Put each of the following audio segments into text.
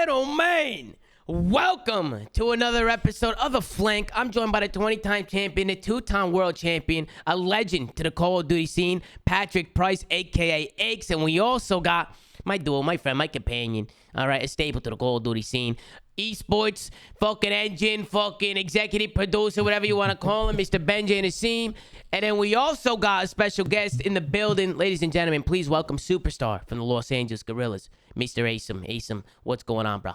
gentlemen, welcome to another episode of The Flank. I'm joined by the 20-time champion, the 2-time world champion, a legend to the Call of Duty scene, Patrick Price, a.k.a. Aches. And we also got my duo, my friend, my companion, all right, a staple to the Call of Duty scene, esports, fucking engine, fucking executive producer, whatever you want to call him, Mr. Benji Nassim. And then we also got a special guest in the building. Ladies and gentlemen, please welcome superstar from the Los Angeles Guerrillas, Mr. Asim. Asim, what's going on, bro?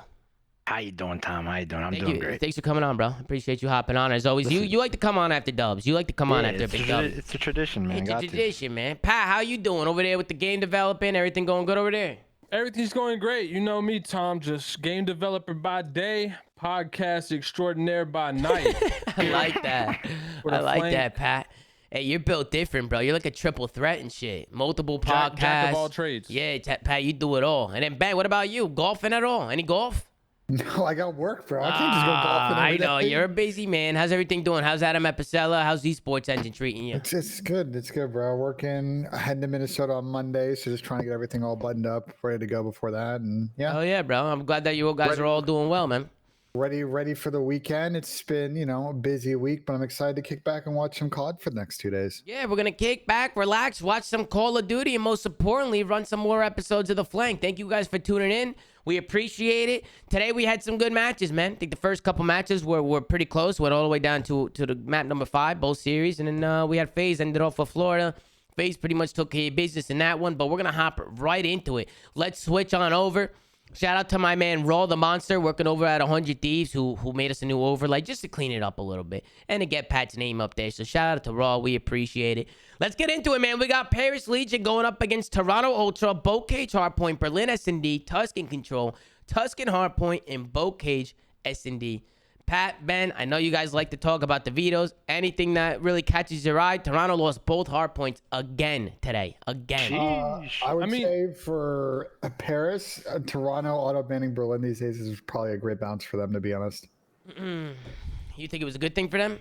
How you doing, Tom? How you doing? I'm doing great. Thanks for coming on, bro. Appreciate you hopping on. As always, you like to come on after dubs. You like to come on after a big dub. It's a tradition, man. It's a tradition, man. Pat, how you doing over there with the game developing? Everything going good over there? Everything's going great. You know me, Tom, just game developer by day, podcast extraordinaire by night. I like that. I like that, Pat. Hey, you're built different, bro. You're like a triple threat and shit. Multiple podcasts. Jack of all trades. Yeah, Pat, you do it all. And then, Ben, what about you? Golfing at all? Any golf? No, I got work, bro. I can't just go golfing I every know. day. You're a busy man. How's everything doing? How's Adam Epicella? How's esports engine treating you? It's good. It's good, bro. Working. I head to Minnesota on Monday, so just trying to get everything all buttoned up, ready to go before that. And yeah. Oh, yeah, bro. I'm glad that you guys are all doing well, man. Ready for the weekend. It's been, a busy week, but I'm excited to kick back and watch some COD for the next 2 days. Yeah, we're going to kick back, relax, watch some Call of Duty, and most importantly, run some more episodes of The Flank. Thank you guys for tuning in. We appreciate it. Today, we had some good matches, man. I think the first couple matches were pretty close. Went all the way down to the map number 5, both series. And then we had Faze, ended off with Florida. Faze pretty much took care of business in that one, but we're going to hop right into it. Let's switch on over. Shout out to my man Raw the Monster working over at 100 Thieves who made us a new overlay just to clean it up a little bit and to get Pat's name up there. So shout out to Raw. We appreciate it. Let's get into it, man. We got Paris Legion going up against Toronto Ultra, Boat Cage Hardpoint, Berlin S&D, Tuscan Control, Tuscan Hardpoint, and Boat Cage S&D. Pat, Ben, I know you guys like to talk about the vetoes. Anything that really catches your eye? Toronto lost both hard points again today. Again. I would say for Paris, Toronto auto-banning Berlin these days is probably a great bounce for them, to be honest. You think it was a good thing for them?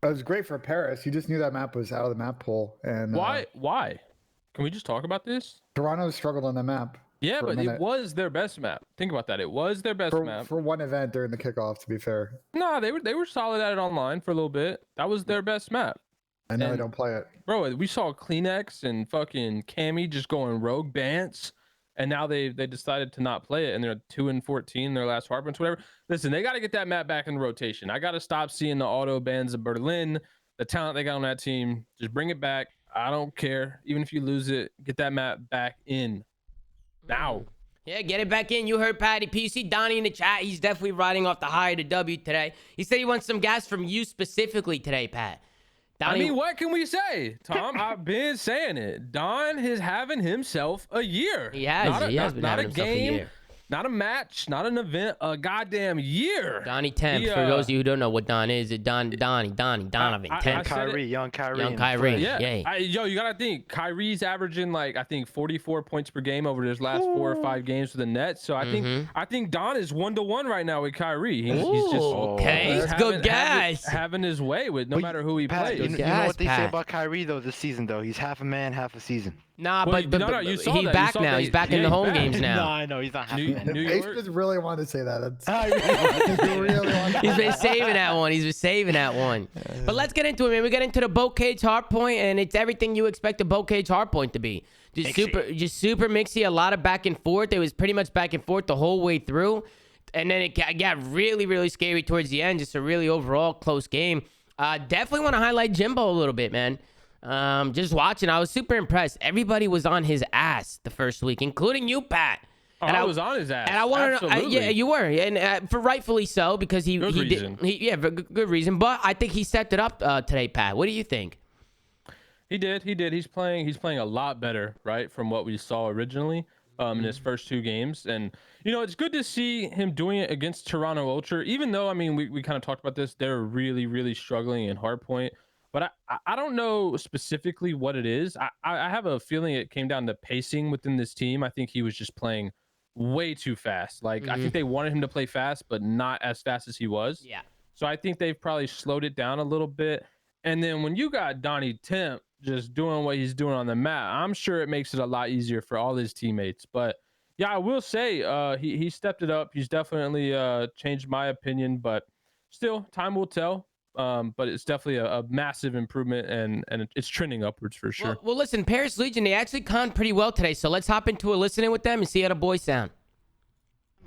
It was great for Paris. You just knew that map was out of the map pool. And Why? Can we just talk about this? Toronto struggled on the map. Yeah, but it was their best map. Think about that. It was their best map. For one event during the kickoff, to be fair. No, they were solid at it online for a little bit. That was their best map. I know they don't play it. Bro, we saw Kleenex and fucking Cammy just going rogue bants, and now they decided to not play it, and they're 2-14 in their last hardpoints, whatever. Listen, they got to get that map back in rotation. I got to stop seeing the auto bans of Berlin, the talent they got on that team. Just bring it back. I don't care. Even if you lose it, get that map back in. Now. Yeah, get it back in. You heard Patty P. You see Donnie in the chat. He's definitely riding off the high of the W today. He said he wants some gas from you specifically today, Pat. Donnie... I mean, what can we say, Tom? I've been saying it. Don is having himself a year. He has. He has been having himself a year. Not a match, not an event, a goddamn year. Donnie Temp, for those of you who don't know what Don is, Donovan Temp. Young Kyrie. Yeah. You gotta think, Kyrie's averaging I think 44 points per game over his last 4 or 5 games for the Nets. So I think Don is 1-to-1 right now with Kyrie. He's just good guys. Having his way with no matter who he plays. You know what they say about Kyrie though this season though? He's half a man, half a season. Nah, but he's back now. He's back in the home games now. No, I know he's not half a man. Ace just really wanted to say that. He's been saving that one. But let's get into it, man. We get into the Boat Cage Hardpoint, and it's everything you expect a Boat Cage Hardpoint to be. Just super mixy, a lot of back and forth. It was pretty much back and forth the whole way through. And then it got really, really scary towards the end. Just a really overall close game. Definitely want to highlight Jimbo a little bit, man. Just watching, I was super impressed. Everybody was on his ass the first week, including you, Pat. And I was on his ass. And I wanted to, yeah, you were, and for rightfully so, because he did, for good reason. But I think he stepped it up today, Pat. What do you think? He did. He's playing a lot better, right, from what we saw originally in his first 2 games. And it's good to see him doing it against Toronto Ultra, even though we kind of talked about this. They're really, really struggling in hardpoint. But I don't know specifically what it is. I have a feeling it came down to pacing within this team. I think he was just playing way too fast. I think they wanted him to play fast, but not as fast as he was. Yeah. So I think they've probably slowed it down a little bit. And then when you got Donnie Temp just doing what he's doing on the map, I'm sure it makes it a lot easier for all his teammates. But Yeah, I will say he stepped it up. He's definitely changed my opinion, but still, time will tell. But it's definitely a massive improvement, and it's trending upwards for sure. Well, listen, Paris Legion, they actually conned pretty well today, so let's hop into a listening with them and see how the boys sound.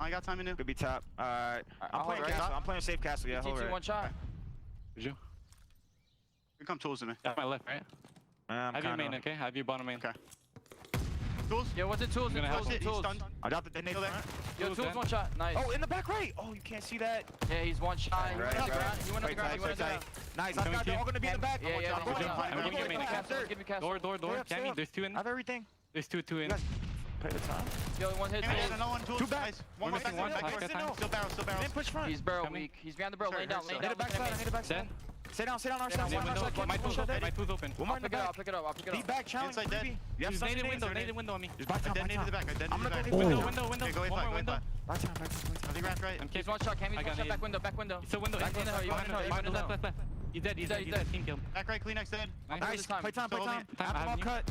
I got time to do. Could be top. I'm I'll playing hold castle. right. I'm playing safe castle. Yeah, hold TT right. one shot. Did you? Here come tools to me. Yeah, my left, right? I'm Have you main, kinda. okay? Have you bottom main. Okay. Tools. Yo, what's it? Tools. I'm gonna Tools. help He's Tools. stunned. I dropped the detonate Still there. front. Yo, Tools tools. then. One shot. Nice. Oh, in the back right. Oh, you can't see that. Yeah, he's one shot. He went Right, underground. right. He went Right underground. He went tight, underground. Nice. I'm I got coming they're to all gonna be in the back. Yeah, yeah. I'm no, going no, up. no. I'm Give giving me you the main. castle. Give me the castle. Door. Stay up, stay Cammy, up. there's two in. I have everything. There's two in. You guys pay the time. Yo, one hit. Hey, Tools. no one. Tools. Two back. Nice. We're One missing back. one. Back. Back, Back. back. Still barrels. Still Didn't barrels. push front. He's barrel Coming. weak. He's behind the barrel. Sorry, Laying down. sorry. Laying Hit down. it backside. Hit it backside. Stay down. Stay down. Our Stay side. down, One window, our side. My Keep two's one shot open. dead. My two's open. One more I'll in the pick it up. I'll back. pick it up. I'll pick it Be up. back. Challenge. Inside dead. Creepy. You have He's something naded in window. there. Naded window on me. Just back I time. Back detonated the time. back. I detonated I'm the gonna back. go Window, Ooh. window, window. Okay, go One flat. more Go window. flat. Back time. Back time. I think wrapped right. I'm He's kidding. one shot. Cammy's I one got shot. it. Back window. Back window. It's a window. Back window. You Left, window. left, left, left. He's dead. He's dead. He's dead. Team kill. Back right. Kleenex dead. Nice. time. Play time. Play Still time. holding it. Have them all cut.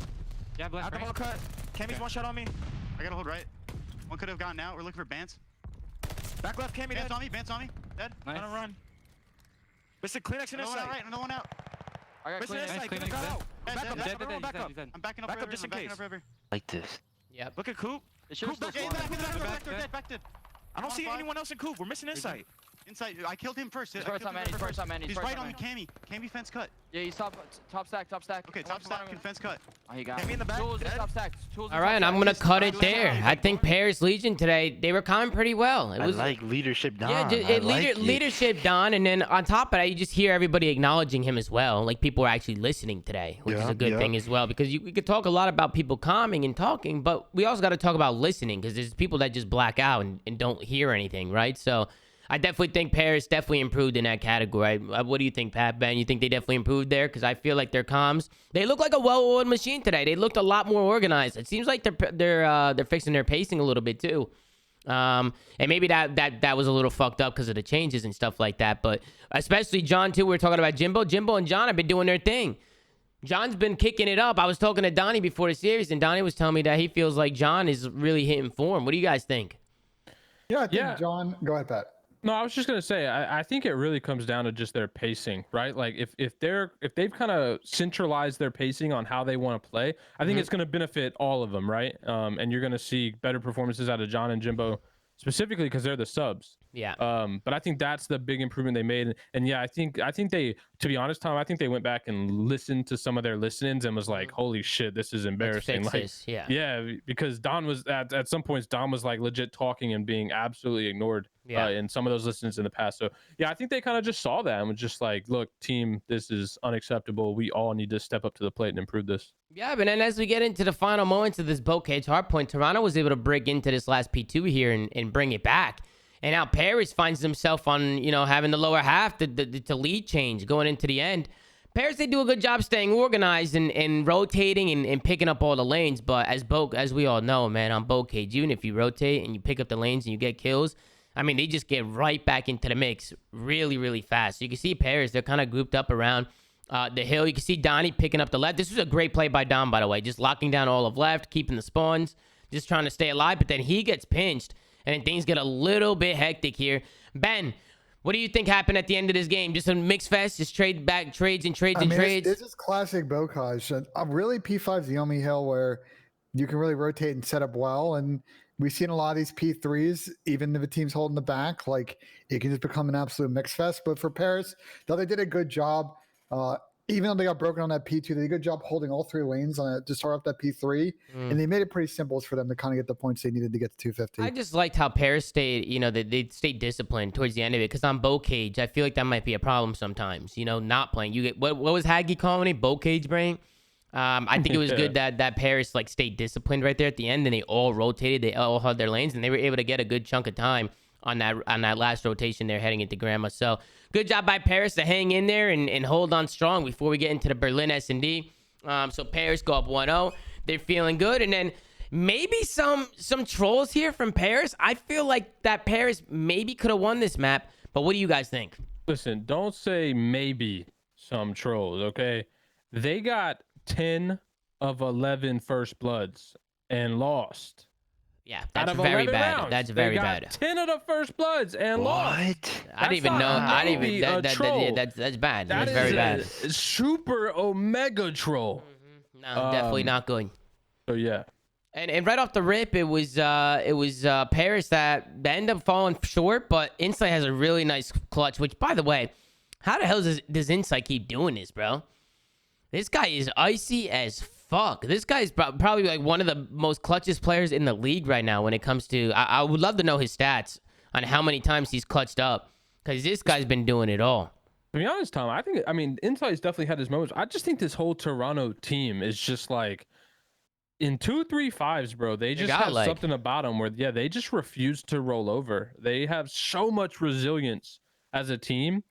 Yeah, Have left, them all right? cut. Cammy's one shot on me. I gotta hold right. One could have gotten out. We're looking for Bance. Back left. Cammy Bance dead. on me. Bance on me. Dead. Nice. Gonna run. Mr. Kleenex in Another this one out side. right. Another one out. I got Mr. clean. This Nice, side. Kleenex Kleenex got Dead, out. Back dead, up. dead. Dead, Everyone dead, back he's up. dead. He's dead. I'm backing up Back up river. just I'm in backing case. up river. Yep. Like this. Yep. Look at Coop. They should have Coop, still back spawned. in the back. Back there, dead. Back dead. I don't see 105. anyone else in Coop. We're missing insight. Inside. I killed him first. He's I first killed on man. him He's first on man. He's He's right first on on man. Cammy. Cammy fence cut. Yeah, he's top stack. Top stack. Okay, top stack and fence cut. Oh, he got Cammy me. in the back, Tools is dead. top stack. Tools is All top right, and I'm stack. gonna cut it Tools there. is I think Paris Legion today, they were coming pretty well. It I was like leadership Don. yeah, I like it. leadership Don, and then on top of that, you just hear everybody acknowledging him as well. Like people are actually listening today, which is Yeah, a good yeah. thing as well. Because we could talk a lot about people calming and talking, but we also got to talk about listening because there's people that just black out and don't hear anything, right? So I definitely think Paris definitely improved in that category. What do you think, Pat, Ben? You think they definitely improved there? Because I feel like their comms, they look like a well-oiled machine today. They looked a lot more organized. It seems like they're fixing their pacing a little bit too. And maybe that was a little fucked up because of the changes and stuff like that. But especially John too. We were talking about Jimbo. Jimbo and John have been doing their thing. John's been kicking it up. I was talking to Donnie before the series, and Donnie was telling me that he feels like John is really hitting form. What do you guys think? Yeah, I think Yeah. John. Go ahead, Pat. No, I was just gonna say, I think it really comes down to just their pacing, right? Like if they've kind of centralized their pacing on how they want to play, I think it's gonna benefit all of them, right? And you're gonna see better performances out of John and Jimbo specifically because they're the subs. Yeah. But I think that's the big improvement they made. And yeah, I think they, to be honest, Tom, I think they went back and listened to some of their listens and was like, holy shit, this is Let's embarrassing. fix Like, this. Yeah. yeah, because Don was at some points, Don was like legit talking and being absolutely ignored Yeah. in some of those listens in the past. So yeah, I think they kind of just saw that and was just like, look, team, this is unacceptable. We all need to step up to the plate and improve this. Yeah, but then as we get into the final moments of this boat cage hardpoint, Toronto was able to break into this last P2 here and bring it back. And now Paris finds himself on, having the lower half, the lead change going into the end. Paris, they do a good job staying organized and rotating and picking up all the lanes. But as we all know, man, on boat cage, even if you rotate and you pick up the lanes and you get kills, I mean, they just get right back into the mix really, really fast. So you can see Paris, they're kind of grouped up around the hill. You can see Donnie picking up the left. This was a great play by Don, by the way, just locking down all of left, keeping the spawns, just trying to stay alive. But then he gets pinched, and then things get a little bit hectic here. Ben, what do you think happened at the end of this game? Just a mix fest, just trades and trades. This is classic Bocage. Really, P5's the only hill where you can really rotate and set up well. And we've seen a lot of these P3s, even if a team's holding the back, like it can just become an absolute mix fest. But for Paris, though they did a good job, even though they got broken on that P2, they did a good job holding all three lanes on it to start off that P3. And they made it pretty simple for them to kind of get the points they needed to get to 250. I just liked how Paris stayed, they stayed disciplined towards the end of it. Because on bow cage, I feel like that might be a problem sometimes. Not playing. You get what was Haggy calling it? Bow cage brain. I think it was good that Paris stayed disciplined right there at the end, and they all rotated. They all held their lanes, and they were able to get a good chunk of time on that last rotation there heading into Grandma. So good job by Paris to hang in there and hold on strong before we get into the Berlin S&D. So Paris go up 1-0. They're feeling good, and then maybe some trolls here from Paris. I feel like that Paris maybe could have won this map, but what do you guys think? Listen, don't say maybe some trolls, okay? They got 10 of 11 first bloods and lost Yeah, Out that's of very 11 bad. rounds. That's They very got bad. 10 of the first bloods and lost. What? I didn't even That's know. not I didn't maybe even. a troll. That's bad. That That's is very a bad. super omega troll. No, definitely not good. So yeah. And right off the rip, it was Paris that ended up falling short, but Insight has a really nice clutch. Which, by the way, how the hell does Insight keep doing this, bro? This guy is icy as fuck. This guy is probably like one of the most clutchest players in the league right now when it comes to. I would love to know his stats on how many times he's clutched up, because this guy's been doing it all. To be honest, Tom, I mean, Insight's definitely had his moments. I just think this whole Toronto team is just like in 2-3-5s, bro. They just got have like- something about them where, yeah, they just refuse to roll over. They have so much resilience as a team.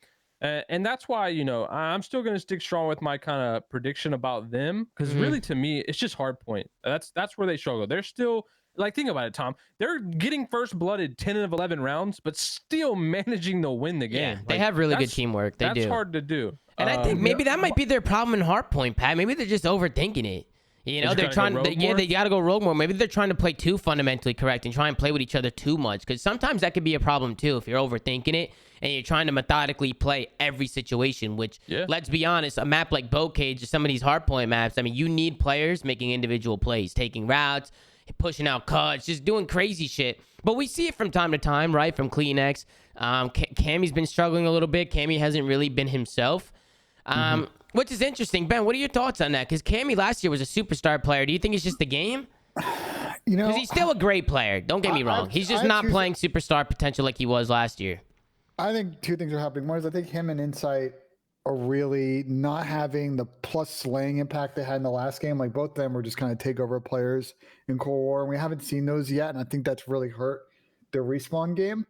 And that's why, you know, I'm still going to stick strong with my kind of prediction about them, because really, to me, it's just hard point. That's where they struggle. They're still, like, think about it, Tom. They're getting first blooded 10 of 11 rounds, but still managing to win the game. Yeah, they have really good that's- teamwork. They That's do. hard to do. And I think maybe that might be their problem in Hardpoint, Pat. Maybe they're just overthinking it. You know, just they're gotta trying. go rogue Yeah, more? they gotta go rogue more. Maybe they're trying to play too fundamentally correct and try and play with each other too much. Because sometimes that could be a problem too if you're overthinking it and you're trying to methodically play every situation. Which, Yeah. let's be honest, a map like Boat Cage or some of these Hardpoint maps, I mean, you need players making individual plays, taking routes, pushing out cuts, just doing crazy shit. But we see it from time to time, right? From Kleenex. Cammy's been struggling a little bit. Cammy hasn't really been himself. Which is interesting. Ben, what are your thoughts on that? Because Cammy last year was a superstar player. Do you think it's just the game? You know, Because he's still a great player. Don't get me wrong. He's just not playing superstar potential like he was last year. I think two things are happening. One is I think him and Insight are really not having the plus slaying impact they had in the last game. Like both of them were just kind of takeover players in Cold War, and we haven't seen those yet. And I think that's really hurt their respawn game.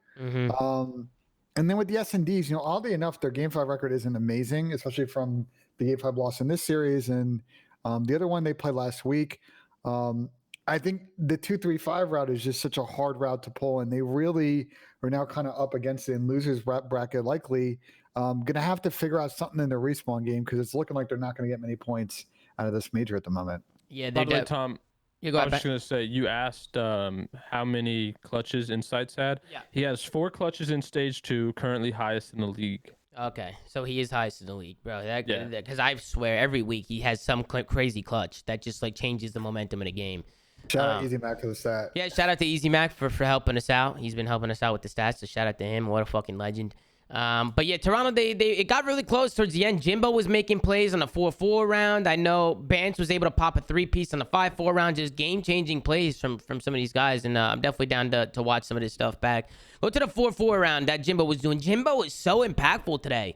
And then with the S&Ds, you know, oddly enough, their Game 5 record isn't amazing, especially from the Game 5 loss in this series and the other one they played last week. I think the 2-3-5 route is just such a hard route to pull, and they really are now kind of up against it in losers bracket, likely going to have to figure out something in their respawn game because it's looking like they're not going to get many points out of this major at the moment. Yeah, By they're the way, Tom, You go I ahead, was just Ben. gonna say, you asked how many clutches Insight's had. Yeah. He has 4 clutches in stage 2, currently highest in the league. Okay, so he is highest in the league, bro. Yeah. Because I swear every week he has some crazy clutch that just like changes the momentum of the game. Shout out Easy Mac for the stat. Yeah, shout out to Easy Mac for helping us out. He's been helping us out with the stats, so shout out to him. What a fucking legend. But yeah, Toronto, it got really close towards the end. Jimbo was making plays on a 4-4 round. I know Bance was able to pop a 3-piece on a 5-4 round. Just game-changing plays from some of these guys, and I'm definitely down to watch some of this stuff back. Go to the 4-4 round that Jimbo was doing. Jimbo was so impactful today.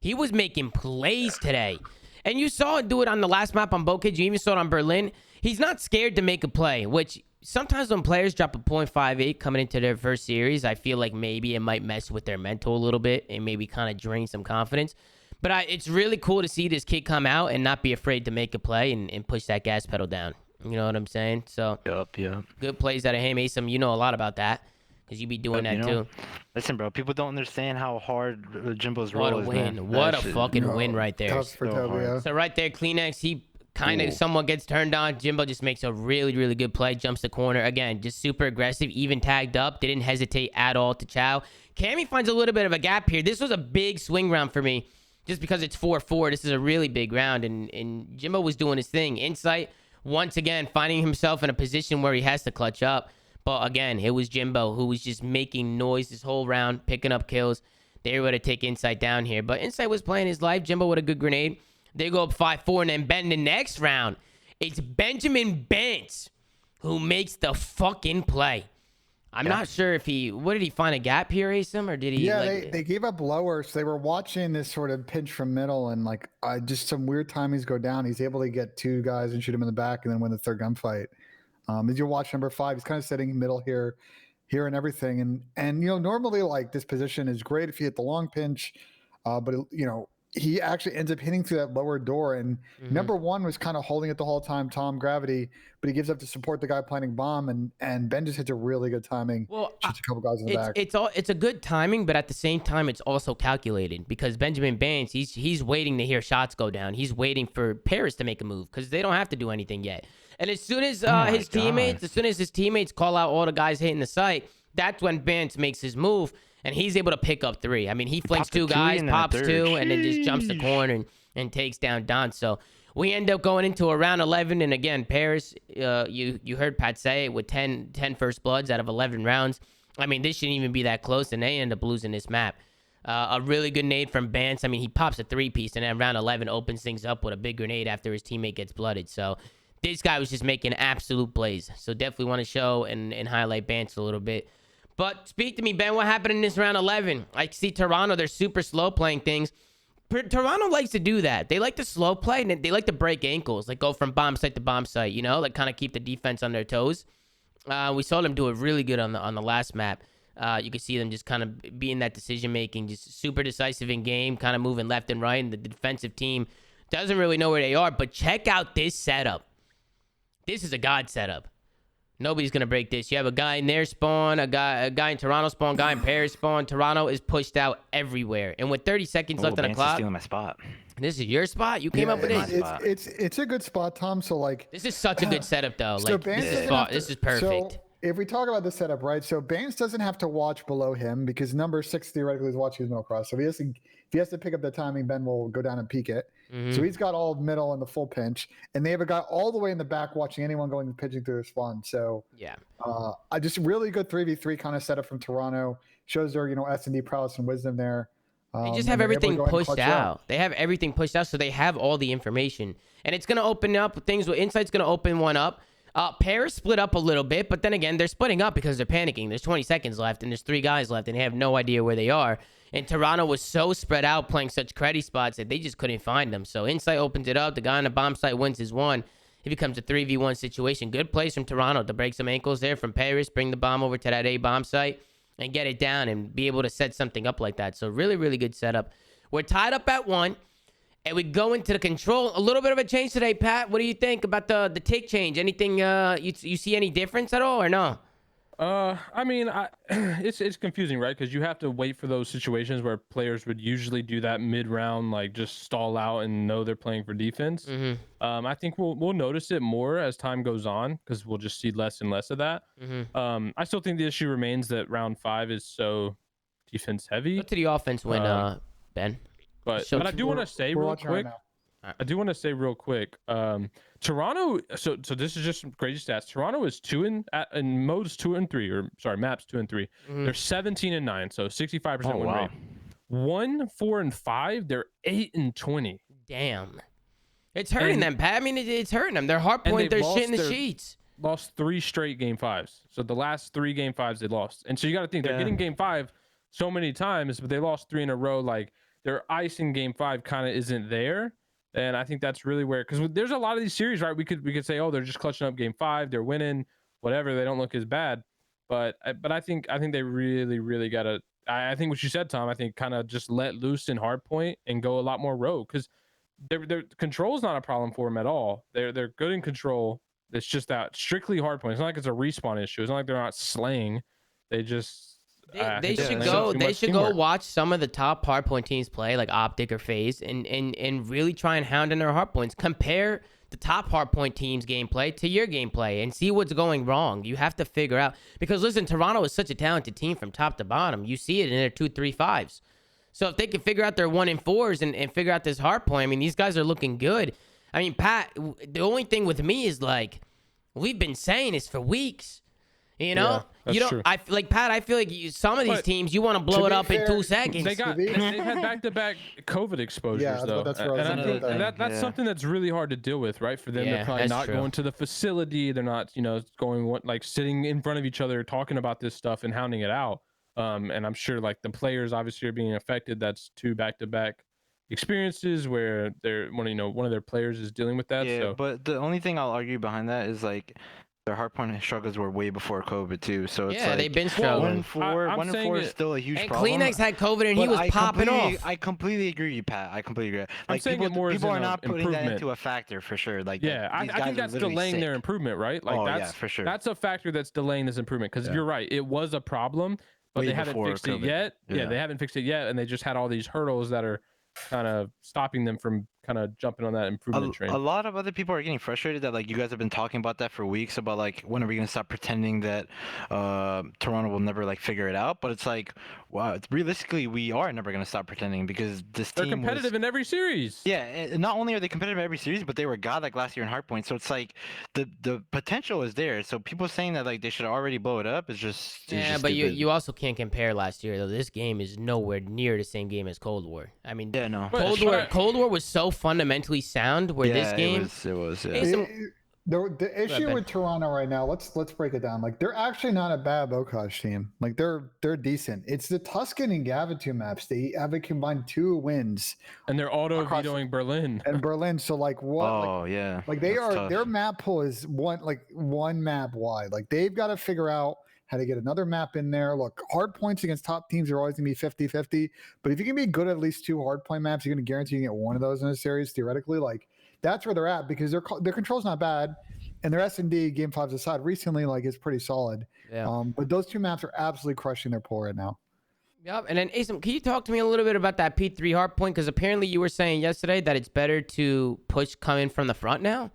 He was making plays today. And you saw him do it on the last map on Bokeh. You even saw it on Berlin. He's not scared to make a play, which sometimes when players drop a 0.58 coming into their first series, I feel like maybe it might mess with their mental a little bit and maybe kind of drain some confidence. But it's really cool to see this kid come out and not be afraid to make a play and push that gas pedal down. You know what I'm saying? So Yup. good plays out of him. Asim, you know a lot about that because you be doing that too. Listen, bro, people don't understand how hard Jimbo's What role a is, win. man. What That a shit- fucking win right there. Tough for so Tobia. hard. So right there, Kleenex, he kind of somewhat gets turned on. Jimbo just makes a really, really good play. Jumps the corner. Again, just super aggressive. Even tagged up. Didn't hesitate at all to chow. Cammy finds a little bit of a gap here. This was a big swing round for me. Just because it's 4-4, this is a really big round. And Jimbo was doing his thing. Insight, once again, finding himself in a position where he has to clutch up. But again, it was Jimbo who was just making noise this whole round, picking up kills. They were able to take Insight down here. But Insight was playing his life. Jimbo with a good grenade. They go up 5-4, and then Ben, the next round, it's Benjamin Bance who makes the fucking play. I'm not sure if what did he find a gap here, Asim, or did he? Yeah, like, they gave up lower, so they were watching this sort of pinch from middle, and like just some weird timings go down. He's able to get 2 guys and shoot him in the back, and then win the third gunfight. As you watch number 5, he's kind of sitting middle here and everything, and you know normally like this position is great if you hit the long pinch, but you know he actually ends up hitting through that lower door, and number 1 was kind of holding it the whole time, Tom Gravity, but he gives up to support the guy planting bomb, and Ben just hits a really good timing. Well, shoots a couple guys in the back. it's a good timing, but at the same time, it's also calculated because Benjamin Bance, he's waiting to hear shots go down. He's waiting for Paris to make a move because they don't have to do anything yet. And as soon as my his teammates, God. as soon as his teammates call out all the guys hitting the site, that's when Bance makes his move, and he's able to pick up 3. I mean, he flanks popped a 2 2 guys, and then a pops 3rd. 2, and then just jumps the Sheesh. corner and takes down Don. So we end up going into a round 11, and again, Paris, you heard Pat say it, with 10 first bloods out of 11 rounds. I mean, this shouldn't even be that close, and they end up losing this map. A really good nade from Bance. I mean, he pops a 3-piece, and then round 11 opens things up with a big grenade after his teammate gets blooded. So this guy was just making absolute plays. So definitely want to show and highlight Bance a little bit. But speak to me, Ben. What happened in this round 11? I see Toronto. They're super slow playing things. Toronto likes to do that. They like to slow play, and they like to break ankles. Like go from bomb site to bomb site, you know? Like kind of keep the defense on their toes. We saw them do it really good on the last map. You can see them just kind of being that decision-making, just super decisive in game, kind of moving left and right, and the defensive team doesn't really know where they are. But check out this setup. This is a god setup. Nobody's going to break this. You have a guy in their spawn, a guy in Toronto spawn, guy in Paris spawn. Toronto is pushed out everywhere. And with 30 seconds left on the Bance is clock, stealing my spot. this is your spot? You came up with this? It's a good spot, Tom. So like, This is such a good setup, though. So Like, Bance this doesn't have is to- perfect. So if we talk about the setup, right? So Bance doesn't have to watch below him because number 6 theoretically is watching his middle cross. So if he has to pick up the timing, Ben will go down and peek it. Mm-hmm. So he's got all middle and the full pinch, and they have a guy all the way in the back watching anyone going and pitching through their spawn. So Yeah. I just really good 3v3 kind of setup from Toronto. Shows their S&D prowess and wisdom there. They just and have they're able to everything go ahead and pushed clutch out. They have everything pushed out, so they have all the information. And it's going to open up things. Insight's going to open one up. Paris split up a little bit, but then again, they're splitting up because they're panicking. There's 20 seconds left, and there's 3 guys left, and they have no idea where they are. And Toronto was so spread out playing such cruddy spots that they just couldn't find them. So Insight opens it up. The guy on the bomb site wins his one. It becomes a 3v1 situation. Good plays from Toronto to break some ankles there from Paris, bring the bomb over to that A bomb site, and get it down and be able to set something up like that. So really, really good setup. We're tied up at 1, and we go into the control. A little bit of a change today, Pat. What do you think about the take change? Anything you see any difference at all or no? I mean, it's confusing, right? Because you have to wait for those situations where players would usually do that mid-round, like just stall out and know they're playing for defense. Mm-hmm. I think we'll notice it more as time goes on because we'll just see less and less of that. Mm-hmm. I still think the issue remains that round 5 is so defense heavy. Go to the offense win, Ben. But So I do want to say We're real watching right quick. now. I do want to say real quick. Toronto. So this is just some crazy stats. Toronto is 2 in modes 2 and 3, or sorry, maps 2 and 3. Mm-hmm. They're 17 and 9, so 65% Oh, win wow. rate. 1, 4, and 5. They're 8 and 20. Damn. It's hurting And- them, Pat. I mean, it's hurting them. They're hard and point. they've They're shit in the lost their- sheets. Lost 3 straight game 5s. So the last 3 game 5s they lost. And so you got to think they're Yeah. getting game 5 so many times, but they lost 3 in a row. Like their ice in game 5 kind of isn't there. And I think that's really where, because there's a lot of these series, right? We could say, oh, they're just clutching up game 5, they're winning, whatever. They don't look as bad. But I think they really gotta. I think what you said, Tom. I think kind of just let loose in hardpoint and go a lot more rogue because their control is not a problem for them at all. They're good in control. It's just that strictly hardpoint. It's not like it's a respawn issue. It's not like they're not slaying. They just. I They think should there's go. too They much should go teamwork. watch some of the top hardpoint teams play, like Optic or Faze, and really try and hound in their hardpoints. Compare the top hardpoint team's gameplay to your gameplay and see what's going wrong. You have to figure out because listen, Toronto is such a talented team from top to bottom. You see it in their 2-3-5s. So if they can figure out their 1 and 4s and figure out this hardpoint, I mean, these guys are looking good. I mean, Pat, the only thing with me is like we've been saying this for weeks. You know, Yeah, that's you don't. true. I like Pat. I feel like some of these But teams you want to blow to it be up in fair, 2 seconds. They've had back-to-back COVID exposures, Yeah, though. that's where I was and I gonna think go with that. that's Yeah. something that's really hard to deal with, right? For them, Yeah, they're probably that's not true. going to the facility. They're not, going like sitting in front of each other, talking about this stuff and hounding it out. And I'm sure like the players obviously are being affected. That's 2 back-to-back experiences where one of their players is dealing with that. Yeah, So but the only thing I'll argue behind that is like their hardpoint struggles were way before COVID too. So it's Yeah, like they've been 1 struggling. and 4, I'm 1 and saying 4 is it- still a huge And problem. Kleenex had COVID and he But was I popping off. I completely agree with you, Pat. I completely agree. Like saying people, it more as people in are a not putting that improvement. into a factor for sure. Like yeah, that, these I guys think are that's literally delaying their sick. improvement, right? Like Oh, yeah, that's for sure. That's a factor that's delaying this improvement because Yeah. you're right. It was a problem, but Way they haven't before fixed it COVID. yet. Yeah, Yeah. they haven't fixed it yet, and they just had all these hurdles that are kind of stopping them from kind of jumping on that improvement train. A lot of other people are getting frustrated that like you guys have been talking about that for weeks about like when are we gonna stop pretending that Toronto will never like figure it out? But it's like, wow, realistically we are never gonna stop pretending because this They're team competitive in every series. Yeah, and not only are they competitive in every series, but they were godlike last year in Hardpoint. So it's like the potential is there. So people saying that like they should already blow it up is just Yeah, but you also can't compare last year though. This game is nowhere near the same game as Cold War. I mean, yeah, no. Cold War was so fundamentally sound. Where this game, it was. Yeah. Hey, The issue Ben. with Toronto right now, let's break it down. Like they're actually not a bad Bocage team. Like they're decent. It's the Tuscan and Gavitu maps. They have a combined 2 wins And they're auto Across- vetoing Berlin. and Berlin. So like what? Oh yeah. Like they That's are tough. their map pool is one map wide. Like they've got to figure out how to get another map in there. Look, hard points against top teams are always gonna be 50-50. But if you can be good at least 2 hard point maps, you're gonna guarantee you can get one of those in a series theoretically. Like that's where they're at because their control's not bad. And their S&D game 5's aside recently like is pretty solid. yeah. But those 2 maps are absolutely crushing their pool right now. Yep. And then Asim, can you talk to me a little bit about that P3 hardpoint? Because apparently you were saying yesterday that it's better to push coming from the front now.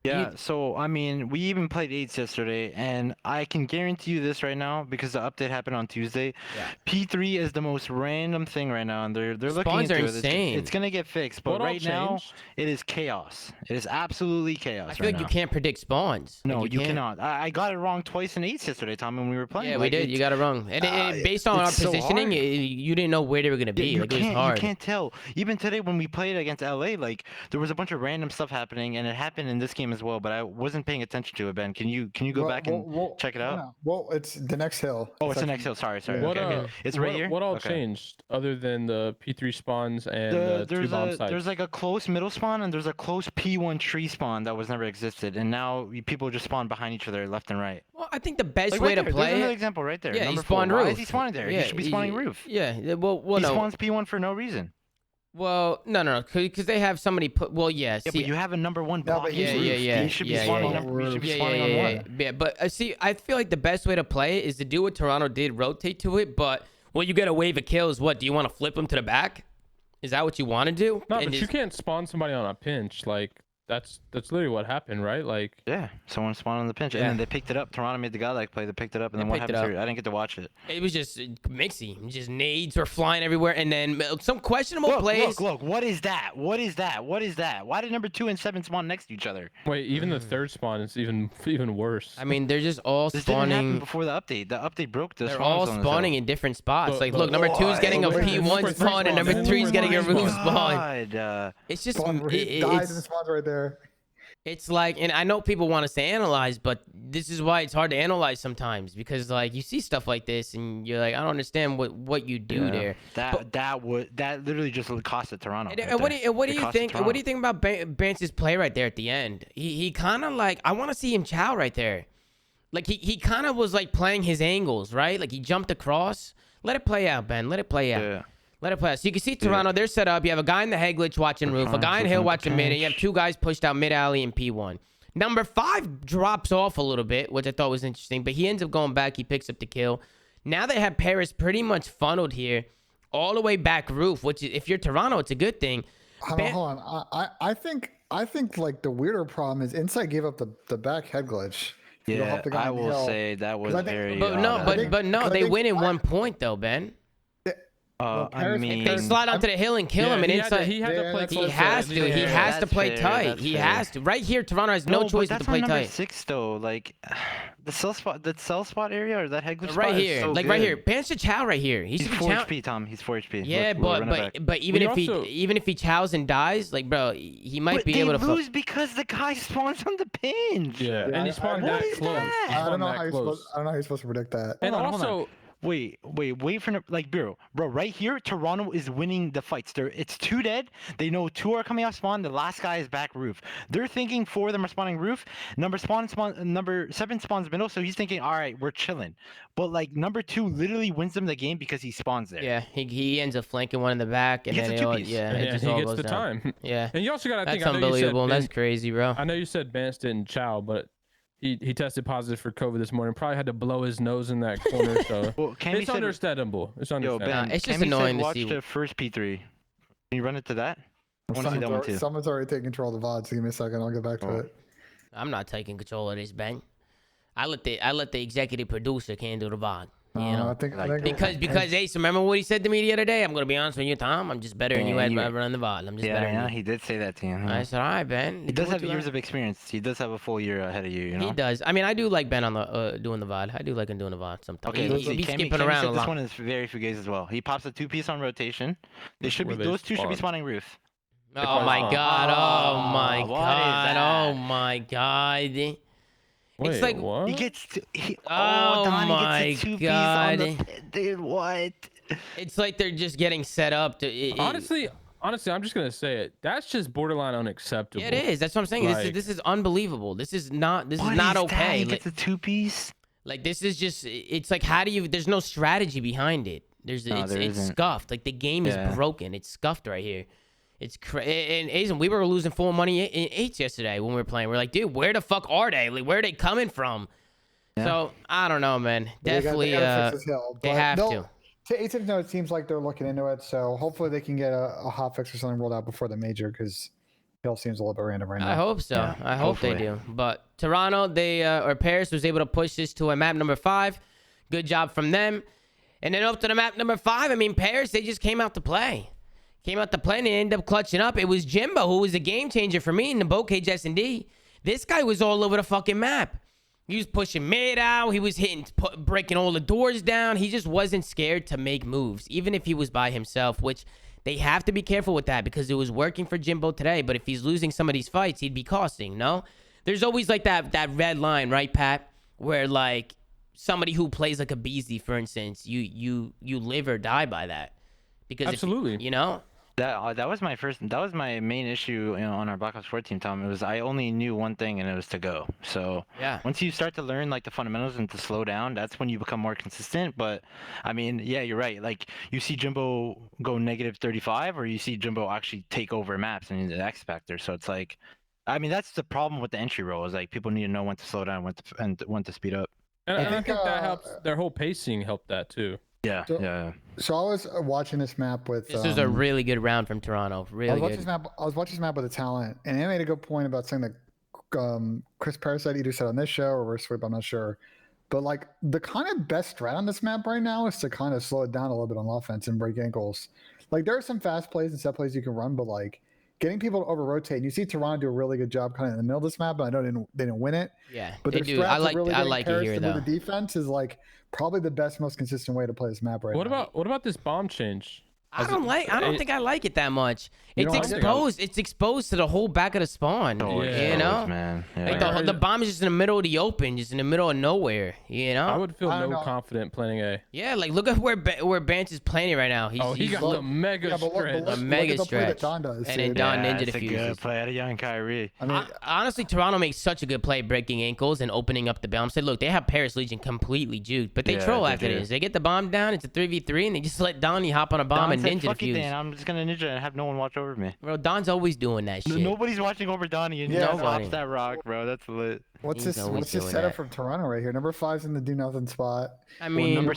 Yeah, so I mean, we even played 8s yesterday, and I can guarantee you this right now because the update happened on Tuesday. Yeah. P3 is the most random thing right now, and they're looking Spawns into are it. insane. It's gonna get fixed, but What all right now changed? it is chaos. It is absolutely chaos. I feel right like you now. can't predict spawns. No, Like, you can't. cannot. I got it wrong twice in 8s yesterday, Tom, when we were playing. Yeah, we Like, did. it's- You got it wrong. And based on our it's so positioning, hard. you didn't know where they were gonna be. You Like it was can't, hard. you can't tell. Even today when we played against LA, like there was a bunch of random stuff happening, and it happened in this game as well. But I wasn't paying attention to it, Ben. Can you go back and check it out? Well, it's the next hill. Oh, it's the actually- next hill. Sorry. What, Okay. It's right what, here. What all Okay. changed other than the P3 spawns and the 2 bomb sites? There's like a close middle spawn and there's a close P1 tree spawn that was never existed, and now people just spawn behind each other left and right. Well, I think the best Like way right to there, play there's another it. example right there. Yeah, he Number 4. spawned Why roof. is he spawning there? Yeah, He should be spawning roof. Yeah. Well, He no. spawns P1 for no reason. Well, no, because they have somebody put. Well, yeah. Yeah, See, but you have a number 1 No, but blocking yeah, roof. yeah, He should be yeah, spawning. yeah, He should be yeah, spawning on 1. yeah. But see, I feel like the best way to play it is to do what Toronto did, rotate to it. But when you get a wave of kills, what do you want to flip them to the back? Is that what you want to do? No, And but you just- can't spawn somebody on a pinch. Like that's literally what happened, right? Like Yeah, someone spawned on the pinch, and Yeah. then they picked it up. Toronto made the godlike play. They picked it up, and They then what picked it happened? up. I didn't get to watch it. It was just mixy. Just nades were flying everywhere, and then some questionable plays. Look! What is that? What is that? What is that? Why did number 2 and 7 spawn next to each other? wait, even the third spawn is even worse. I mean, they're just all This didn't happen spawning. before the update. The update broke the They're spawns all on this spawning hill. in different spots. But- Like, but- look, number 2 is getting a Wait, P1 number three spawn, and spawn, number then 3 is getting a number roof one spawn. God, It's just, Spawn dies and it's, spawns right there. it's like, and I know people want us to analyze, but this is why it's hard to analyze sometimes because, like, you see stuff like this, and you're like, I don't understand what you do Yeah. there. That literally just costed Toronto. And, right and what there. do you, what do It you costed think? What Toronto. do you think about Bance's play right there at the end? He kind of like, I want to see him chow right there. Like he kind of was like playing his angles, right? Like he jumped across. Let it play out, Ben. Let it play out. Yeah. Let it play out. So you can see Toronto, they're set up. You have a guy in the head glitch watching roof, a trying guy in to hill find the watching mid, and you have pinch. 2 guys pushed out mid alley and P1. Number 5 drops off a little bit, which I thought was interesting, but he ends up going back. He picks up the kill. Now they have Paris pretty much funneled here all the way back roof, which is, if you're Toronto, it's a good thing. Hold on. I think like the weirder problem is Insight gave up the back head glitch. You don't Yeah, have the guy I on the will hill. say that was I think- very. But no, odd. but no, I they think- win in 1 point though, Ben. Well, I Paris- mean, They slide onto the hill and kill him, and he inside. he had to Yeah, play that's close. He has to. He fair, has to that's play fair, tight. that's He fair. has to. Right here, Toronto has no but choice but that's to play on number tight. 6 though. Like the cell spot area or that head glitch Right spot is here, so like right good. here. Ban should chow right here. He He's should be 4 chow. HP, Tom. He's 4 HP. Yeah, Look, we'll run it back. but even We if also- he chows and dies, like bro, he might But be they able to. lose because the guy spawns on the pinch. Yeah, and he spawned What that is close. that? He I don't spawned know that how you're close. supposed. I don't know how you're supposed to predict that. And Hold on, hold on. also, Wait for like bro, right here, Toronto is winning the fights. It's 2 dead. They know 2 are coming off spawn. The last guy is back roof. They're thinking 4 of them are spawning roof. Number 7 spawns middle, so he's thinking, all right, we're chilling. But like number 2 literally wins them the game because he spawns there. Yeah, he ends up flanking one in the back, and He gets then a it all, two-piece. yeah, and it just he all gets goes the down. time. Yeah, And you also got to think. that's I know you said unbelievable. That's Ben- crazy, bro. I know you said Bance didn't chow, but he tested positive for COVID this morning. Probably had to blow his nose in that corner. So Well, Cammy it's said, understandable. It's yo, understandable. Ben, it's just Cammy annoying said to watch see. the first P3. Can you run it to that? I want to see that one too. Someone's already taking control of the VOD, so give me a second. I'll get back to it. I'm not taking control of this, Ben. I let the executive producer handle the VOD. You know? I think Because Ace, remember what he said to me the other day? I'm gonna be honest with you, Tom. I'm just better than you at you- running the VOD. I'm just better Yeah, than yeah, you. he did say that to you. I said, all right, Ben. He does have years of experience. He does have a full year ahead of you. You know. He does. I mean, I do like Ben on the doing the VOD. I do like him doing the VOD sometimes. Okay, He's skipping around a This lot. one is very fugazi as well. He pops a 2-piece on rotation. They should be Where they those two should be spawn. spawning roof. Oh my god! Oh my what is god! that? Oh my god! Wait, It's like- what? He gets to, Oh Donnie my gets a 2-piece on the God. dude. What? It's like they're just getting set up to. Honestly, I'm just gonna say it. That's just borderline unacceptable. Yeah, it is. That's what I'm saying. Like- This is unbelievable. This is not. This What is not that? okay. He Like, gets a 2-piece. like this is just. It's like how do you? There's no strategy behind it. It's there it's isn't. scuffed. Like the game Yeah. is broken. It's scuffed right here. It's and Aizen, we were losing full money in eights yesterday when we were playing. We're like, dude, where the fuck are they? Like, where are they coming from? Yeah. So I don't know, man. Definitely, they gotta fix this hill, they but have they'll- to. To Aizen's note, it seems like they're looking into it, so hopefully they can get a hot fix or something rolled out before the major, because hill seems a little bit random right now. I hope so. Yeah, I hope they hopefully. do. But Toronto, or Paris was able to push this to a map number 5. Good job from them. And then up to the map number 5. I mean, Paris, they just came out to play. And they ended up clutching up. It was Jimbo who was a game changer for me in the Bocage S&D. This guy was all over the fucking map. He was pushing mid out. He was breaking all the doors down. He just wasn't scared to make moves, even if he was by himself, which they have to be careful with that because it was working for Jimbo today. But if he's losing some of these fights, he'd be costing, no? There's always like that red line, right, Pat? Where like somebody who plays like a Beasley, for instance, you live or die by that. Because Absolutely. you know? That was my main issue, on our Black Ops 4 team, Tom. It was I only knew one thing, and it was to go. So Yeah. once you start to learn like the fundamentals and to slow down, that's when you become more consistent. But I mean, yeah, you're right. Like you see Jimbo go negative 35, or you see Jimbo actually take over maps and the X Factor. So it's like, I mean, that's the problem with the entry role is like people need to know when to slow down, when to speed up. And I think that uh, helps. Their whole pacing helped that too. Yeah, So- yeah. So I was watching this map with. This was a really good round from Toronto. I Really was good. watching this map with a talent, and he made a good point about saying that Chris Parasite either said on this show or Reverse Sweep, I'm not sure. But like the kind of best strat on this map right now is to kind of slow it down a little bit on offense and break ankles. Like there are some fast plays and set plays you can run, but like getting people to over rotate. And you see Toronto do a really good job kind of in the middle of this map, but I know they didn't win it. Yeah, But they their do. strats I of like really I getting like it Paris here to though. move the defense is like probably the best, most consistent way to play this map right What now. about this bomb change? I don't think I like it that much. You It's don't like it? exposed. It's exposed to the whole back of the spawn. Oh, Yeah. it's You close, know? man. Like Yeah. the bomb is just in the middle of the open, just in the middle of nowhere. You know? I would feel I don't no know. confident planning A. Yeah, like look at where Bance is playing it right now. He's, Oh, he he's got look- the mega Yeah, but look, stretch. a look mega at the play that stretch. Don does. And then dude. Don Ninja It's a good diffuses. play out of young Kyrie. I mean, Honestly, Toronto makes such a good play breaking ankles and opening up the bomb. Said, look, they have Paris Legion completely juked, but they Yeah, troll they after do. this. They get the bomb down. It's a 3v3, and they just let Donnie hop on a bomb Don and said, ninja "Fuck it, defuse. Dan. I'm just gonna ninja and have no one watch over me." Bro, Don's always doing that shit. Nobody's watching over Donnie, and he Yeah, just nobody. pops that rock, bro. That's lit. what's He's this? always What's this doing setup that. from Toronto right here? Number 5's in the do nothing spot. I Well, mean, number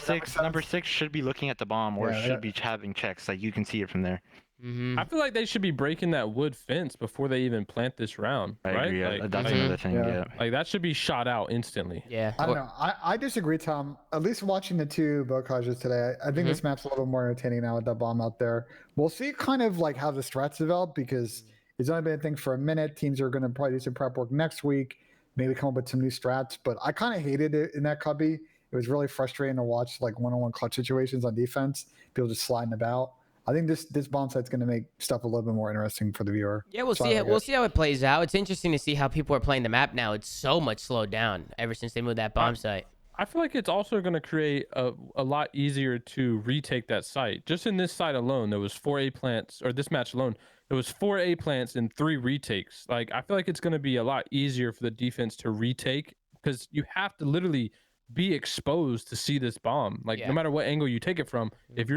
six should be looking at the bomb, or Yeah, should be having checks. Like you can see it from there. mhm. I feel like they should be breaking that wood fence before they even plant this round, I right? agree. Like, That's Mhm. another thing. Yeah. Yeah. like that should be shot out instantly. yeah. I don't know. I disagree, Tom. At least watching the two Bokages today, I think this map's a little more entertaining now with that bomb out there. We'll see kind of like how the strats develop because it's only been a thing for a minute. Teams are going to probably do some prep work next week, maybe come up with some new strats. But I kind of hated it in that cubby. It was really frustrating to watch like one-on-one clutch situations on defense, people just sliding about. I think this bomb site's going to make stuff a little bit more interesting for the viewer. Yeah, we'll So I see. like We'll it. see how it plays out. It's interesting to see how people are playing the map now. It's so much slowed down ever since they moved that bomb site. I feel like it's also going to create a lot easier to retake that site. Just in this site alone, there was 4 A plants, or this match alone, there was 4 A plants and 3 retakes. Like I feel like it's going to be a lot easier for the defense to retake because you have to literally be exposed to see this bomb. Like Yeah. no matter what angle you take it from, if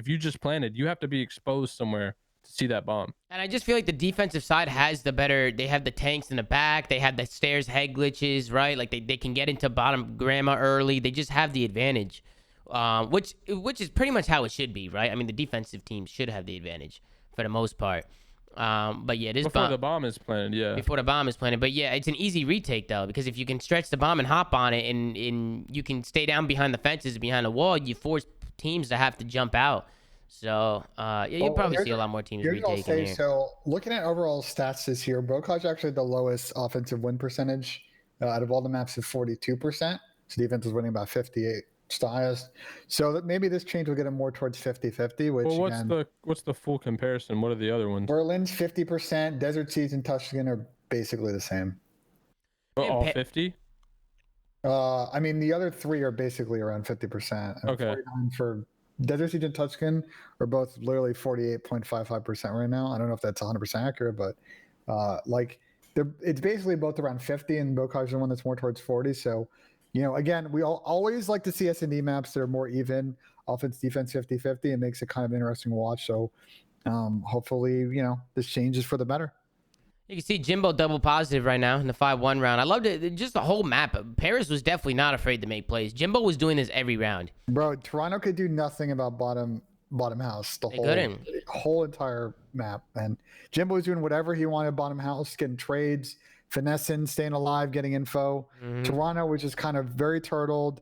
you just planted, you have to be exposed somewhere to see that bomb. And I just feel like the defensive side has the better. They have the tanks in the back. They have the stairs head glitches, right? Like they can get into bottom grandma early. They just have the advantage, which is pretty much how it should be, right? I mean, the defensive team should have the advantage for the most part. But yeah, this Before bomb the bomb is planted, yeah. before the bomb is planted. But yeah, it's an easy retake though, because if you can stretch the bomb and hop on it, and you can stay down behind the fences, behind the wall, you force teams to have to jump out. So yeah, you'll probably see a lot more teams Here's what I'll retaking say. here. So looking at overall stats this year, Bocage actually had the lowest offensive win percentage out of all the maps at 42%. So defense is winning by 58. It's the highest. So that maybe this change will get him more towards 50-50, which Well, again, what's the full comparison? What are the other ones? Berlin's 50%, Desert Seas and Tuscan are basically the same. Man, All 50? I mean, the other three are basically around 50%. And Okay. 49 for Desert Siege and Tuscan are both literally 48.55% right now. I don't know if that's 100% accurate, but like it's basically both around 50, and Bocage is the one that's more towards 40. So, you know, again, we always like to see S&D maps that are more even, offense, defense 50-50. It makes it kind of interesting to watch. So hopefully, you know, this changes for the better. You can see Jimbo double positive right now in the 5-1 round. I loved it. Just the whole map. Paris was definitely not afraid to make plays. Jimbo was doing this every round. Bro, Toronto could do nothing about bottom house the They couldn't. whole entire map. And Jimbo was doing whatever he wanted bottom house, getting trades, finessing, staying alive, getting info. Toronto was just kind of very turtled,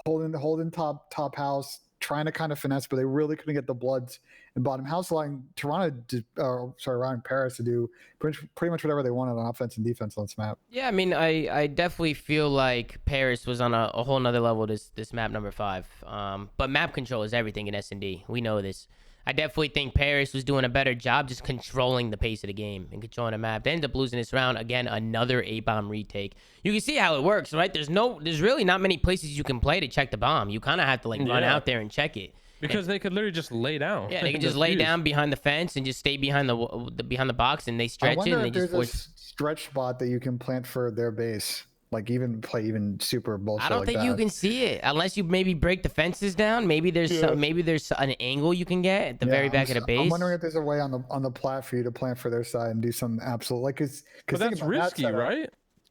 holding top house, trying to kind of finesse, but they really couldn't get the bloods and bottom house, allowing allowing Paris to do pretty much whatever they wanted on offense and defense on this map. Yeah, I mean, I definitely feel like Paris was on a whole nother level this map number 5. But map control is everything in S&D. We know this. I definitely think Paris was doing a better job just controlling the pace of the game and controlling the map. They ended up losing this round. Again, another A-bomb retake. You can see how it works, right? There's really not many places you can play to check the bomb. You kind of have to like run out there and check it. Because they could literally just lay down. Yeah, they could just lay down behind the fence and just stay behind the box, and they stretch it and they just there's force. a stretch spot that you can plant for their base. Like even super bullshit. I don't think you can see it unless you maybe break the fences down. Maybe there's an angle you can get at the very back of the base. I'm wondering if there's a way on the plat for you to plant for their side and do some absolute like But that's risky, right?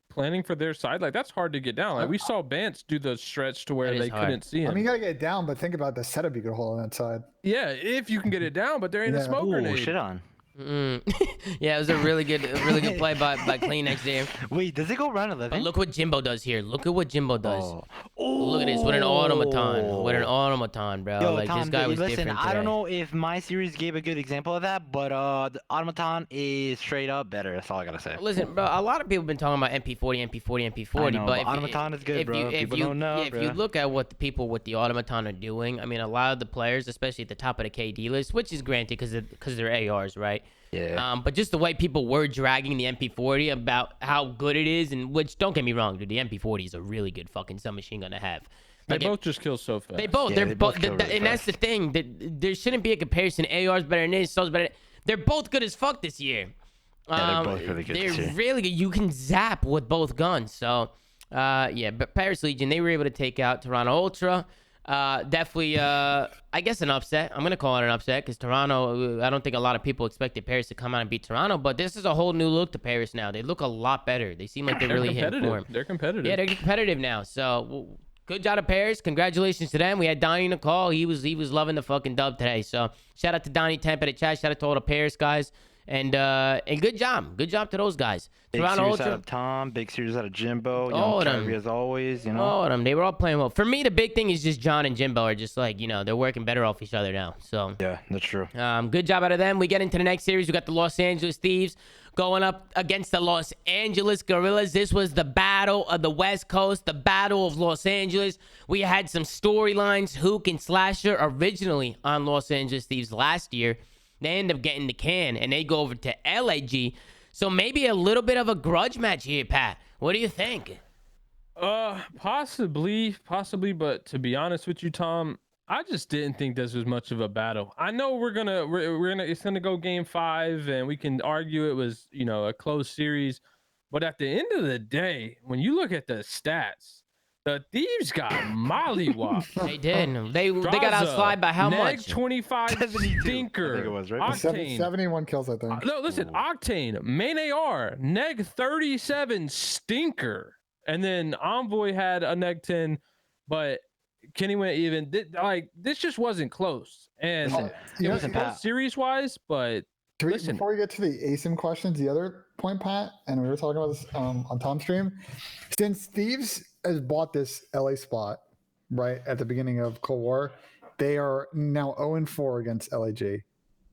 Planning for their side, like that's hard to get down. Like we saw Bance do the stretch to where That is they hard. couldn't see him. I mean, you gotta get it down, but think about the setup you could hold on that side. Yeah, if you can get it down, but there ain't a smoke Ooh, grenade. shit on. Yeah, it was a really good play by Clean next there. Wait, does it go round But 11? look what Jimbo does here. Look at what Jimbo does. Oh. Look at this with an automaton. With an automaton, bro. Yo, like Tom, this guy was listen, different I today. don't know if my series gave a good example of that, but the automaton is straight up better. That's all I gotta say. Listen, bro, a lot of people have been talking about MP40, I know, but automaton is good, bro. People don't know, if you bro. look at what the people with the automaton are doing, I mean, a lot of the players, especially at the top of the KD list, which is granted because they're ARs, right? Yeah. But just the way people were dragging the MP40 about how good it is, and which, don't get me wrong, dude, the MP40 is a really good fucking submachine gun to have. They Like, both just kill so fast. They both. Yeah, They're they both. both kill really And that's the thing. That there shouldn't be a comparison. AR's better than this. So's better. They're both good as fuck this year. Yeah, they're both really good They're this year. really good. You can zap with both guns. So, yeah. But Paris Legion, they were able to take out Toronto Ultra. Definitely, I guess an upset. I'm gonna call it an upset because Toronto. I don't think a lot of people expected Paris to come out and beat Toronto. But this is a whole new look to Paris now. They look a lot better. They seem like they're really hitting competitive. form. They're competitive. Yeah, they're competitive now. So good job to Paris. Congratulations to them. We had Donnie in the call. He was loving the fucking dub today. So shout out to Donnie Temp at the chat. Shout out to all the Paris guys. And good job. Good job to those guys. Big Toronto series out Ultra. of Tom, big series out of Jimbo, All of them. Kyrie as always, you know. All of them. They were all playing well. For me, the big thing is just John and Jimbo are just like, they're working better off each other now. So Yeah, that's true. good job out of them. We get into the next series. We got the Los Angeles Thieves going up against the Los Angeles Gorillas. This was the battle of the West Coast, the battle of Los Angeles. We had some storylines. Hook and Slasher originally on Los Angeles Thieves last year. They end up getting the can, and they go over to LAG. So maybe a little bit of a grudge match here, Pat. What do you think? Possibly, but to be honest with you, Tom, I just didn't think this was much of a battle. I know we're gonna it's gonna go game 5, and we can argue it was a close series, but at the end of the day, when you look at the stats, the Thieves got mollywopped. They did. They got outslide by how Neg much? 25 stinker. I think it was, right? Octane. 71 kills, I think. No, listen, Octane, main AR, neg 37 stinker. And then Envoy had a neg 10, but Kenny went even. This just wasn't close. And Listen, it was listen, close Pat. series wise, but Listen. Before we get to the ASIM questions, the other point, Pat, and we were talking about this on Tom's stream, since Thieves has bought this LA spot right at the beginning of Cold War, they are now 0-4 against LAG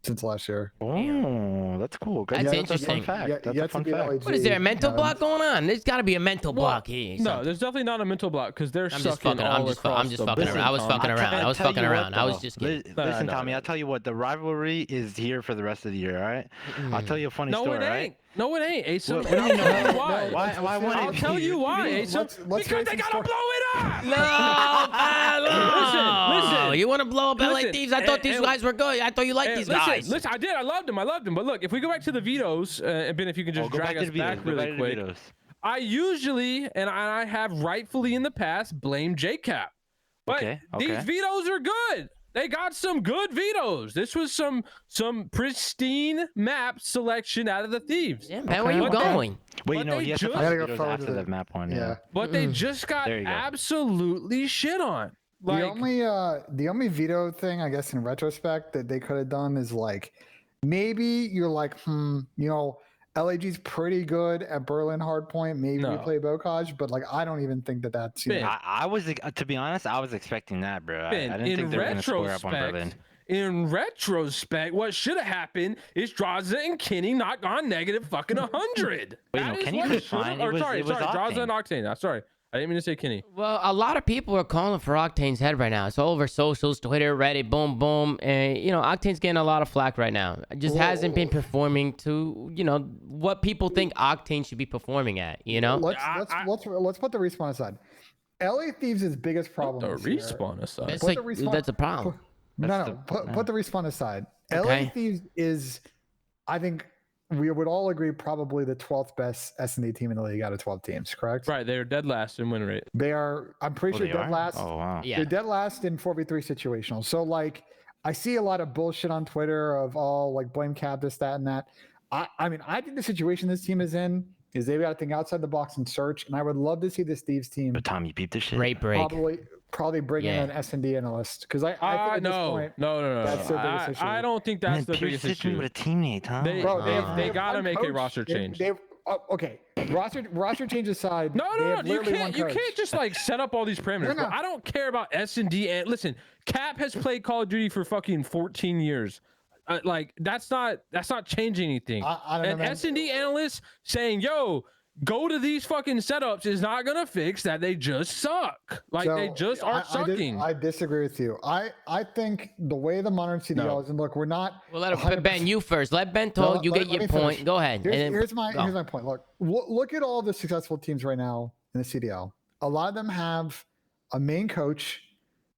since last year. Oh, that's cool. That's That's a interesting. fun fact. Yeah, That's yet a to fun beat fact. LAG, What is there, a mental and- block going on? There's got to be a mental Well, block here. No, there's definitely not a mental block because they're I'm just sucking fucking. all I'm just across the fucking board, around. I was Tom. fucking around. I was tell fucking you what, around. I was though. just kidding. Listen, no, Tommy, no. I'll tell you what. The rivalry is here for the rest of the year. All right. I'll tell you a funny No, story. it ain't. Right? No, it ain't, Asim. What And do you I'll tell mean? you why. Why won't I'll it tell be? you why, Let's- Asim. let's Because get they some gotta story- blow it up. No, Listen. You want to blow up LA Listen, Thieves? I thought these and- guys were good. I thought you liked these guys. Listen, I did. I loved them. But look, if we go back to the vetoes, and Ben, if you can just Go drag back to us the back videos. Go back really to the quick. videos. I usually, and I have rightfully in the past, blame JCap. But Okay, these okay. vetoes are good. They got some good vetoes. This was some pristine map selection out of the Thieves. Yeah, man, where you But they- going? Wait, But no, they he has to just- find I the gotta go videos forward after to the the- map one. Yeah. But they just got There you go. absolutely shit on. Like, The only veto thing, I guess, in retrospect, that they could have done is like, maybe you're like, LAG's pretty good at Berlin hardpoint. Maybe we No. play Bocage, but like, I don't even think that that's. Ben, I was, to be honest, I was expecting that, bro. I Ben, didn't in think they were gonna square up on Berlin. retrospect, in retrospect, what should have happened is Draza and Kenny not gone negative fucking 100. Wait, That no, is Kenny what was it should've- fine. Or It was Draza and Octane. Octane. Sorry, I didn't mean to say Kenny. Well, a lot of people are calling for Octane's head right now. It's all over socials, Twitter, Reddit, boom, boom. And, Octane's getting a lot of flack right now. It just hasn't been performing to, what people think Octane should be performing at, Let's put the respawn aside. LA Thieves' biggest problem. The this year- respawn aside. That's, Put like, the respawn- that's a problem. Put the respawn aside. Okay. LA Thieves is, I think we would all agree, probably the 12th best S&D team in the league out of 12 teams, correct? Right, they're dead last in win rate. They are, I'm pretty sure, They dead are? last. Oh, wow. Yeah. They're dead last in 4v3 situational. So, like, I see a lot of bullshit on Twitter of all, like, blame Cap, this, that, and that. I mean, I think the situation this team is in is they've got to think outside the box and search, and I would love to see this Thieves team But Tom, you beat the shit. Great break. probably bring in Yeah. an S&D analyst, because I think at this No, point, no. that's their biggest issue. I don't think Man, that's the Pierce biggest sitting issue. with a teammate, Tom. They- Bro, they gotta one make a coach. roster change. Okay, roster change aside. No, they have you literally one can't. You coach. can't just like set up all these parameters. No, no. Bro. I don't care about S&D. And listen, Cap has played Call of Duty for fucking 14 years. Like that's not changing anything. I don't know, An man. S&D analyst saying, "Yo, go to these fucking setups," is not gonna fix that. They just suck. Like they So, just are sucking. I disagree with you. I think the way the modern CDL No. is, and look, we're not. Well, let 100% Ben, you first. Let Ben talk. You get let your me point. finish. Go ahead. and then Here's go. my point. Look at all the successful teams right now in the CDL. A lot of them have a main coach.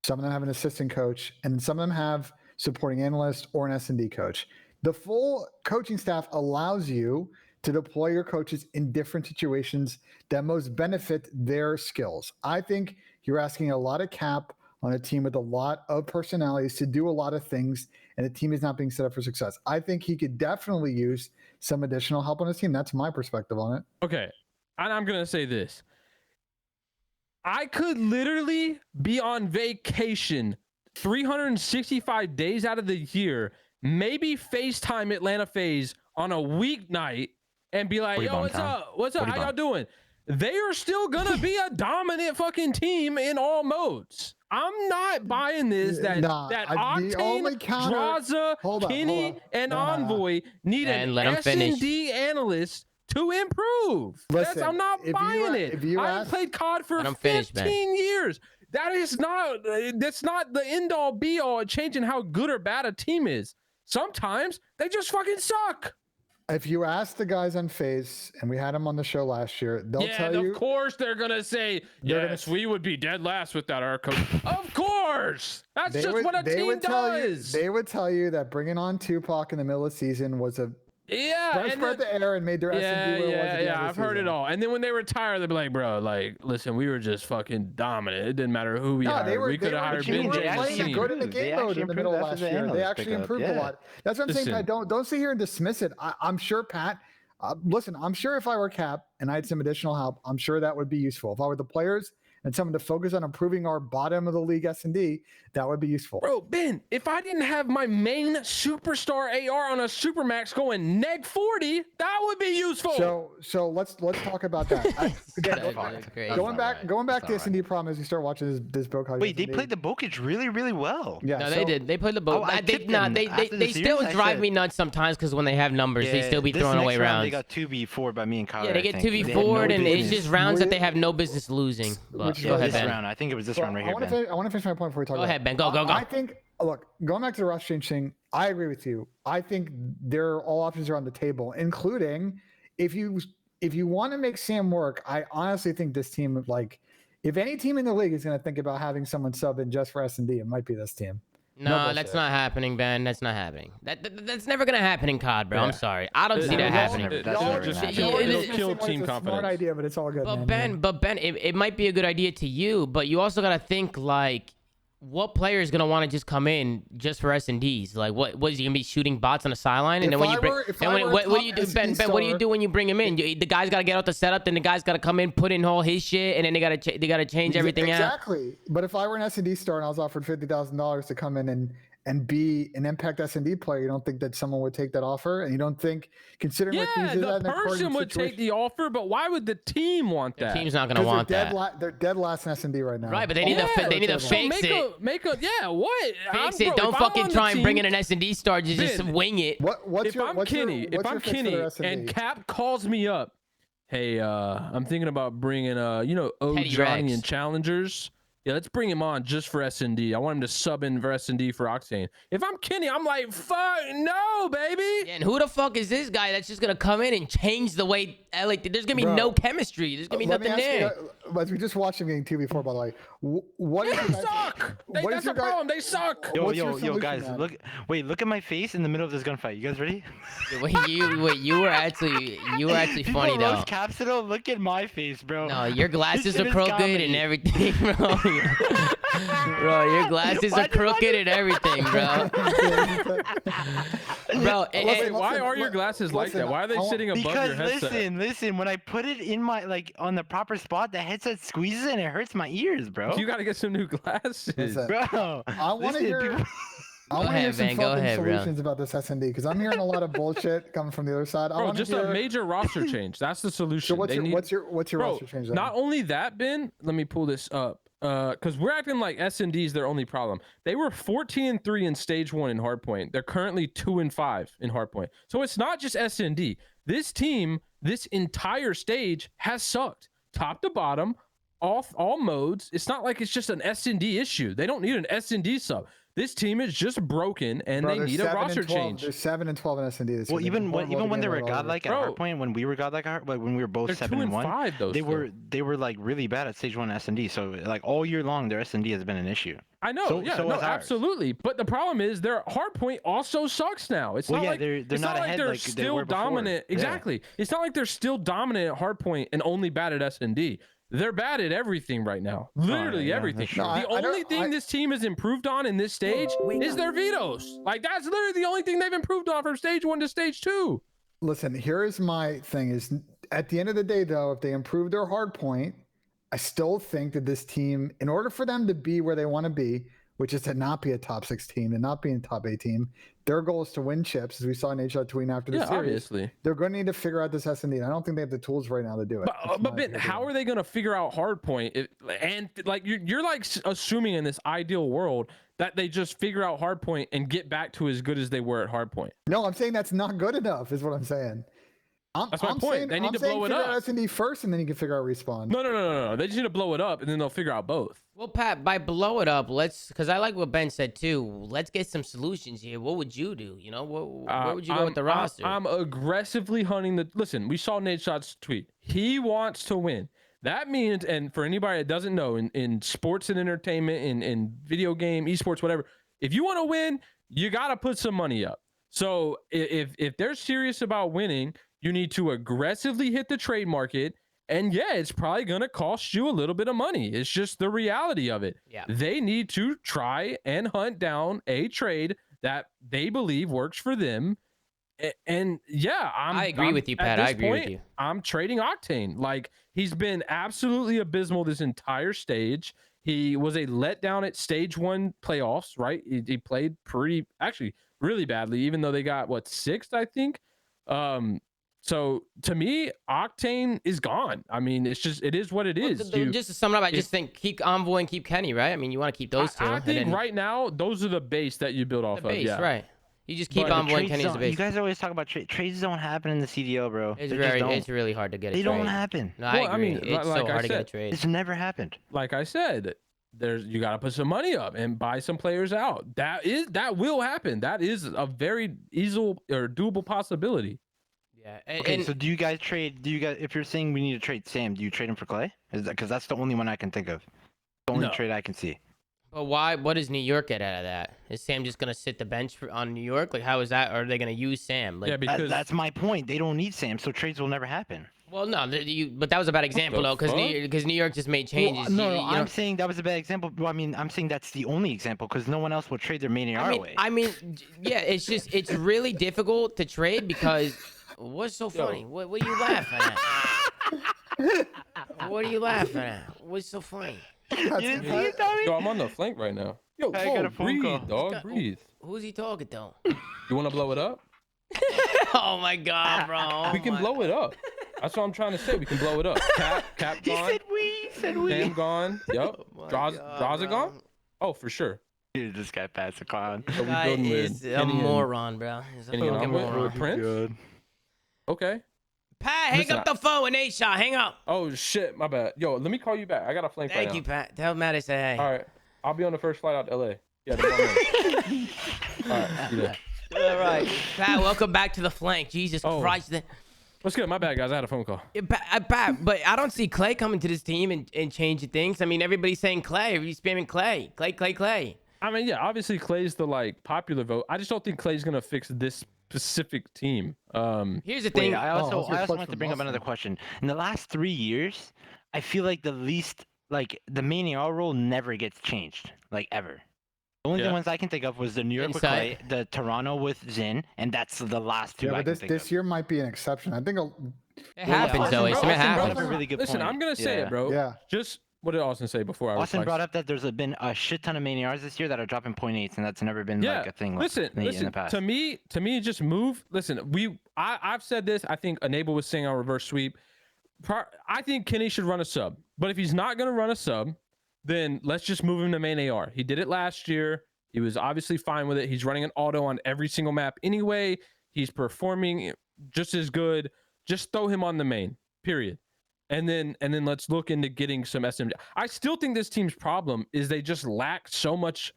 Some of them have an assistant coach, and some of them have supporting analyst or an S&D coach. The full coaching staff allows you to deploy your coaches in different situations that most benefit their skills. I think you're asking a lot of Cap on a team with a lot of personalities to do a lot of things, and the team is not being set up for success. I think he could definitely use some additional help on his team. That's my perspective on it. Okay, and I'm gonna say this. I could literally be on vacation 365 days out of the year, maybe FaceTime Atlanta Faze on a weeknight and be like, What are you yo, buying, what's Tom? up? What's up? What are you How y'all doing? They are still gonna be a dominant fucking team in all modes. I'm not buying this that Nah, that the only Octane, counter- Draza, hold up, Kenny, hold up. and Nah. Envoy need And an let 'em finish. S&D analyst to improve. Listen, I'm not if you buying a- it. if you I've ask- played COD for Let 'em finish, man. 15 years. That's not the end all be all at changing how good or bad a team is. Sometimes they just fucking suck. If you ask the guys on Faze, and we had them on the show last year, they'll Yeah, tell you. of course they're gonna say, They're gonna yes, we would be dead last without our coach. Of course, that's They just would, what a they team would tell you. does. They would tell you that bringing on Tupac in the middle of the season was a Yeah, fresh and breath of air and made their S&D yeah, where it was at the end of the I've heard it season. all. And then when they retire, they'll be like, bro, like, listen, we were just fucking dominant. It didn't matter who we No, hired. We could have hired you mean Ben they James. actually playing good in the improved. They game mode actually in the middle of improved last after the year. They analyst actually pickup, improved a yeah. lot. That's what I'm saying, Listen. Pat. Don't sit here and dismiss it. I'm sure, Pat. Listen, I'm sure if I were Cap and I had some additional help, I'm sure that would be useful. If I were the players and someone to focus on improving our bottom of the league S&D, that would be useful. Bro, Ben, if I didn't have my main superstar AR on a Supermax going neg 40, that would be useful. So let's talk about that. Going back to S&D problem as you start watching this Bokage. Wait, they played the Bokage really, really well. Yeah, No, they did. They played the boat. Oh, I tipped them They after the still series, I drive said- me nuts sometimes because when they have numbers, they still be this throwing next away round, rounds. They got 2v4 by me and Kyle. Yeah, they get 2v4'd, and it's just rounds that they have no business losing. But Which is go ahead, This Ben. round, I think it was this round right I here, want Ben. to finish my point before we talk. Go about ahead, it. Ben. Go. I think, look, going back to the rush change thing, I agree with you. I think all options are on the table, including if you want to make Sam work. I honestly think this team, like, if any team in the league is going to think about having someone sub in just for S&D, it might be this team. No, bullshit. that's not happening, Ben. That's not happening. That's never gonna happen in COD, bro. I'm Yeah. sorry. I don't see that That's happening. never- That's never never gonna just happen. kill, It it'll is- kill It's team a confidence. Smart idea, but it's all good. But Ben, it might be a good idea to you, but you also gotta think like, what player is gonna want to just come in just for S&Ds? Like, what is he gonna be shooting bots on the sideline? And If then when I you bring, were- if and I when, were a what do you top do, Ben? S&D Ben, what do you star- do when you bring him in? The guy's gotta get out the setup, then the guy's gotta come in, put in all his shit, and then they gotta change everything out. Exactly. But if I were an S&D star and I was offered $50,000 to come in and be an impact S&D player, you don't think that someone would take that offer? And you don't think, considering what Yeah, these is the in the current person would take situation- the offer, but why would the team want The that? team's not gonna 'cause want they're that. dead they're dead last in S&D right now. Right, but they need Yeah, to they need to so fix it. Make a yeah. What? Fix it. Don't fucking try and bring in an S&D star. Just Ben, wing it. What's If your, I'm what's your- Kenny, what's if your I'm fix for Kenny their S&D? and Cap calls me up, hey, I'm thinking about bringing O Petty Johnny Rex. and Challengers. Yeah, let's bring him on just for S&D. I want him to sub in for S&D for Octane. If I'm Kenny, I'm like, fuck no, baby. And who the fuck is this guy that's just gonna come in and change the way? Like, there's gonna be no chemistry. There's gonna be Let me nothing ask there. you, but we just watched him getting 2v4, by the way. What is They your guys- suck. what That's is the your guy- problem. They suck. Yo, What's your yo, solution, guys, man? look at my face in the middle of this gunfight. You guys ready? You were actually People funny though. roast Capsule, look at my face, bro. No, your glasses shit are is crooked comedy. and everything, bro. Bro, your glasses are crooked and everything, bro. Bro, Wait, why are your glasses like that? Why are they sitting above Because your headset? listen, when I put it in my on the proper spot, the headset squeezes and it hurts my ears, bro. You gotta get some new glasses. Listen, Bro, I want to listen, hear. people- I want to hear ahead, some man, go fucking ahead, bro. solutions about this S&D because I'm hearing a lot of bullshit coming from the other side. I Bro, want just to hear. a major roster change. That's the solution. So what's They your need- what's your Bro, roster change? Then? not only that, Ben, let me pull this up. Because we're acting like S&D is their only problem. They were 14-3 in stage 1 in hardpoint. They're currently 2-5 in hardpoint. So it's not just S&D. This team, this entire stage has sucked, top to bottom, off all modes. It's not like it's just an S&D issue. They don't need an S&D sub. This team is just broken, and Bro, they they're need a 7 and roster 12 change. They're 7 and 12 in S&D. This well, year. They've even been horrible when they were together all godlike at Bro. hardpoint, when we were godlike at hardpoint, when we were both They're 7 and 1, 2-5 though. they were like really bad at stage 1 S&D. So like all year long, their S&D has been an issue. I know, So- yeah, so no, is ours. absolutely. But the problem is their hardpoint also sucks now. It's Well, not yeah, like they're it's not not like ahead they're like they still were before. dominant. Yeah. Exactly. It's not like they're still dominant at hardpoint and only bad at S&D. They're bad at everything right now. Literally yeah, everything. that's true. No, The only thing this team has improved on in this stage is their vetoes. Like that's literally the only thing they've improved on from stage 1 to stage 2. Listen, here is my thing: is at the end of the day, though, if they improve their hard point, I still think that this team, in order for them to be where they want to be, which is to not be a top 6 team, to not be a top 8 team, their goal is to win chips, as we saw Nate Shot tweeting after the Yeah, series. obviously. They're going to need to figure out this S&D. And I don't think they have the tools right now to do it. But Ben, how are they going to figure out hardpoint? And like you're like assuming in this ideal world that they just figure out hardpoint and get back to as good as they were at hardpoint. No, I'm saying that's not good enough, is what I'm saying. That's my point. They need to blow it figure up. out S&D first, and then you can figure out respawn. No. They just need to blow it up, and then they'll figure out both. Well, Pat, by blow it up, because I like what Ben said too. Let's get some solutions here. What would you do? You know, where would you go with the roster? I'm aggressively hunting the. Listen, we saw Nate Shot's tweet. He wants to win. That means, and for anybody that doesn't know, in sports and entertainment, in video game, esports, whatever, if you want to win, you got to put some money up. So if they're serious about winning, you need to aggressively hit the trade market. And yeah, it's probably going to cost you a little bit of money. It's just the reality of it. Yeah. They need to try and hunt down a trade that they believe works for them And yeah, I agree with you, Pat. At I this agree with point, you. I'm trading Octane. Like, he's been absolutely abysmal this entire stage. He was a letdown at stage 1 playoffs, right? He played actually really badly, even though they got what, 6th, I think. So to me, Octane is gone. I mean, it is what it is. Just to sum it up, I just think keep Envoy and keep Kenny, right? I mean, you want to keep those two. I and think then right now those are the base that you build off the base, of. Yeah, right? You just keep But the Envoy and Kenny as the base. You guys always talk about trades don't happen in the CDO, bro. It's really hard to get a They trade. don't happen. No, I Well, I agree. mean, It's like so I hard to get a said, trade. It's never happened. Like I said, you got to put some money up and buy some players out. That will happen. That is a very easy or doable possibility. Yeah. Okay, so do you guys trade? If you're saying we need to trade Sam, do you trade him for Clay? Because that's the only one I can think of. The only No. trade I can see. But why? What does New York get out of that? Is Sam just gonna sit the bench on New York? Like, how is that? Or are they gonna use Sam? Like, Yeah, because That's my point. They don't need Sam, so trades will never happen. well, no, but that was a bad example though, because New York just made changes. Well, You I'm know- saying that was a bad example. Well, I mean, I'm saying that's the only example because no one else will trade their main AR away. Yeah, it's really difficult to trade because what's so funny? What are you laughing at? What are you laughing at? What's so funny? You didn't see it, Tommy? Yo, I'm on the flank right now. Yo, I got a phone breathe, call. dog, breathe. Who's he talking to? You want to blow it up? Oh my god, bro! We can blow it up. That's what I'm trying to say. We can blow it up. Cap He gone. said we. Sam gone. Yep. my Draws God, it bro. gone? Oh, for sure. Dude, this guy passed the clown. So we Guy building with is a Kenny and- moron, bro. He's a Kenny and fucking Envoy moron. with Prince? Okay. Pat, hang Listen, up the phone with Nate Shot. Hang up. Oh shit, my bad. Yo, let me call you back. I got a flank Thank right you, now. Pat. Tell Matt I say hey. All right. I'll be on the first flight out to LA. Yeah, tomorrow morning. All right. See you there. All right, Pat. Welcome back to the flank. Jesus Oh. Christ. What's good? My bad, guys. I had a phone call. Yeah, Pat, but I don't see Clay coming to this team and changing things. I mean, everybody's saying Clay. Everybody's spamming Clay. Clay. I mean, yeah, obviously Clay's the popular vote. I just don't think Clay's gonna fix this specific team. Here's the thing. Wait, I also what's your wanted question, to bring up Boston? another question. In the last 3 years, I feel like the main AR role never gets changed, like ever. The only Yeah. ones I can think of was the New York with Clay, Inside. the Toronto with Zin, and that's the last two Yeah, I but can this think of. year might be an exception. I think. It happens, though. Austin It brought up happens. a really good Listen, point. I'm gonna say Yeah. it, bro. Yeah. Just what did Austin say before? Austin brought up that there's been a shit ton of main ARs this year that are dropping 0.8s, and that's never been like a thing. Listen, in the past. To me, just move. Listen, I've said this. I think Enable was saying on reverse sweep. I think Kenny should run a sub, but if he's not gonna run a sub, then let's just move him to main AR. He did it last year. He was obviously fine with it. He's running an auto on every single map anyway. He's performing just as good. Just throw him on the main. Period. And then let's look into getting some SMG. I still think this team's problem is they just lack so much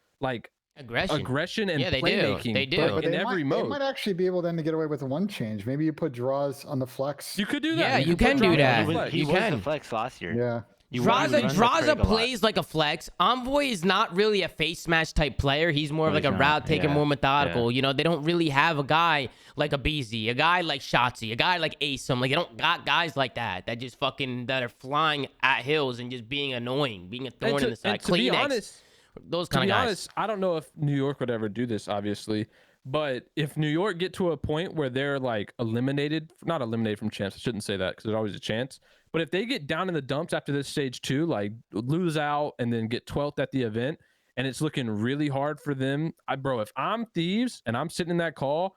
aggression and Yeah, they do. playmaking. They do. in every They mode. might actually be able then to get away with one change. Maybe you put draws on the flex. You could do Yeah, that. you could can put do Draza that. on the He was, flex. he You was can. the flex last year. Yeah. Draza plays like a flex. Envoy is not really a face smash type player. He's more of like he's a not, route taker, yeah, more methodical. You know, they don't really have a guy like a BZ, a guy like Shotzi, a guy like Asim. Like, they don't got guys like that just that are flying at hills and just being annoying, being a thorn in the side. To be Kleenex, honest, those to kind be of guys. honest, I don't know if New York would ever do this, obviously, but if New York get to a point where they're like not eliminated from champs, I shouldn't say that because there's always a chance. But if they get down in the dumps after this stage 2, like lose out and then get 12th at the event, and it's looking really hard for them, bro, if I'm Thieves and I'm sitting in that call,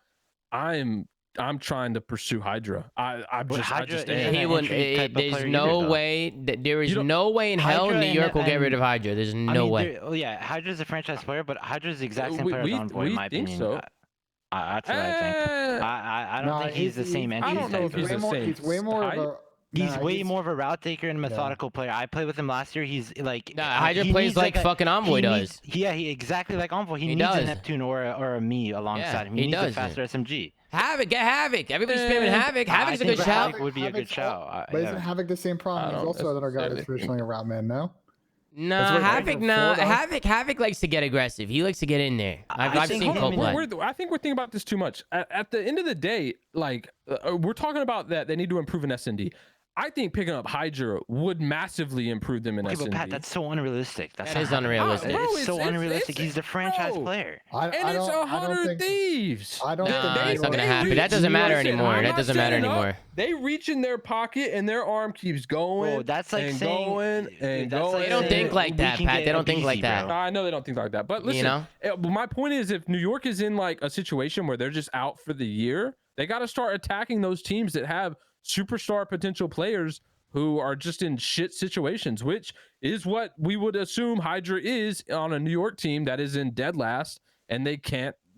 I'm trying to pursue Hydra. I But just Hydra am. isn't He an wouldn't. entry type of There's player no either, though. way. There is You don't- no way in hell Hydra New York will get and- rid of Hydra. There's I no mean, way. yeah, Hydra's a franchise player, but Hydra's the exact same We- player we- as Envoy, we in my think opinion. so. That's what I think. I don't No, think he's the same entry. I don't know if he's type. the same He's way more of a. He's nah, way more of a route taker and methodical player. I played with him last year. He's like Nah, Hydra he plays needs like fucking Envoy he does. He exactly like Envoy. He He needs does. a Neptune or a me alongside him. He he needs does. a faster SMG. Havoc, get Havoc. Everybody's spamming Havoc. Havoc's a I think good shout. Havoc would be a good Havoc's shout. But isn't Havoc the same I problem? He's don't also another guy that's necessarily traditionally a route man, no? No, That's what Havoc. Havoc No, for, though. Havoc likes to get aggressive. He likes to get in there. I've think seen him Cole and- play. I think we're thinking about this too much. At the end of the day, like we're talking about that they need to improve an SND. I think picking up Hydra would massively improve them in Okay, SND. but Pat, that's so unrealistic. That's That not is happening. unrealistic. Bro, It's so unrealistic. He's the franchise bro. player. And it's I 100 think Thieves. I don't Nah, think it's not gonna They happen. That reach- doesn't matter listen, anymore. I'm That not doesn't matter standing up. anymore. They reach in their pocket and their arm keeps going. Bro, that's like and saying going and that's going. like They don't saying think like we that, can Pat. get They don't up think like easy, that. bro. I know they don't think like that, but listen. You know? But my point is, if New York is in like a situation where they're just out for the year, they got to start attacking those teams that have superstar potential players who are just in shit situations, which is what we would assume Hydra is on a New York team that is in dead last, and they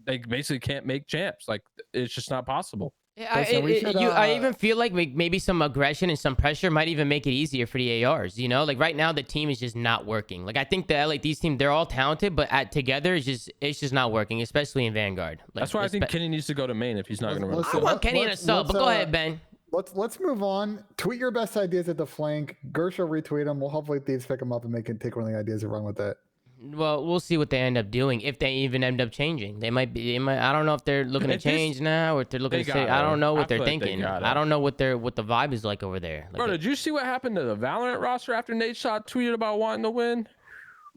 basically can't make champs. Like, it's just not possible. Yeah, Listen, we should, I even feel like maybe some aggression and some pressure might even make it easier for the ARs. You know, like right now the team is just not working. Like I think the LA Thieves team, they're all talented, but together it's just not working, especially in Vanguard. Like, That's why I think Kenny needs to go to main if he's not going to run. let's- I want Kenny in a sub, but go ahead, Ben. Let's move on. Tweet your best ideas at the flank. Gersh will retweet them. We'll hopefully Thieves pick them up and take one of the ideas and run with it. Well, we'll see what they end up doing if they even end up changing. They might be. I don't know if they're looking to If this- change now or if they're looking They to say. I gotta. don't know I what they're feel like they thinking. gotta. I don't know what the vibe is like over there. Like Bro, did you see what happened to the Valorant roster after Nate Shot tweeted about wanting to win?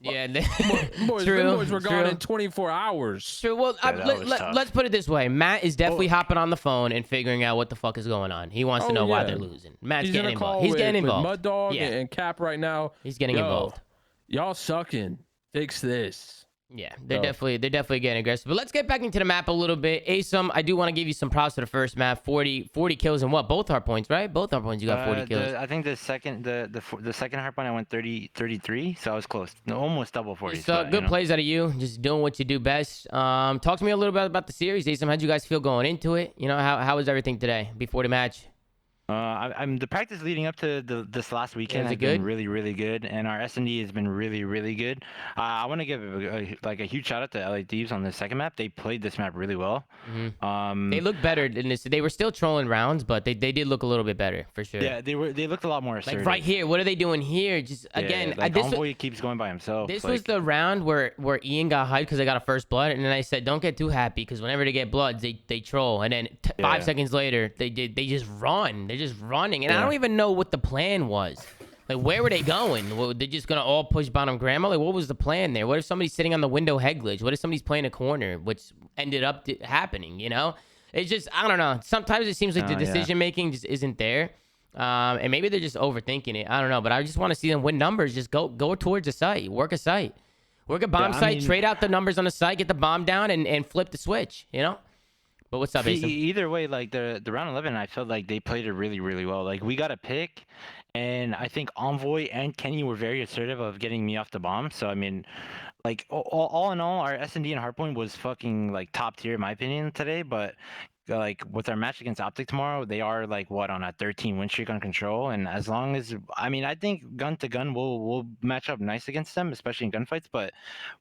yeah, Boys, true. them boys were gone true. in 24 hours. Sure. Well, Yeah, that was tough. let's put it this way. Matt is definitely hopping on the phone and figuring out what the fuck is going on. He wants to Oh, know why yeah. they're losing. Matt's He's in getting a call involved. He's getting with involved. Mud Dog Yeah. and Cap right now. He's getting involved. Y'all sucking. Fix this. Yeah, they're So- definitely getting aggressive. But let's get back into the map a little bit. Asom, I do want to give you some props to the first map. 40 kills and what? Both our points, right? Both our points. You got 40 kills. I think the second hard point I went 33, so I was close. No, almost double 40. Just, spot, good plays out of you, just doing what you do best. Talk to me a little bit about the series, Asom. How'd you guys feel going into it? You know, how was everything today before the match? I'm the practice leading up to this last weekend is has it been good? really good, and our S&D has been really good. I want to give a huge shout out to LA Thieves on the second map. They played this map really well. They look better in this. They were still trolling rounds, but they did look a little bit better for sure. Yeah, they looked a lot more assertive. Like right here, what are they doing here? Just Yeah, again, like this Envoy keeps going by himself. This like, was the round where Ian got hyped because they got a first blood, and then I said, "Don't get too happy because whenever they get bloods, they troll." And then 5 Yeah. seconds later, they just run. They're just running, and I don't even know what the plan was. Like, where were they going? They're just gonna all push bottom grandma? Like, what was the plan there? What if somebody's sitting on the window head glitch? What if somebody's playing a corner, which ended up happening? You know, it's just I don't know. Sometimes it seems like the decision making just isn't there. And maybe they're just overthinking it. I don't know, but I just want to see them win numbers. Just go towards a site, work a site, work a bomb site, trade out the numbers on the site, get the bomb down, and flip the switch. You know. But what's up, Asom? Either way, like the round 11, I felt like they played it really well. Like we got a pick, and I think Envoy and Kenny were very assertive of getting me off the bomb. So I mean, like all in all, our S&D and Hardpoint was fucking like top tier in my opinion today. But like with our match against Optic tomorrow, they are like what on a 13 win streak on control, and as long as I mean I think gun to gun we'll match up nice against them, especially in gunfights. But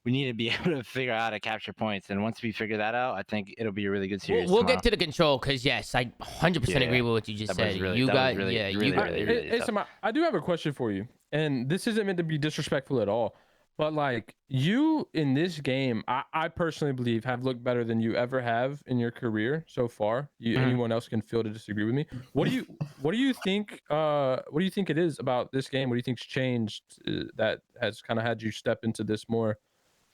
we need to be able to figure out how to capture points, and once we figure that out, I think it'll be a really good series. We'll tomorrow. get to the control because yes, I 100% agree with what you just That was said. really- You that got was really- yeah, really, you got really, it. really tough. Asom, I do have a question for you, and this isn't meant to be disrespectful at all. But like you in this game, I personally believe have looked better than you ever have in your career so far. Anyone else can feel to disagree with me. What do you think? What do you think it is about this game? What do you think's changed that has kind of had you step into this more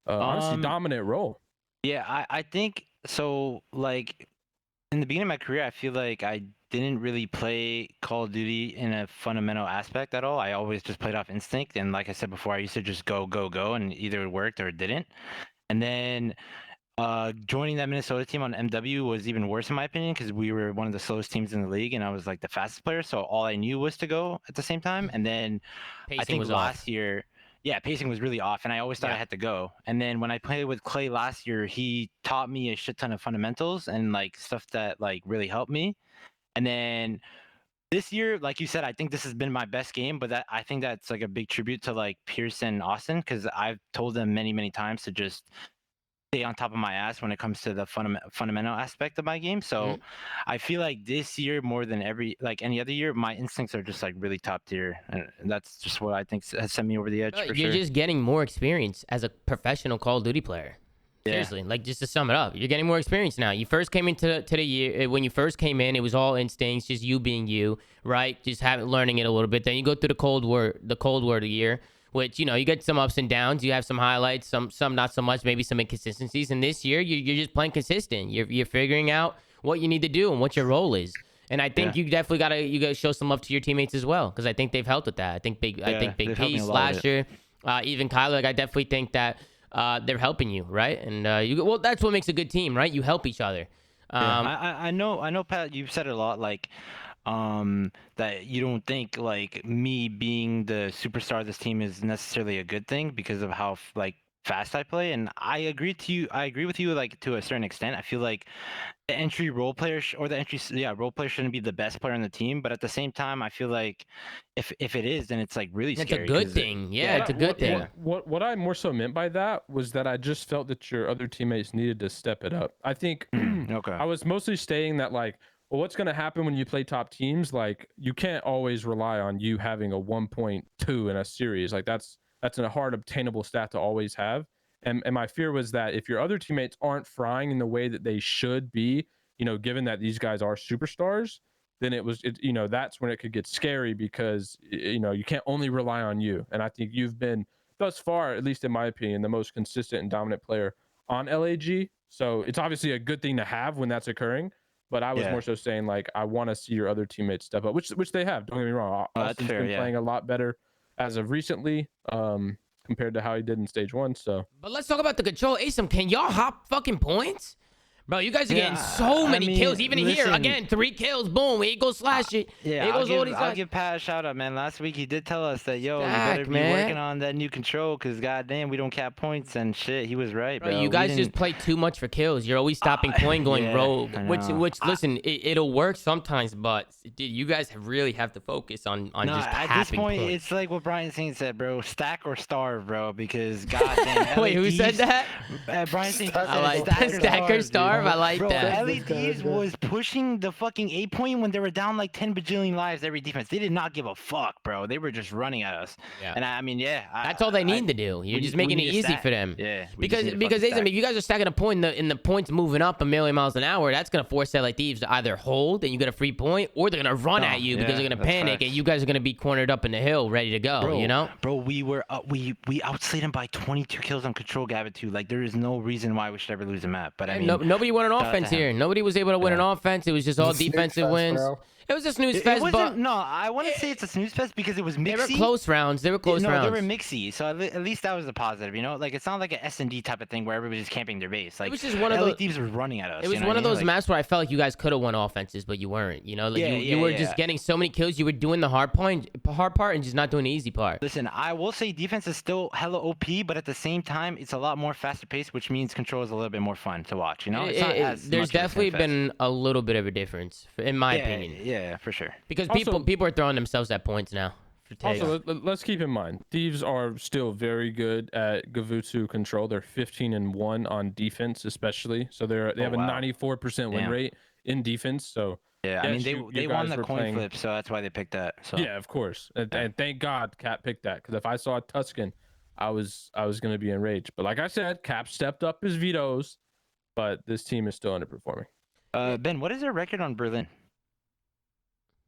honestly dominant role? Yeah, I think so. Like in the beginning of my career, I feel like I didn't really play Call of Duty in a fundamental aspect at all. I always just played off instinct, and like I said before, I used to just go, and either it worked or it didn't. And then joining that Minnesota team on MW was even worse in my opinion because we were one of the slowest teams in the league, and I was like the fastest player, so all I knew was to go at the same time. And then I Pacing think was last off. year. Yeah, pacing was really off, and I always thought I had to go. And then when I played with Clay last year, he taught me a shit ton of fundamentals and like stuff that like really helped me. And then this year, like you said, I think this has been my best game, but I think that's like a big tribute to like Pierce and Austin because I've told them many times to just stay on top of my ass when it comes to the fundamental aspect of my game. So I feel like this year more than any other year, my instincts are just like really top tier, and that's just what I think has sent me over the edge. For You're sure. just getting more experience as a professional Call of Duty player. Seriously, like just to sum it up, you're getting more experience now. You first came into the year, when you first came in, it was all instincts, just you being you, right? Just learning it a little bit. Then you go through the cold war of the year, which, you know, you get some ups and downs. You have some highlights, some not so much, maybe some inconsistencies. And this year, you're just playing consistent. You're figuring out what you need to do and what your role is. And I think you definitely gotta show some love to your teammates as well, because I think they've helped with that. I think Big they've helped me P, a lot with Slasher, even Kyler. Like, I definitely think that they're helping you, right? And well, that's what makes a good team, right? You help each other. I know, Pat. You've said it a lot, like, that you don't think like me being the superstar of this team is necessarily a good thing because of how like fast I play, and I agree with you like to a certain extent. I feel like the entry role player role player shouldn't be the best player on the team, but at the same time, I feel like if it is, then it's like really It's scary. a good thing. Yeah, it's a good thing. What I more so meant by that was that I just felt that your other teammates needed to step it up. I think Okay. I was mostly stating that, like, well, what's going to happen when you play top teams? Like, you can't always rely on you having a 1.2 in a series. Like, that's a hard obtainable stat to always have. And my fear was that if your other teammates aren't frying in the way that they should be, you know, given that these guys are superstars, then you know, that's when it could get scary, because, you know, you can't only rely on you. And I think you've been, thus far, at least in my opinion, the most consistent and dominant player on LAG. So it's obviously a good thing to have when that's occurring. But I was more so saying, like, I want to see your other teammates step up, which they have. Don't get me wrong. Austin's been playing a lot better as of recently, compared to how he did in stage 1. So, but let's talk about the control. Asim, can y'all hop fucking points? Bro, you guys are getting so many kills. Even here, again, 3 kills. Boom. Here goes Slash it. Yeah, I'll give Pat a shout out, man. Last week he did tell us that, yo, you better be working on that new control, because goddamn, we don't cap points and shit. He was right, bro. You guys just play too much for kills. You're always stopping point, going rogue. Which listen, it'll work sometimes, but dude, you guys really have to focus on just at this point, points. it's like what Brian Saint said, bro. Stack or starve, bro. Because goddamn. Wait, who said that? Brian Saint I like that. Stack or starve. I like bro, that. LEDs was pushing the fucking 8 point when they were down like 10 bajillion lives every defense. They did not give a fuck, bro. They were just running at us. Yeah. And I mean, that's all they need to do. You're just making it easy for them. Yeah. Because if you guys are stacking a point and the points moving up a million miles an hour, that's gonna force LA Thieves to either hold and you get a free point, or they're gonna run at you because they're gonna panic, and you guys are gonna be cornered up in the hill, ready to go. Bro, you know? Bro, we outslayed them by 22 kills on control Gavit 2. Like, there is no reason why we should ever lose a map. But I mean, nobody won an offense here. Nobody was able to win an offense. It was just all defensive wins. Bro. It was a snooze fest, but no, I wouldn't say it's a snooze fest because it was mixy. they were close rounds. They were close rounds. They were mixy, so at least that was a positive, you know? Like, it's not like an S&D type of thing where everybody's camping their base. Like, It was just one of LA those. Thieves were running at us. It was one of those maps where I felt like you guys could have won offenses, but you weren't. You know, like you were just getting so many kills. You were doing the hard part, and just not doing the easy part. Listen, I will say defense is still hella OP, but at the same time, it's a lot more faster paced, which means control is a little bit more fun to watch. You know, it's not as There's much of a definitely fest. been a little bit of a difference, in my opinion. Yeah, for sure. Because Also- people are throwing themselves at points now. also, let's keep in mind, Thieves are still very good at Gavutsu control. They're 15-1 on defense, especially. So they have a 94% win rate in defense. So Yeah, I mean, they won guys the were coin playing- flip, so that's why they picked that. So Yeah, of course, and thank God Cap picked that, because if I saw a Tuscan, I was gonna be enraged. But like I said, Cap stepped up his vetoes, but this team is still underperforming. Ben, what is their record on Berlin?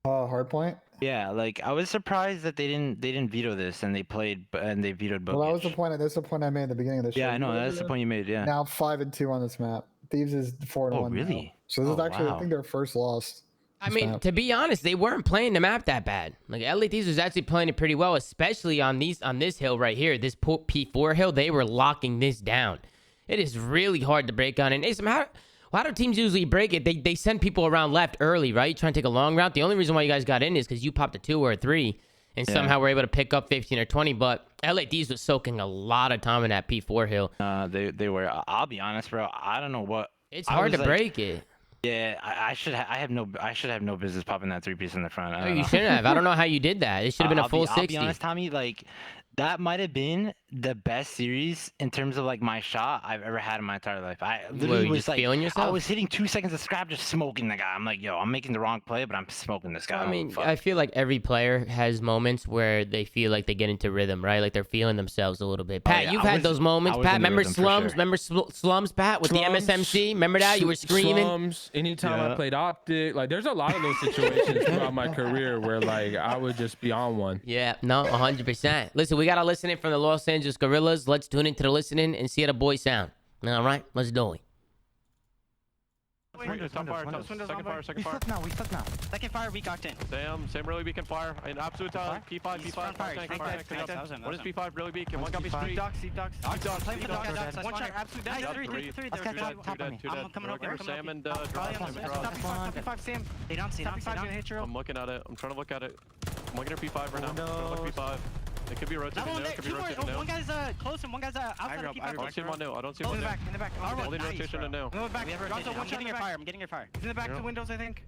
Hard point. Yeah, like I was surprised that they didn't veto this and they vetoed both. Well, that's the point I made at the beginning of the show. Yeah, I know. That's the point you made. Yeah. Now 5-2 on this map. Thieves is 4-1. Oh, now. really? So this is actually, wow. I think, their first loss. I mean, to be honest, they weren't playing the map that bad. Like, LA Thieves was actually playing it pretty well, especially on this hill right here, this P4 hill. They were locking this down. It is really hard to break on. And Asim, how do teams usually break it? They send people around left early, right? Trying to take a long route. The only reason why you guys got in is because you popped a 2 or a 3 and somehow were able to pick up 15 or 20. But LA Thieves was soaking a lot of time in that P4 hill. They were. I'll be honest, bro. I don't know what. It's hard to break it. Yeah, I should have no business popping that 3-piece in the front. No, you shouldn't have. I don't know how you did that. It should have been a full 60. I'll be honest, Tommy. Like, that might have been the best series in terms of like my shot I've ever had in my entire life. I Were literally you was just like, feeling I yourself? was hitting 2 seconds of scrap, just smoking the guy. I'm like, yo, I'm making the wrong play, but I'm smoking this guy. Well, I don't mean, give a fuck. I feel like every player has moments where they feel like they get into rhythm, right? Like they're feeling themselves a little bit. Pat, yeah, you've I had was- those moments. I was Pat, in the remember rhythm for slums? sure. Remember slums, Pat, with the Slums, MSMC? Remember that? You were screaming. Slums, anytime I Yeah. played optic, like there's a lot of those situations throughout my career where like I would just be on one. Yeah, no, 100%. Listen, we got a listening from the Los Angeles Gorillas. Let's tune into the listening and see how the boys sound. All right, let's do it. Windows, top fire, top, second fire, second fire. We stuck now. Second fire, weak octane. Same really beacon fire. In absolute time, P5, He's P5, front fire, tank, tank, tank, tank, tank. tank. What is P5 really beacon? One got me street. Deep dogs. Playing for dogs. One shot, absolute dead. Three. Two dead, two dead. I'm coming over. Sam and Probably on Drop. P5, Sam. They don't see. I'm looking at it. I'm trying to look at it. I'm looking at P5 right now. I'm trying to look P5. It could be rotating now. It could be rotating now. One guy's close and one guy's outside of I P5. don't see him on new. I don't see him In on the new. back, in the back. Holding rotation to new. Move back. I'm getting your fire. I'm getting your fire. He's in the back, Yeah. 2 windows, I think.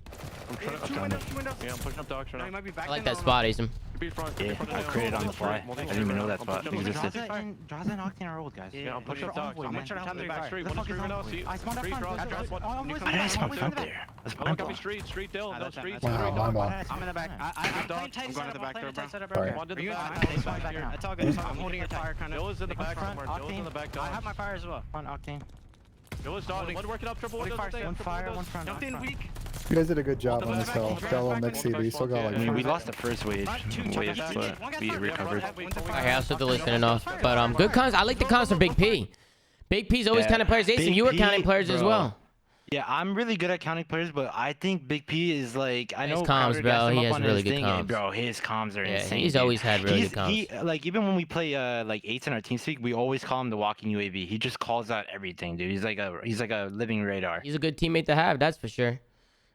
I'm trying to. Two windows. Yeah, I'm pushing up dogs No, right he now. might be back. I like then, that I don't know. spot, Asim. Could be front. Yeah, front I of created on the fly. I'm I didn't even know that I'm spot pushing up existed. Draza and Octane are old, guys. Yeah, I'm pushing up dogs. I'm trying to help the the back fire. street. One street right now. See, street draws. Draws one. I didn't spawn up there. That's Oh, my got me fault. street Dill. No street. Wow, my bad. I'm in the back. I'm playing tight I'm going to the back door, bro. Sorry. One to the Are you in back. the back? That's all good. I'm holding your fire, kind of. Dill is in the back somewhere. Dill's in the back I have dogs. my fire as well. On Octane. Dill is dodging. One working up triple windows. One fire, one front. Jumped in weak. You guys did a good job on this hill. Got a little mixed CD. Still got I like mean, we 5. lost the first wave, but we recovered. Okay, I'll set the listening off. But good cons. I like the cons from Big P. Big P's always Yeah. counting players. Asim, Big you were P, counting players as bro. well. Yeah, I'm really good at counting players, but I think Big P is like I His know comms, Crowder bro, gassed him he up has on really his good thing, comms. and, bro, his comms are Yeah, insane. he's dude. always had really good comms. He like even when we play like 8s in our team speak, we always call him the walking UAV. He just calls out everything, dude. He's like a living radar. He's a good teammate to have, that's for sure.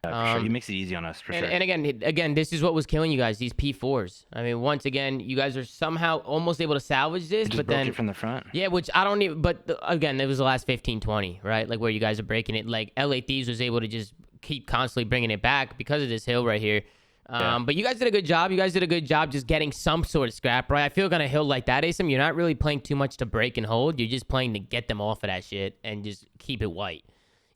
Yeah, for sure. He makes it easy on us for And, sure. and again, this is what was killing you guys. These P4s. I mean, once again, you guys are somehow almost able to salvage this, Just but broke then it from the front. yeah, which I don't even. But again, it was the last 15-20, right? Like where you guys are breaking it. Like LA Thieves was able to just keep constantly bringing it back because of this hill right here. Yeah. But you guys did a good job. You guys did a good job just getting some sort of scrap, right? I feel like on a hill like that, Asim, you're not really playing too much to break and hold. You're just playing to get them off of that shit and just keep it white.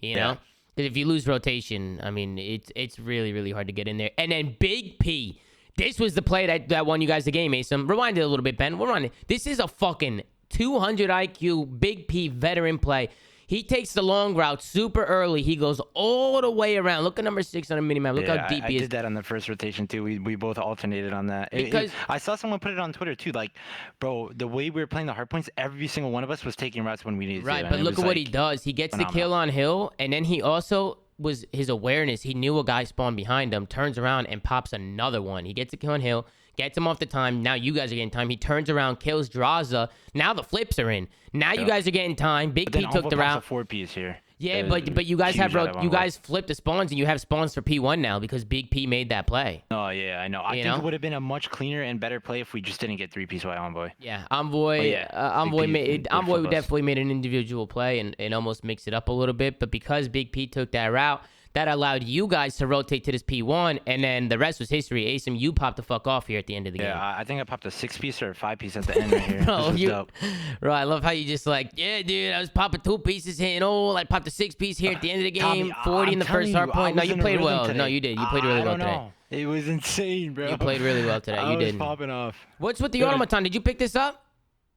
You know? Yeah. Because if you lose rotation, I mean, it's really, really hard to get in there. And then Big P. This was the play that won you guys the game, Asim. Rewind it a little bit, Ben. Rewind it. This is a fucking 200 IQ Big P veteran play. He takes the long route super early. He goes all the way around. Look at number 6 on the minimap. Look Yeah, how deep I he is. did that on the first rotation too. We both alternated on that. Because- I saw someone put it on Twitter too. Like, bro, the way we were playing the hard points, every single one of us was taking routes when we needed to. Right, and but it look was, at what like, he does. He gets the phenomenal. kill on hill, and then he also was his awareness. He knew a guy spawned behind him, turns around and pops another one. He gets the kill on hill, gets him off the time. Now you guys are getting time. He turns around, kills Draza. Now the flips are in. Now you Yeah. guys are getting time. Big But then P took Envo the pops route. a 4-piece here. Yeah, Uh, but you guys huge have out of you Envo. guys flipped the spawns, and you have spawns for P1 now because Big P made that play. Oh yeah, I know. I You think know? it would have been a much cleaner and better play if we just didn't get 3-piece white Envoy. Yeah, Envoy. yeah, Envoy Big P made would Envoy flip us. definitely made an individual play and almost mixed it up a little bit. But because Big P took that route, that allowed you guys to rotate to this P1, and then the rest was history. Asim, you popped the fuck off here at the end of the game. Yeah, I think I popped a 6-piece or a 5-piece at the end right here. Bro, This was you, dope. bro, I love how you just like, yeah, dude, I was popping 2 pieces here, and I popped a 6-piece here at the end of the game, Tommy, 40 in the I'm first telling hard you, point. I No, was you in a played rhythm well. today. No, you did. You played really I well don't today. know. It was insane, bro. You played really well today. I You was did. popping off. What's with the Good. automaton? Did you pick this up?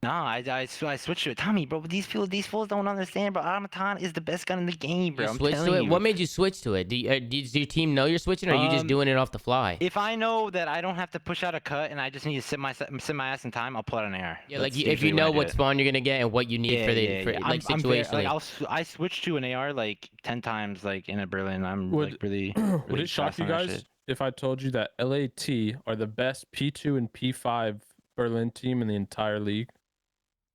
No, I switched to it. Tommy, bro, these fools don't understand, bro. Automaton is the best gun in the game, bro. You I'm switched to telling it? you. What made you switch to it? Does your team know you're switching, or are you just doing it off the fly? If I know that I don't have to push out a cut and I just need to sit my ass in time, I'll pull out an AR. Yeah, like That's if you usually when know I do what it. spawn you're gonna get and what you need for the like I'm very- situationally. I switched to an AR like 10 times like in a Berlin. I'm Would- like really. Would really it shock fast you on that guys shit. if I told you that LAT are the best P2 and P5 Berlin team in the entire league?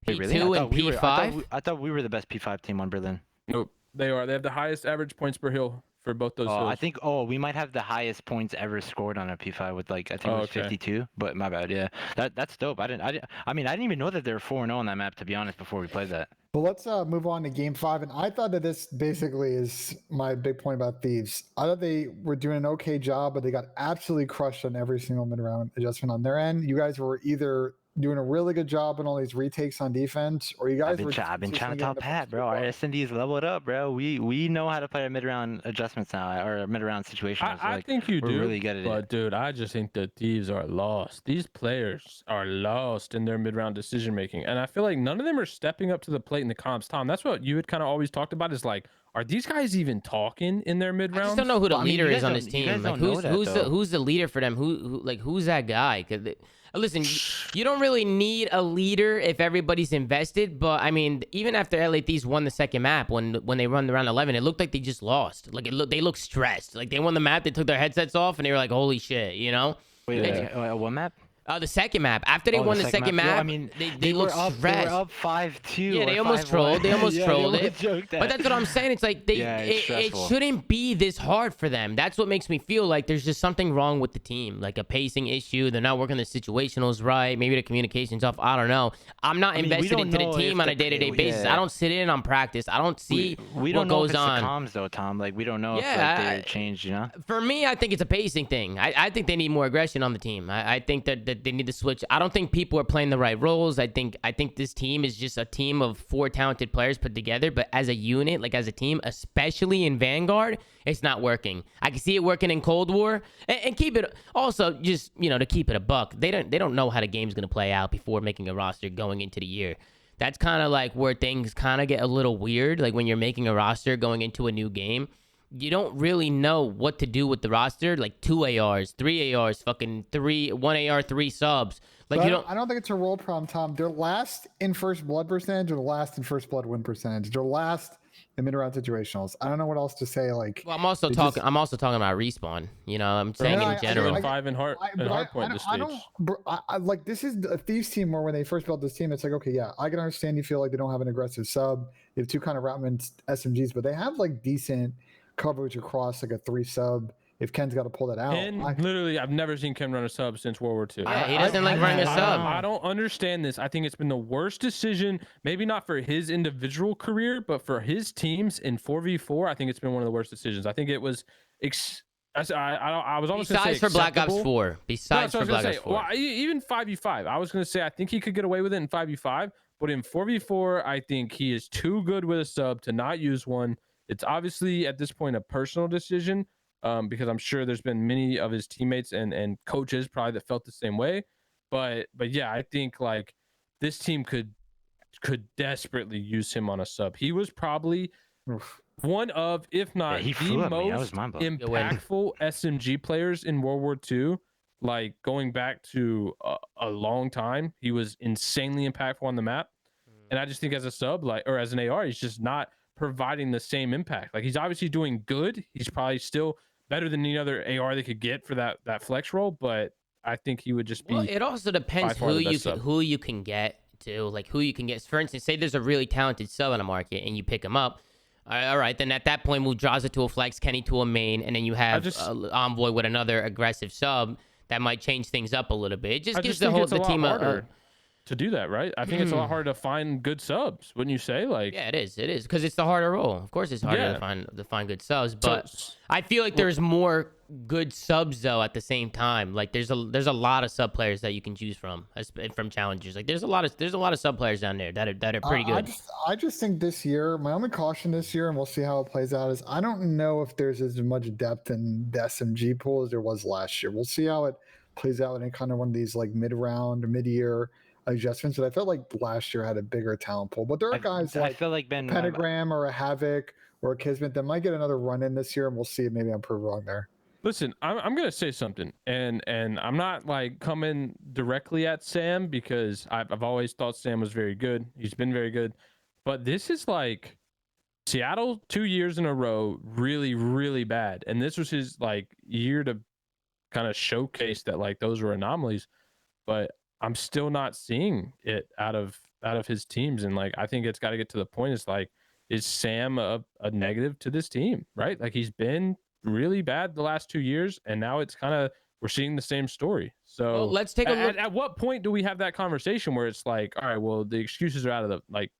Wait, really? P2 I and thought we were- P5. I thought we were the best P5 team on Berlin. Nope, they are. They have the highest average points per hill for both those Oh, hills. I think. Oh, we might have the highest points ever scored on a P5 with like I think it Oh, was okay. 52. But my bad. Yeah, that's dope. I mean, I didn't even know that they were 4-0 on that map, to be honest, before we played that. But let's move on to game 5. And I thought that this basically is my big point about Thieves. I thought they were doing an okay job, but they got absolutely crushed on every single mid-round adjustment on their end. You guys were either doing a really good job on all these retakes on defense, or you guys I've been trying to tell consistently Pat, getting bro. Our the S&D is leveled up, bro. We know how to play our mid-round adjustments now, or mid-round situations. I Like, think you we're do, really good at but it. dude, I just think the Thieves are lost. These players are lost in their mid-round decision making, and I feel like none of them are stepping up to the plate in the comps. Tom, that's what you had kind of always talked about. Is like, are these guys even talking in their mid I rounds? just don't know who the Well, I mean, leader you is guys on don't- this you guys team. Like, don't know that, though. who's the leader for them? Who's that guy? 'Cause listen, you don't really need a leader if everybody's invested. But I mean, even after LA Thieves won the second map, when they run around 11, it looked like they just lost. Like they looked stressed. Like they won the map, they took their headsets off, and they were like, "Holy shit," you know? Wait, what map? The second map. After they Oh, won the second map, Well, I mean, they were looked up. stressed. They were up 5-2. Yeah, they or almost 5-1. trolled. They almost Yeah, trolled they it. almost joked that. But that's what I'm saying. It's like Yeah, it's it stressful. shouldn't be this hard for them. That's what makes me feel like there's just something wrong with the team, like a pacing issue. They're not working the situationals right. Maybe the communication's off. I don't know. I'm not mean, we invested don't into the know team if on a the- day-to-day basis. yeah. I don't sit in on practice. I don't see we what don't know goes if it's on. the comms though, Tom. Like, we don't know Yeah, if like, they're changed. You know. For me, I think it's a pacing thing. I think they need more aggression on the team. I think that they need to switch. I don't think people are playing the right roles. I think this team is just a team of 4 talented players put together, but as a unit, like as a team, especially in Vanguard, it's not working. I can see it working in Cold War, and keep it also just to keep it a buck. They don't know how the game's gonna play out before making a roster going into the year. That's kind of like where things kind of get a little weird. Like when you're making a roster going into a new game, you don't really know what to do with the roster. Like 2 ARs, 3 ARs, fucking 1 AR, 3 subs. Like But you don't. I don't think it's a role problem, Tom. They're last in first blood percentage, or last in first blood win percentage. They're last in mid-round situationals. I don't know what else to say. Like, Well, I'm also it talking. just- I'm also talking about respawn. I'm saying No, in general. 2-5 in hard but hardpoint this I stage. don't. Bro, I like this is a Thieves team where when they first built this team, it's like, okay, yeah, I can understand you feel like they don't have an aggressive sub. They have 2 kind of Ratman SMGs, but they have like decent coverage across like a 3 sub. If Ken's got to pull that out, Ken, literally, I've never seen Ken run a sub since World War II. Yeah, he doesn't like running a sub. I don't understand this. I think it's been the worst decision, maybe not for his individual career, but for his teams in 4v4. I think it's been one of the worst decisions. I think it was. I was almost Besides gonna for say Black Ops acceptable. 4. Besides No, for that's what I Black was Ops gonna 4. say. Well, even 5v5. I was gonna say I think he could get away with it in 5v5, but in 4v4, I think he is too good with a sub to not use one. It's obviously at this point a personal decision, because I'm sure there's been many of his teammates and coaches probably that felt the same way. But yeah, I think like this team could desperately use him on a sub. He was probably one of, if not he the flew at me. That most was mind-blowing. impactful SMG players in World War II. Like going back to a long time, he was insanely impactful on the map. And I just think as a sub, or as an AR, he's just not providing the same impact. Like he's obviously doing good. He's probably still better than any other AR they could get for that flex role, but I think he would just be. Well, it also depends by far the best sub. who you can get to, like who you can get. For instance, say there's a really talented sub on the market and you pick him up. All right, then at that point, move Draza to a flex, Kenny to a main, and then you have Envoy with another aggressive sub that might change things up a little bit. It just gives the team harder to do that, right? I think it's a lot harder to find good subs, wouldn't you say? Like, yeah, it is because it's the harder role. Of course, it's harder to find good subs, but I feel like there's more good subs though at the same time. Like there's a lot of sub players that you can choose from challengers. Like there's a lot of sub players down there that are pretty good. I just think this year, my only caution this year, and we'll see how it plays out, is I don't know if there's as much depth in the SMG pool as there was last year. We'll see how it plays out in kind of one of these like mid-round, mid-year adjustments. But I felt like last year had a bigger talent pool. But there are guys like feel like Ben Pentagram or a Havoc or a Kismet that might get another run in this year, and we'll see. Maybe I'm proved wrong there. Listen, I'm gonna say something, and I'm not like coming directly at Sam because I've always thought Sam was very good. He's been very good, but this is like Seattle 2 years in a row, really, really bad, and this was his like year to kind of showcase that like those were anomalies, but I'm still not seeing it out of his teams, and like I think it's got to get to the point. It's like, is Sam a negative to this team, right? Like he's been really bad the last 2 years, and now it's kind of we're seeing the same story. So let's take a look. At what point do we have that conversation where it's like, all right, well, the excuses are out of the like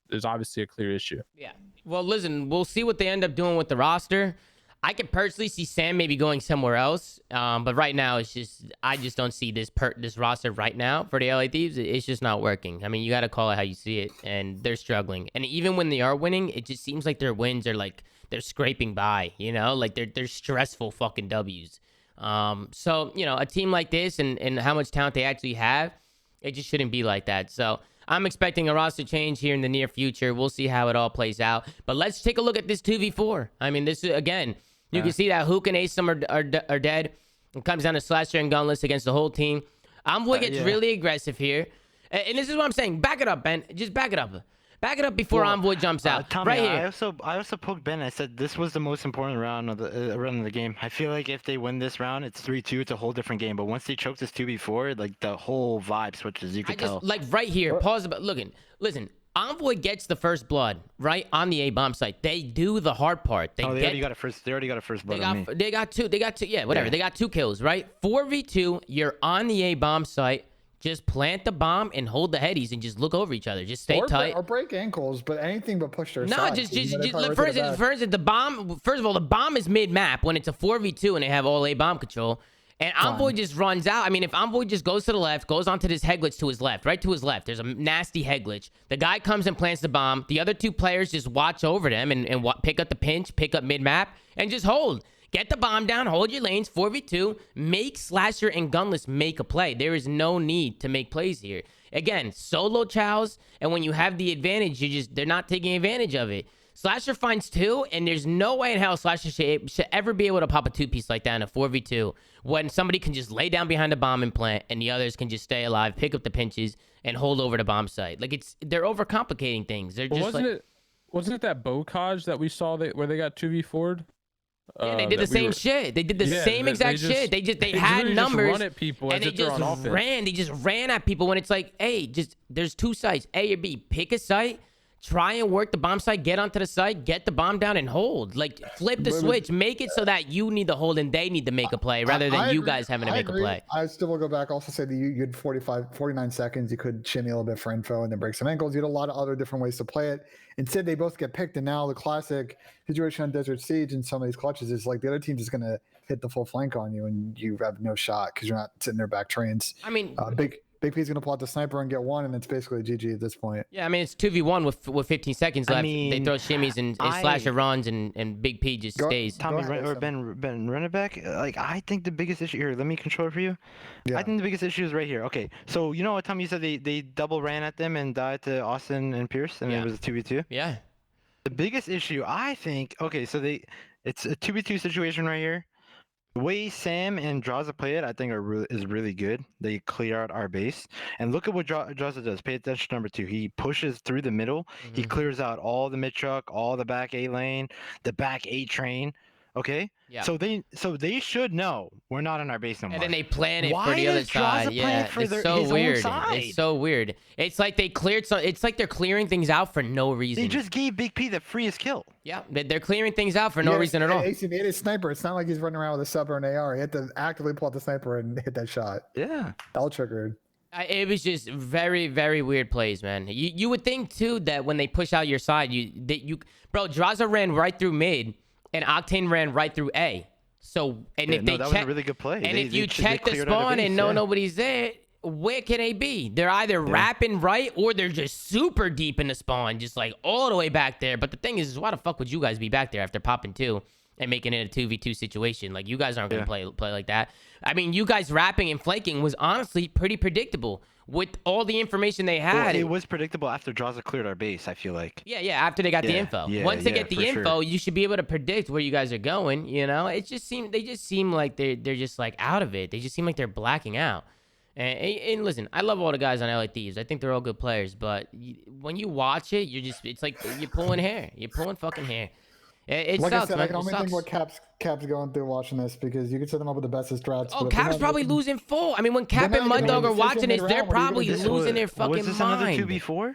there's obviously a clear issue. Yeah. Well, listen, we'll see what they end up doing with the roster. I could personally see Sam maybe going somewhere else. But right now, I just don't see this roster right now for the LA Thieves. It's just not working. I mean, you got to call it how you see it, and they're struggling. And even when they are winning, it just seems like their wins are like they're scraping by. You know, like they're stressful fucking W's. So you know, a team like this and how much talent they actually have, it just shouldn't be like that. So I'm expecting a roster change here in the near future. We'll see how it all plays out. But let's take a look at this 2v4. I mean, this is, again, you can see that Hook and Asum are dead. It comes down to Slasher and Gunless against the whole team. Envoy gets really aggressive here. And this is what I'm saying. Back it up, Ben. Just back it up. Back it up before Envoy jumps out. Tommy, right here. I also poked Ben. I said this was the most important round of the game. I feel like if they win this round, it's 3-2. It's a whole different game. But once they choke this 2v4, like the whole vibe switches. You can tell. Like right here. Pause. But listen. Envoy gets the first blood right on the A bomb site. They do the hard part. They already got a first. They already got a first blood on me. They got two. Yeah, whatever. Yeah. They got 2 kills. Right. 4v2. You're on the A bomb site. Just plant the bomb and hold the headies and just look over each other. Just stay tight. Or break ankles, but anything but push their No, side. just look, for instance, the bomb. First of all, the bomb is mid map when it's a 4v2 and they have all A bomb control. And Envoy just runs out. I mean, if Envoy just goes to the left, goes onto this head glitch to his left, right to his left, there's a nasty head glitch. The guy comes and plants the bomb. The other 2 players just watch over them and pick up the pinch, pick up mid map, and just hold. Get the bomb down, hold your lanes, 4v2, make Slasher and Gunless make a play. There is no need to make plays here. Again, solo chows, and when you have the advantage, they're not taking advantage of it. Slasher finds 2, and there's no way in hell Slasher should ever be able to pop a 2-piece like that in a 4v2 when somebody can just lay down behind the bomb and plant, and the others can just stay alive, pick up the pinches, and hold over the bomb site. Like, they're overcomplicating things. They're just wasn't it that Bocage that we saw where they got 2v4'd? Yeah, they did the same shit. They did the same exact shit. They had numbers run at people and they just ran. They just ran at people when it's like, hey, there's 2 sites, A or B. Pick a site, try and work the bomb site, get onto the site, get the bomb down and hold. Like, flip the switch, make it so that you need to hold and they need to make a play rather than you guys having to make a play. I still will go back. Also say that you had 49 seconds. You could shimmy a little bit for info and then break some ankles. You had a lot of other different ways to play it. Instead, they both get picked, and now the classic situation on Desert Siege and some of these clutches is like the other team's just going to hit the full flank on you, and you have no shot because you're not sitting there back trains. I mean, Big P's gonna pull out the sniper and get 1, and it's basically GG at this point. Yeah, I mean it's 2v1 with 15 seconds left. They throw shimmies and Slasher runs and Big P just stays. Tommy or Ben, run it back. Like I think the biggest issue here. Let me control it for you. Yeah. I think the biggest issue is right here. Okay, so you know what Tommy said they double ran at them and died to Austin and Pierce, and it was a 2v2. Yeah. The biggest issue I think. Okay, so it's a 2v2 situation right here. The way Sam and Draza play it, I think is really good. They clear out our base. And look at what Draza does. Pay attention to number 2. He pushes through the middle. Mm-hmm. He clears out all the mid truck, all the back A lane, the back A train. Okay? Yeah. So they should know we're not on our base no more. And then they plan it for the other side. Yeah, it's so weird. It's so weird. It's like they cleared it's like they're clearing things out for no reason. They just gave Big P the freest kill. Yeah, they're clearing things out for no reason at all. AC made a sniper. It's not like he's running around with a sub or an AR. He had to actively pull out the sniper and hit that shot. Yeah. All triggered. It was just very, very weird plays, man. You would think too that when they push out your side, bro, Draza ran right through mid. And Octane ran right through A. So, and if they that check, was a really good play. And if you check the spawn and nobody's there, where can they be? They're either wrapping right or they're just super deep in the spawn, just like all the way back there. But the thing is why the fuck would you guys be back there after popping 2 and making it a 2v2 situation? Like, you guys aren't going to play like that. I mean, you guys wrapping and flanking was honestly pretty predictable. With all the information they had. Well, it was predictable after Draza cleared our base, I feel like. Yeah, after they got the info. Once they get the info, you should be able to predict where you guys are going, you know? They just seem like they're just like out of it. They just seem like they're blacking out. And listen, I love all the guys on LA Thieves. I think they're all good players, but when you watch it, it's like you're pulling hair. You're pulling fucking hair. It like sucks, I said, man. I can only think what Cap's going through watching this, because you could set them up with the best of strats. Oh, Cap's probably losing full. I mean, when Cap and Mud Dog are watching this, they're probably losing their fucking mind. Was this another 2v4?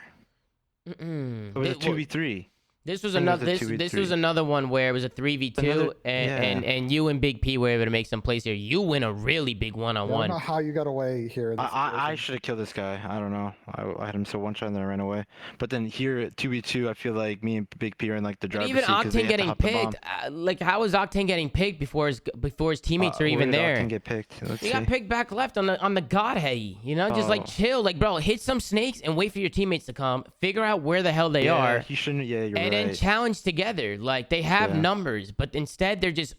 It was a 2v3. This was I think it was another a this 2v3. was another one where it was a 3v2 Another- and you and Big P were able to make some plays here. You win a really big I don't know one-on-one. how you got away here. in this I situation. should have killed this guy. I don't know. I had him so one shot and then I ran away. But then here at 2v2, I feel like me and Big P are in like the And driver's even seat 'cause they Octane have to getting hop the bomb. picked, like how was Octane getting picked before his teammates are Where even did there? Octane get picked? Let's He see. got picked back left on the godheady, you know, just like Oh. chill, like bro, hit some snakes and wait for your teammates to come, figure out where the hell they Yeah, are, he shouldn't. Yeah, you're and right. then challenge together. Like they have Yeah. numbers, but instead they're just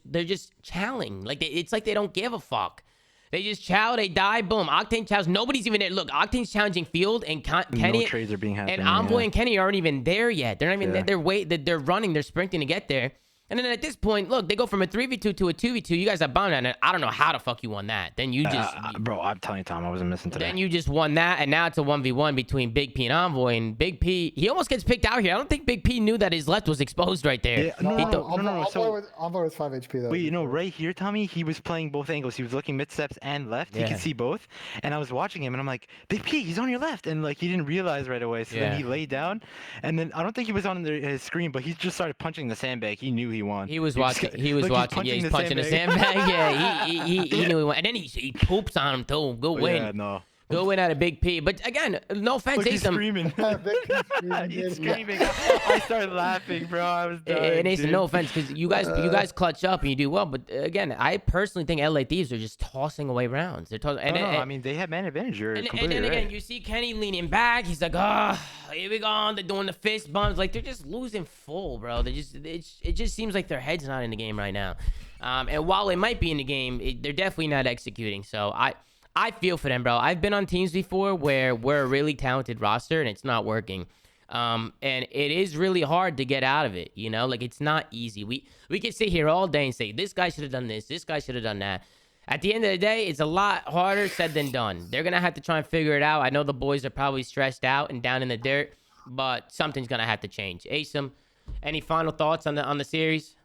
chowing. Like it's like they don't give a fuck. They just chow, they die, boom. Octane chows. Nobody's even there. Look, Octane's challenging field, and Kenny No trades are being happening. and Envoy yeah. and Kenny aren't even there yet. They're not even Yeah. there. They're running. They're sprinting to get there. And then at this point, look, they go from a 3v2 to a 2v2. You guys have bound on it. I don't know how the fuck you won that. Then you just Bro, I'm telling you, Tom, I wasn't missing today. then you just won that, and now it's a 1v1 between Big P and Envoy. And Big P, he almost gets picked out here. I don't think Big P knew that his left was exposed right there. Yeah, He no, thought- no. So Envoy was 5 HP though. wait, you know, right here, Tommy, he was playing both angles. He was looking mid steps and left. He Yeah. could see both. And I was watching him, and I'm like, Big P, he's on your left. And like he didn't realize right away. So Yeah. then he laid down, and then I don't think he was on his screen, but he just started punching the sandbag. He knew he won. He was just watching. got- He was look, he's watching. Yeah, he's punching the sandbag. Yeah, he knew he won. And then he poops on him too. Go win. Yeah, no. Go win at a Big P. But again, no offense, Look, he's Asim. screaming. He's screaming. I started laughing, bro. I was dying. And Asim, dude. no offense, because you guys clutch up and you do well. But again, I personally think LA Thieves are just tossing away rounds. They're tossing. No, I mean, they had man advantage. You're And completely then again, right. you see Kenny leaning back. He's like, "Oh, here we go." They're doing the fist bumps. Like they're just losing full, bro. It just seems like their head's not in the game right now. And while it might be in the game, they're definitely not executing. So I feel for them, bro. I've been on teams before where we're a really talented roster and it's not working. And it is really hard to get out of it. You know, like it's not easy. We can sit here all day and say this guy should have done this. This guy should have done that. At the end of the day, it's a lot harder said than done. They're going to have to try and figure it out. I know the boys are probably stressed out and down in the dirt, but something's going to have to change. Asim, any final thoughts on the series?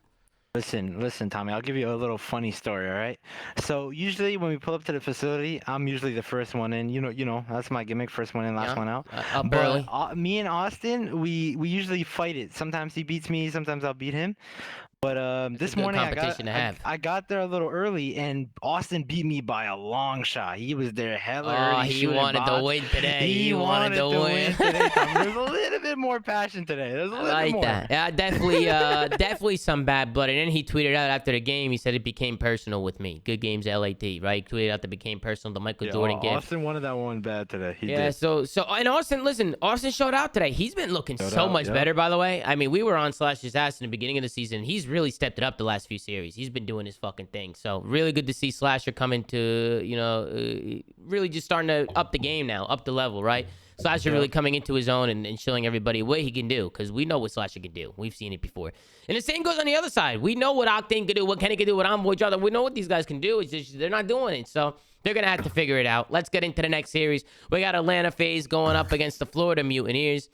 Listen, Tommy. I'll give you a little funny story. All right. So usually when we pull up to the facility, I'm usually the first one in. You know, that's my gimmick. First one in, last one out. Up But early. me and Austin, we usually fight it. Sometimes he beats me. Sometimes I'll beat him. But this good morning competition to have. I got there a little early, and Austin beat me by a long shot. He was there hella Oh, early. he shooting wanted to bots. win today. He wanted to win today. Tommy. There's a little bit more passion today. There's a I little like bit more. that. Yeah, definitely some bad blood. And then he tweeted out after the game, he said it became personal with me. Good games, LAT, right? He tweeted out that became personal, the Michael Yeah, Jordan gift. Austin wanted that one bad today. He Yeah, did. so and Austin, listen, Austin showed out today. He's been looking Showed so out, much yeah. better, by the way. I mean, we were on Slash's ass in the beginning of the season. He's really stepped it up the last few series. He's been doing his fucking thing. So really good to see Slasher coming to, really just starting to up the game now, up the level, right? Slasher really coming into his own and showing everybody what he can do, because we know what Slasher can do. We've seen it before. And the same goes on the other side. We know what Octane can do, what Kenny can do, what Envoy, Jother. We know what these guys can do. It's just they're not doing it. So they're going to have to figure it out. Let's get into the next series. We got Atlanta Faze going up against the Florida Mutineers.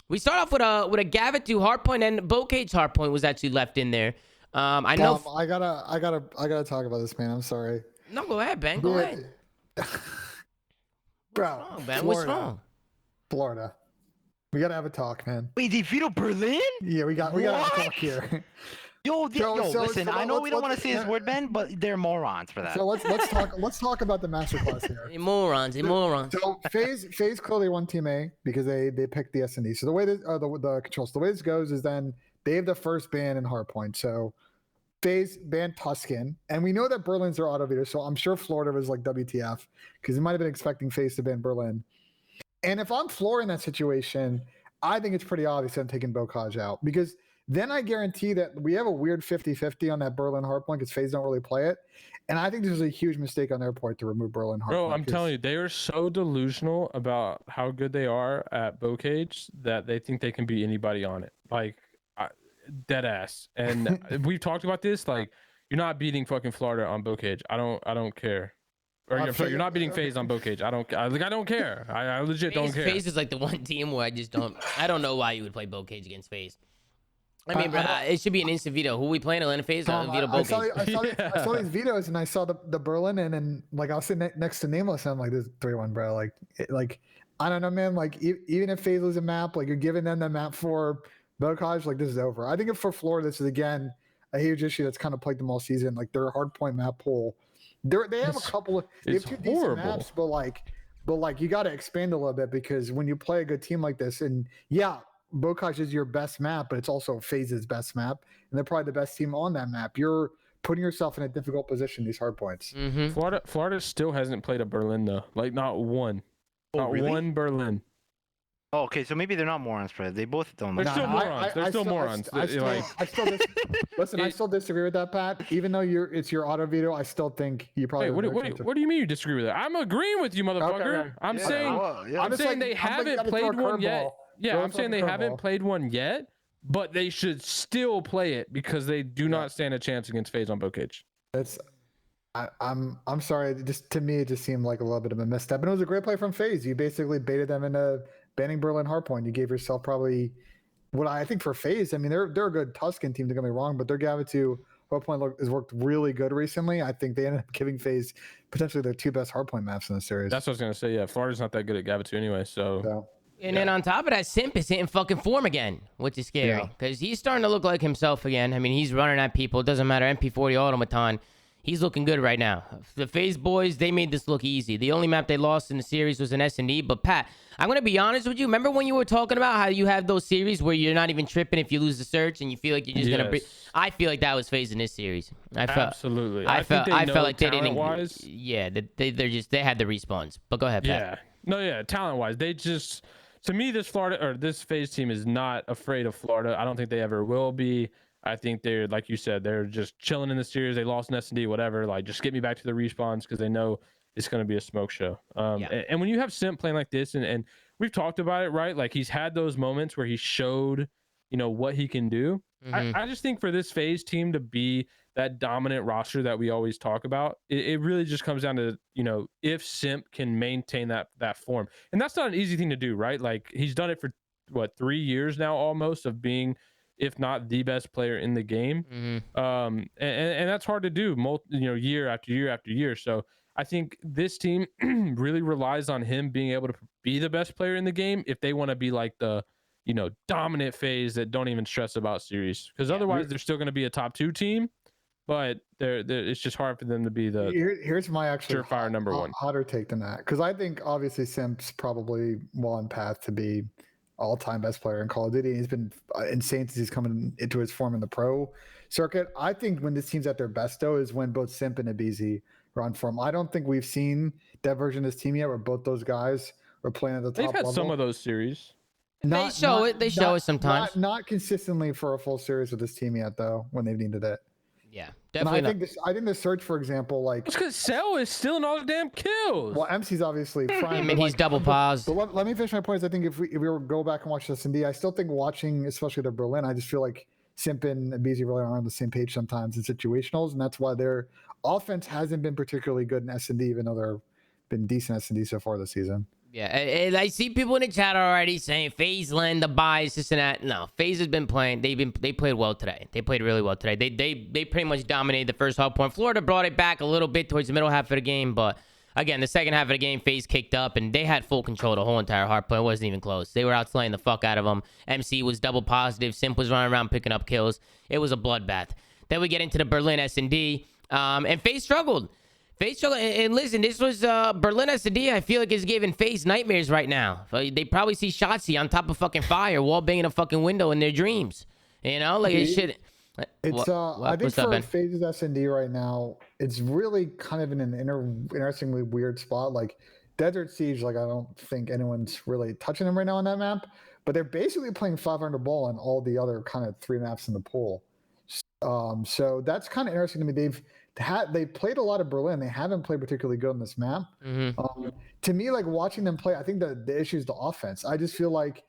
We start off with a Gavitu hardpoint, and Bocage hardpoint was actually left in there. I know. I gotta talk about this, man. I'm sorry. No, go ahead, Ben. Go ahead. Bro, What's wrong, Ben? What's wrong? Florida. We gotta have a talk, man. Wait, they veto Berlin? Yeah, we gotta have a What? talk here. Yo, listen. so I know we don't want let's- to say this word, Ben, but they're morons for that. So let's talk about the masterclass here. They morons. So Faze clearly won Team A because they picked the S&D. So the way that the controls, the way this goes is then they have the first ban in hardpoint. So Faze banned Tuscan, and we know that Berlin's their auto beater. So I'm sure Florida was like WTF because they might have been expecting Faze to ban Berlin. And if I'm Florida in that situation, I think it's pretty obvious I'm taking Bocage out because then I guarantee that we have a weird 50-50 on that Berlin hardpoint because FaZe don't really play it. And I think this is a huge mistake on their part to remove Berlin hardpoint. Bro, I'm telling you, they are so delusional about how good they are at Bocage that they think they can beat anybody on it. Like, dead ass. And we've talked about this. Like, you're not beating fucking Florida on Bocage. I don't care. Or I'm sorry, you're not beating FaZe on Bocage. I don't care. I legit don't care. FaZe is like the one team where I don't know why you would play Bocage against FaZe. I mean, bro, it should be an instant veto. Who we playing? Atlanta Faze? Tom, Veto I saw Bocage. I saw these videos and I saw the Berlin and like I was sitting next to Nameless and I'm like, this is 3-1, bro. Like I don't know, man. Like even if FaZe lose a map, like you're giving them the map for Bocage, like this is over. I think if for Florida, this is again a huge issue that's kind of plagued them all season. Like their hardpoint map pool, they have a couple of they have It's two decent horrible. maps, but like you got to expand a little bit because when you play a good team like this, and yeah, Bocage is your best map, but it's also Faze's best map, and they're probably the best team on that map. You're putting yourself in a difficult position. These hardpoints. Mm-hmm. Florida still hasn't played a Berlin though. Like not one. Oh, Not really? one Berlin. Oh, okay, so maybe they're not morons, Fred. They both don't. They're look still good. morons. They're still morons. Listen, I still disagree with that, Pat. Even though it's your auto veto, I still think you probably. Hey, what do you mean you disagree with that? I'm agreeing with you, motherfucker. okay. I'm Yeah, saying well, yeah. I'm saying they haven't played one yet. Yeah, I'm saying they haven't played one yet, but they should still play it because they do not stand a chance against Faze on Bocage. I'm sorry. Just to me, it just seemed like a little bit of a misstep, and it was a great play from Faze. You basically baited them into banning Berlin hardpoint. You gave yourself probably what I think for Faze. I mean, they're a good Tuscan team. Don't get me wrong, but their Gavitu hardpoint has worked really good recently. I think they ended up giving Faze potentially their two best hardpoint maps in the series. That's what I was gonna say. Yeah, Florida's not that good at Gavitu anyway. So And then on top of that, Simp is hitting fucking form again, which is scary because he's starting to look like himself again. I mean, he's running at people. It doesn't matter. MP40 automaton. He's looking good right now. The Faze boys, they made this look easy. The only map they lost in the series was an S&D. But Pat, I'm gonna be honest with you. Remember when you were talking about how you have those series where you're not even tripping if you lose the search and you feel like you're just gonna. I feel like that was Faze in this series. absolutely. I felt like they didn't. Talent-wise, Yeah, they had the respawns. But go ahead, Pat. Talent wise, they just to me this Faze team is not afraid of Florida. I don't think they ever will be. I think they're, like you said, they're just chilling in the series. They lost an S&D, whatever. Like, just get me back to the respawns because they know it's going to be a smoke show. And when you have Simp playing like this, and we've talked about it, right? Like, he's had those moments where he showed, what he can do. I just think for this Faze team to be that dominant roster that we always talk about, it really just comes down to, if Simp can maintain that form. And that's not an easy thing to do, right? Like, he's done it for, 3 years now almost of being, if not the best player in the game. And that's hard to do year after year after year. So I think this team really relies on him being able to be the best player in the game if they want to be like the dominant Faze that don't even stress about series, because otherwise they're still going to be a top 2 team, but it's just hard for them to be the here's my actually surefire number one. Hotter take than that, because I think obviously Simp's probably well on path to be all-time best player in Call of Duty. He's been insane since he's coming into his form in the pro circuit. I think when this team's at their best, though, is when both Simp and Abizi are on form. I don't think we've seen that version of this team yet where both those guys are playing at the top They've had level. some of those series. They show it sometimes. Not consistently for a full series with this team yet, though, when they've needed it. Yeah, And definitely. I think the search, for example, like It's because Cell is stealing all the damn kills. well, MC's obviously I prime. mean, but, he's like, double paused. But let me finish my points. I think if we were go back and watch S&D, I still think watching, especially the Berlin, I just feel like Simp and Abizi really aren't on the same page sometimes in situationals, and that's why their offense hasn't been particularly good in S&D, even though they've been decent S&D so far this season. Yeah, and I see people in the chat already saying Faze lend the bias, this and that. No, Faze has been playing. They played well today. They played really well today. They pretty much dominated the first half point. Florida brought it back a little bit towards the middle half of the game, but again, the second half of the game, Faze kicked up and they had full control of the whole entire hard point. It wasn't even close. They were outslaying the fuck out of them. MC was double positive. Simp was running around picking up kills. It was a bloodbath. Then we get into the Berlin S&D, and Faze struggled. And listen, this was Berlin S&D. I feel like is giving Faze nightmares right now. They probably see Shotzi on top of fucking fire, wall banging a fucking window in their dreams. Like it shit. It's I think for Faze's S&D right now, it's really kind of in an interestingly weird spot. Like Desert Siege, like I don't think anyone's really touching them right now on that map, but they're basically playing 500 ball on all the other kind of 3 maps in the pool. So that's kind of interesting to me. They played a lot of Berlin. They haven't played particularly good on this map. To me, like watching them play, I think the issue is the offense. I just feel like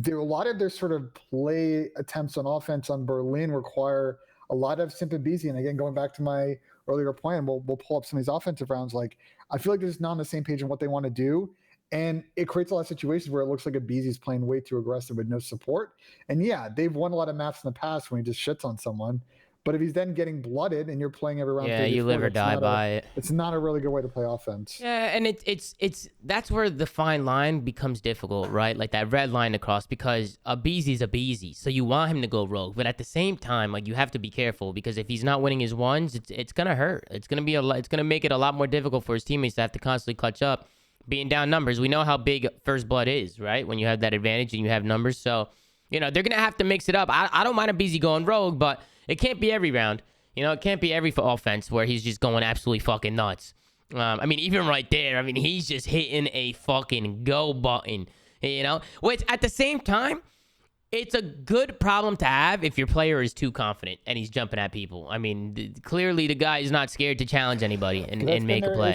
a lot of their sort of play attempts on offense on Berlin require a lot of Simp and Abizi. And again, going back to my earlier point, we'll pull up some of these offensive rounds. Like I feel like they're just not on the same page on what they want to do. And it creates a lot of situations where it looks like Abizi's playing way too aggressive with no support. And yeah, they've won a lot of maps in the past when he just shits on someone. But if he's then getting blooded and you're playing every round, Yeah, you 34, live or that's die not by it. It's not a really good way to play offense. Yeah, and it's that's where the fine line becomes difficult, right? Like that red line across, because a Beezy's a Beezy, so you want him to go rogue, but at the same time, like you have to be careful, because if he's not winning his ones, it's gonna hurt. It's gonna make it a lot more difficult for his teammates to have to constantly clutch up, being down numbers. We know how big first blood is, right? When you have that advantage and you have numbers, so they're gonna have to mix it up. I don't mind a Beezy going rogue, but it can't be every round. It can't be every offense where he's just going absolutely fucking nuts. I mean, even right there, I mean, he's just hitting a fucking go button, Which, at the same time, it's a good problem to have if your player is too confident and he's jumping at people. I mean, clearly the guy is not scared to challenge anybody and make a play.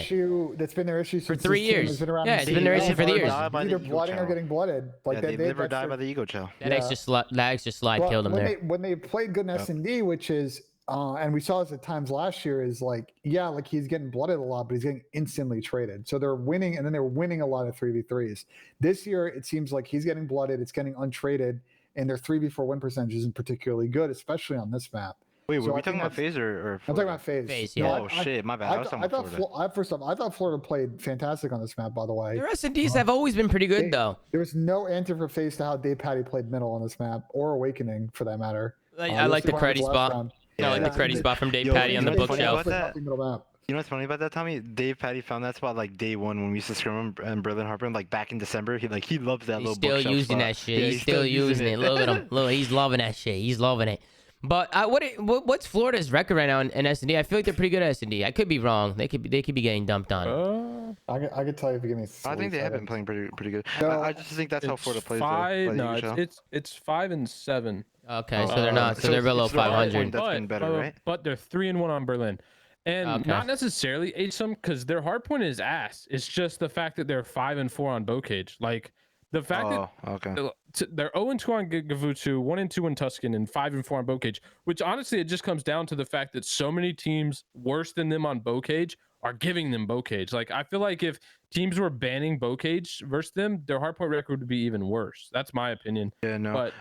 That's been their issue For since 3 this team years. has been around Yeah, the it's been their issue for Never years. die by the either ego blooding or chow. getting blooded. Like They that's never die their- by the ego chow. That extra slide Well, killed him there. when they played good in S&D, which is and we saw this at times last year, is like, yeah, like he's getting blooded a lot, but he's getting instantly traded. So they're winning, and then they're winning a lot of 3v3s. This year, it seems like he's getting blooded, it's getting untraded, and their 3v4 win percentage isn't particularly good, especially on this map. Wait, So were I we think talking about that's- FaZe or I'm talking about Faze. Faze, No, yeah. Oh shit, my bad. I was talking about Florida. First off, I thought Florida played fantastic on this map, by the way. Their S&Ds have always been pretty good, though. There was no answer for Faze to how Dave Patty played middle on this map, or Awakening for that matter. I You'll like see the what happens credit last spot. round. I like the Yeah. credit spot from Dave Yo, Patty you on the know what's funny bookshelf. about that? Middle map. You know what's funny about that, Tommy? Dave Patty found that spot like day one when we used to scrim him in Berlin Harbor, like back in December. He loves that He's little still bookshelf using spot. that shit. Yeah, he's still using it. Look at him. Look, he's loving that shit. He's loving it. But what's Florida's record right now in S&D? I feel like they're pretty good at S&D. I could be wrong. They could be getting dumped on. I could tell you if you give me. I think they have been 3 playing pretty good. No, I just think that's how It's Florida plays. five. Though, No, by the ego chow. it's 5 and 7. Okay, so they're not. So they're below it's the hard 500. point that's been better, right? But they're 3-1 on Berlin, and Okay. not necessarily HSM because their hard point is ass. It's just the fact that they're 5-4 on Bocage. Like the fact Oh, okay. that they're 0-2 on Gavutu, 1-2 in Tuscan, and 5-4 on Bocage. Which honestly, it just comes down to the fact that so many teams worse than them on Bocage are giving them Bocage. Like I feel like if teams were banning Bocage versus them, their hardpoint record would be even worse. That's my opinion. Yeah, no. But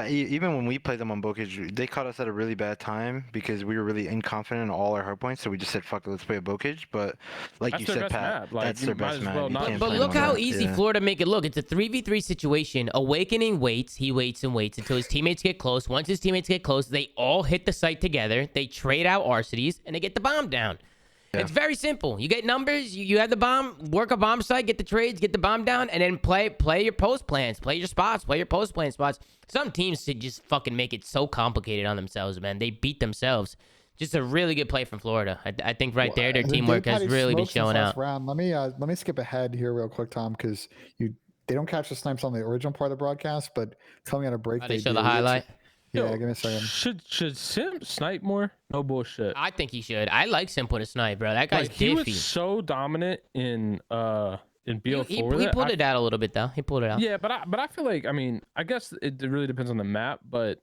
Even when we played them on Bocage, they caught us at a really bad time because we were really inconfident in all our hard points. So we just said, "Fuck it, let's play a Bocage." But like That's you their said, best Pat, map. Like, that's you their might best as map. well You not can't But play look them on how that. easy Yeah. Florida make it look. It's a 3v3 situation. Awakening waits. He waits and waits until his teammates get close. Once his teammates get close, they all hit the site together. They trade out arcades and they get the bomb down. Yeah. It's very simple. You get numbers, you have the bomb, work a bomb site, get the trades, get the bomb down, and then play your post plans, play your spots, play your post plan spots. Some teams should just fucking make it so complicated on themselves, man. They beat themselves. Just a really good play from Florida. I think right there, their And then teamwork Dave has Patty really been smoked since showing last out. Round. Let me skip ahead here real quick, Tom, because they don't catch the snipes on the original part of the broadcast, but coming out of break, They show do. the highlight. Yeah, Yo, give me a second. Should Sim snipe more? No bullshit. I think he should. I like Simple to snipe, bro. That guy's Like he was diffy. so dominant in BO4. He pulled it out a little bit though. He pulled it out. Yeah, but I feel like I guess it really depends on the map, but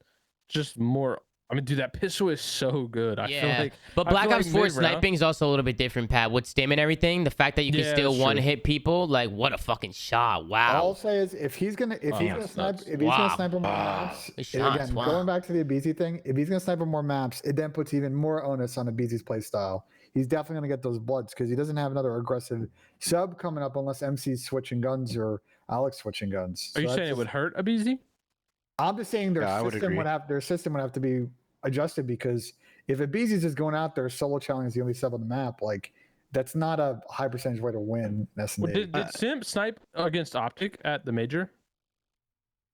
just more. I mean, dude, that pistol is so good. I feel like. But I Black feel Ops like 4 mid-round- sniping is also a little bit different, Pat. With stim and everything, the fact that you can Yeah, still that's one true. hit people, like what a fucking shot! All Wow. I'll say is if he's gonna that's snipe nuts. if he's Wow. gonna snipe on more maps, His and shots, again, wow. going back to the Abizi thing, if he's gonna snipe on more maps, it then puts even more onus on Abizi's play style. He's definitely gonna get those bloods because he doesn't have another aggressive sub coming up unless MC's switching guns or Alex switching guns. Are you So saying that's it would just- hurt Abizi? I'm just saying Yeah, I would agree. their system would have to be adjusted because if Abizi's is going out there solo challenge the only sub on the map, like that's not a high percentage way to win S&D. Well, did Sim snipe against Optic at the major?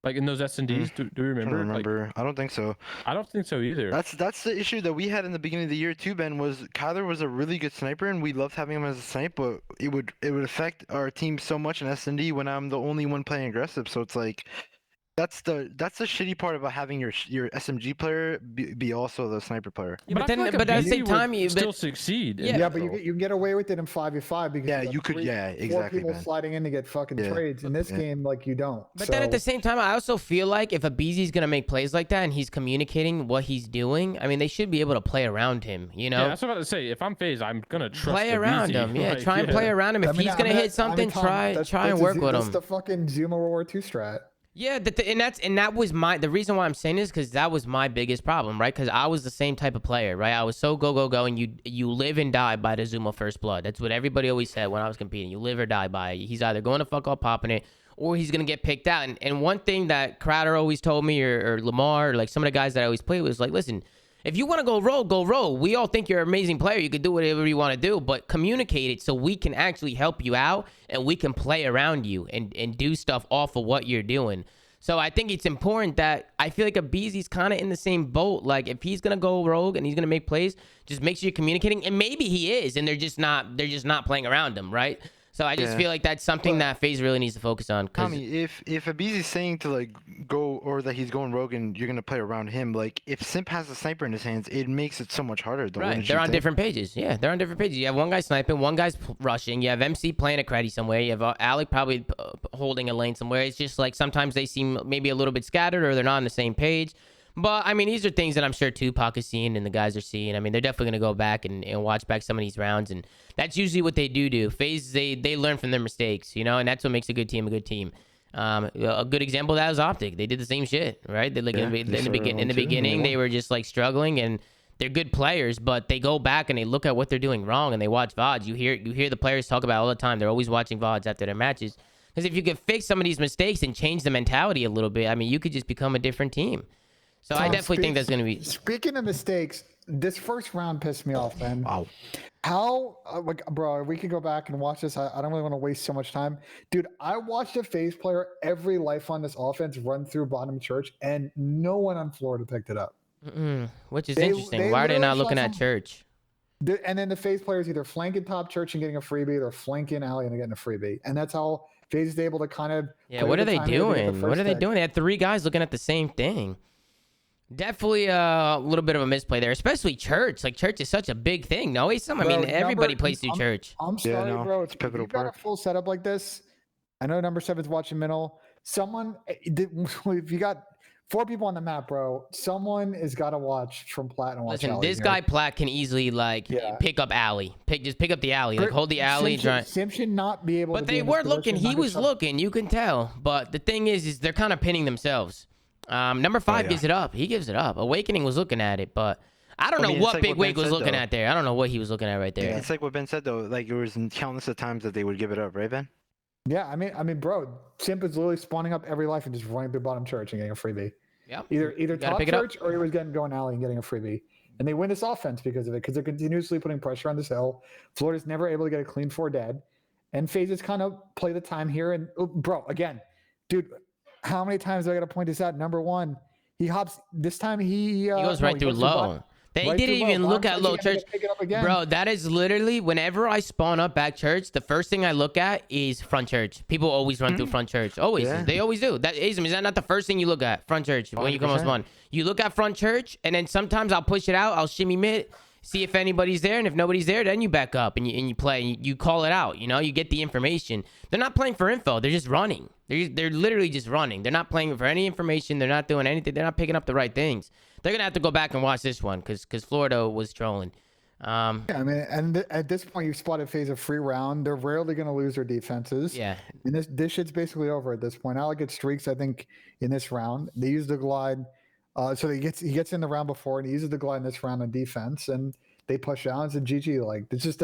Like in those S&Ds? Do you I remember? don't remember. I don't think so. I don't think so either. That's the issue that we had in the beginning of the year too, Ben. Was Kyler was a really good sniper, and we loved having him as a sniper, but it would affect our team so much in S&D when I'm the only one playing aggressive. So it's like that's the shitty part about having your SMG player be also the sniper player. Yeah, but I feel then, like but at the Abizi same would time, you still but, succeed. Yeah. Yeah, but you can get away with it in 5v5 because Yeah, have you could. Yeah, four exactly, people man. sliding in to get fucking Yeah. trades. In this Yeah. game, like you don't. but then at the same time, I also feel like if Abizi's gonna make plays like that and he's communicating what he's doing, I mean, they should be able to play around him. You know, Yeah, that's what I'm about to say. If I'm Faze, I'm gonna trust play Abizi. around him. Yeah, Like, try and play around him. If he's gonna hit something, Tom, try and work with That's him. the fucking Zoomaa World War II strat. Yeah, that was the reason why I'm saying this, because that was my biggest problem, right? Because I was the same type of player, right? I was so go, and you live and die by the Zoomaa first blood. That's what everybody always said when I was competing. You live or die by it. He's either going to fuck off popping it, or he's gonna get picked out. And one thing that Crowder always told me, or Lamar, or like some of the guys that I always played was like, listen, if you want to go rogue, go rogue. We all think you're an amazing player. You can do whatever you want to do, but communicate it so we can actually help you out and we can play around you and do stuff off of what you're doing. So I think it's important that I feel like Abeezy's kind of in the same boat. Like if he's gonna go rogue and he's gonna make plays, just make sure you're communicating. And maybe he is, and they're just not playing around him, right? So I just feel like that's something that FaZe really needs to focus on. Tommy, if Abeezy's saying to like go, or that he's going rogue and you're gonna play around him, like if Simp has a sniper in his hands, it makes it so much harder. Right, they're on different pages. Yeah, they're on different pages. You have one guy sniping, one guy's rushing. You have MC playing a creddy somewhere. You have Alec probably holding a lane somewhere. It's just like sometimes they seem maybe a little bit scattered or they're not on the same page. But, I mean, these are things that I'm sure Tupac is seeing and the guys are seeing. I mean, they're definitely going to go back and watch back some of these rounds. And that's usually what they do. FaZe, they learn from their mistakes, you know, and that's what makes a good team a good team. A good example of that is Optic. They did the same shit, right? They like in the beginning, they were just like struggling, and they're good players, but they go back and they look at what they're doing wrong and they watch VODs. You hear the players talk about it all the time. They're always watching VODs after their matches. Because if you could fix some of these mistakes and change the mentality a little bit, I mean, you could just become a different team. So I definitely think that's going to be... Speaking of mistakes, this first round pissed me off, man. Wow. How, like, bro, we could go back and watch this. I don't really want to waste so much time. Dude, I watched a FaZe player every life on this offense run through bottom church, and no one on Florida picked it up. Which is interesting. Why are they not looking at church? And then the FaZe players either flanking top church and getting a freebie, or flanking alley and getting a freebie. And that's how FaZe is able to kind of... Yeah, what are they doing? What are they doing? They had 3 guys looking at the same thing. Definitely a little bit of a misplay there, especially church. Like, church is such a big thing. No, I mean, everybody plays through church. I'm sorry, bro. It's pivotal. If you've got a full setup like this, I know number 7's watching middle. If you got 4 people on the map, bro, someone has got to watch from Plat and watch. Listen, this guy Plat can easily pick up alley. Just pick up the alley. Like, hold the alley. Sim should not be able to. But they were looking. He was looking. You can tell. But the thing is they're kind of pinning themselves. Number 5 gives it up. He gives it up. Awakening was looking at it, but I don't know what Big Wig was looking at there. I don't know what he was looking at right there. Yeah, it's like what Ben said though. Like there was countless of times that they would give it up, right, Ben? Yeah, I mean, bro, Simp is literally spawning up every life and just running through bottom church and getting a freebie. Yeah. Either top church or he was going alley and getting a freebie. And they win this offense because of it, because they're continuously putting pressure on this hill. Florida's never able to get a clean 4 dead. And FaZe kind of play the time here. And bro, again, dude, how many times do I got to point this out? Number 1, he hops. This time he goes right through low. They didn't even look at low church. Bro, that is literally whenever I spawn up back church, the first thing I look at is front church. People always run through front church. Always. Yeah. They always do. Is that not the first thing you look at? Front church. 100%. When you come on spawn. You look at front church, and then sometimes I'll push it out. I'll shimmy mid, see if anybody's there, and if nobody's there, then you back up and you play. You call it out. You know, you get the information. They're not playing for info. They're just running. They're literally just running. They're not playing for any information. They're not doing anything. They're not picking up the right things. They're gonna have to go back and watch this one because Florida was trolling. Yeah, I mean, and at this point, you've spotted FaZe a free round. They're rarely gonna lose their defenses. Yeah, and this shit's basically over at this point. Alec gets streaks, I think, in this round. They use the glide, so he gets in the round before, and he uses the glide in this round on defense, and they push out. It's a GG. Like it's just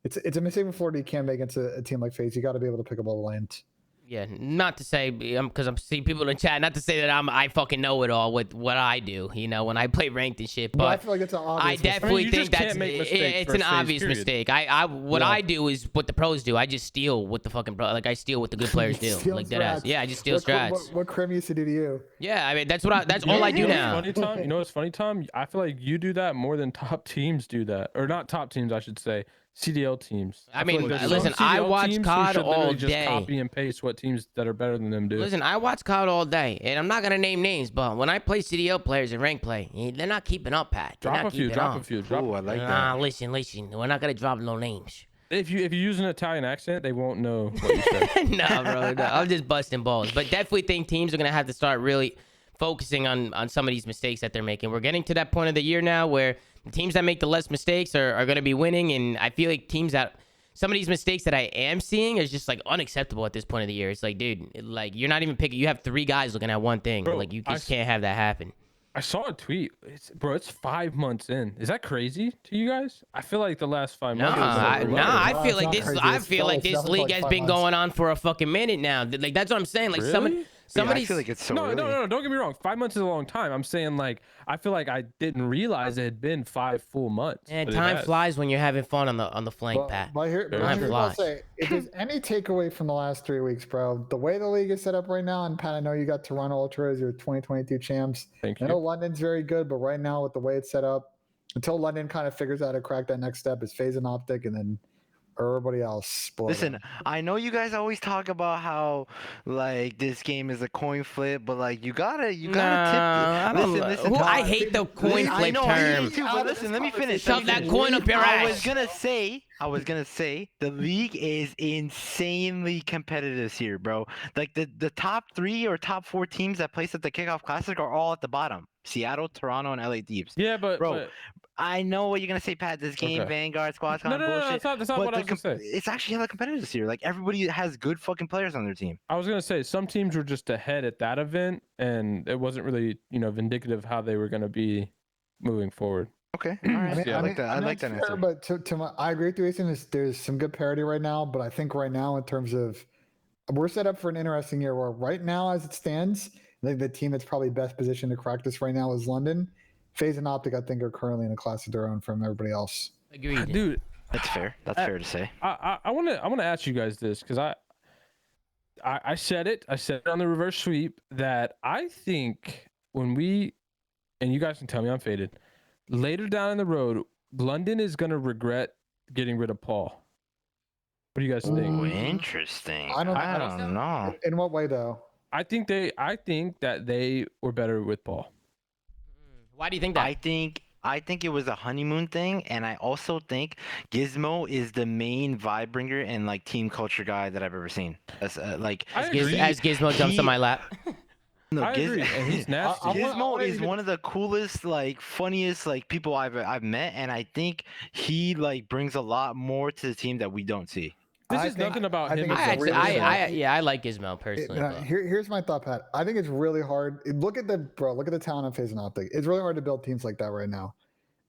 it's a mistake in Florida you can't make against a team like FaZe. You got to be able to pick up all the lanes. Yeah, not to say, because I'm seeing people in the chat, not to say that I fucking know it all with what I do, you know, when I play ranked and shit, but I feel like it's an obvious definitely think that's it's an obvious mistake. What I do is what the pros do. I just steal what the fucking pro, like I steal what the good players do, like that ass. Yeah, I just steal strats. What Krim used to do to you? Yeah, I mean that's all I do now. You know what's funny, Tom? I feel like you do that more than top teams do that, or not top teams, I should say. CDL teams. I mean, listen, I watch COD all day. Just copy and paste what teams that are better than them do. Listen, I watch COD all day, and I'm not gonna name names, but when I play CDL players in rank play, they're not keeping up, Pat. Drop a few. I like that. Listen, we're not gonna drop no names. If you use an Italian accent, they won't know what you said. No, bro, no, I'm just busting balls. But definitely think teams are gonna have to start really focusing on some of these mistakes that they're making. We're getting to that point of the year now where the teams that make the less mistakes are going to be winning, and I feel like teams that some of these mistakes that I am seeing is just like unacceptable at this point of the year. It's like, dude, like you're not even picking. You have 3 guys looking at one thing. Bro, like you just can't have that happen. I saw a tweet. It's 5 months in. Is that crazy to you guys? I feel like the last 5 months. I feel it's like not this. crazy. I It's feel still- like it's this definitely league like has 5 been months. going on for a fucking minute now. Like that's what I'm saying. Like some of Really? somebody's. I feel like it's so No, early. no, don't get me wrong. 5 months is a long time. I'm saying like I feel like I didn't realize it had been 5 full months. And but it time has. flies when you're having fun on the flank, Pat. But here's Time what I'll flies. say. If there's any takeaway from the last 3 weeks, bro, the way the league is set up right now, and Pat, I know you got Toronto Ultra as your 2022 champs. Thank I know you. London's very good, but right now with the way it's set up, until London kind of figures out how to crack that next step, is Faze and Optic, and then everybody else. below Listen, them. I know you guys always talk about how like this game is a coin flip, but like you gotta tip. I don't. Listen, I hate the coin I flip know, I hate term. it too, but listen, let me finish. Shove that coin up your I was ass. gonna say the league is insanely competitive here, bro. Like the top 3 or top 4 teams that place at the Kickoff Classic are all at the bottom. Seattle, Toronto, and LA Thieves. Yeah, but Bro, I know what you're gonna say, Pat. This game, Okay. Vanguard, Squad, no, bullshit. that's not but what I was gonna say. it's actually hella competitive this year. Like everybody has good fucking players on their team. I was gonna say some teams were just ahead at that event, and it wasn't really vindicative how they were gonna be moving forward. Okay, all right. Yeah, I like that. I like that that's fair, answer. But I agree with you, Ethan. There's some good parity right now, but I think right now in terms of we're set up for an interesting year where right now as it stands, I think the team that's probably best positioned to crack this right now is London. Faze and Optic, I think, are currently in a class of their own from everybody else. Agreed. Dude, That's fair. That's fair to say. I want to ask you guys this because I said it on the reverse sweep that I think when we, and you guys can tell me I'm faded, later down in the road, London is gonna regret getting rid of Paul. What do you guys think? Ooh, interesting. I don't- I don't know. In what way, though? I think that they were better with Paul. Why do you think that? I think it was a honeymoon thing, and I also think Gizmo is the main vibe bringer and like team culture guy that I've ever seen. As like I agree. As Gizmo jumps on my lap. no, I agree, and he's nasty. Gizmo is one of the coolest, like funniest, like people I've met, and I think he like brings a lot more to the team that we don't see. This I is think- nothing about I him. think as it's a a really person. I like Gizmo personally. but- Here's my thought, Pat. I think it's really hard. Look at the talent on Faze and Optic. It's really hard to build teams like that right now.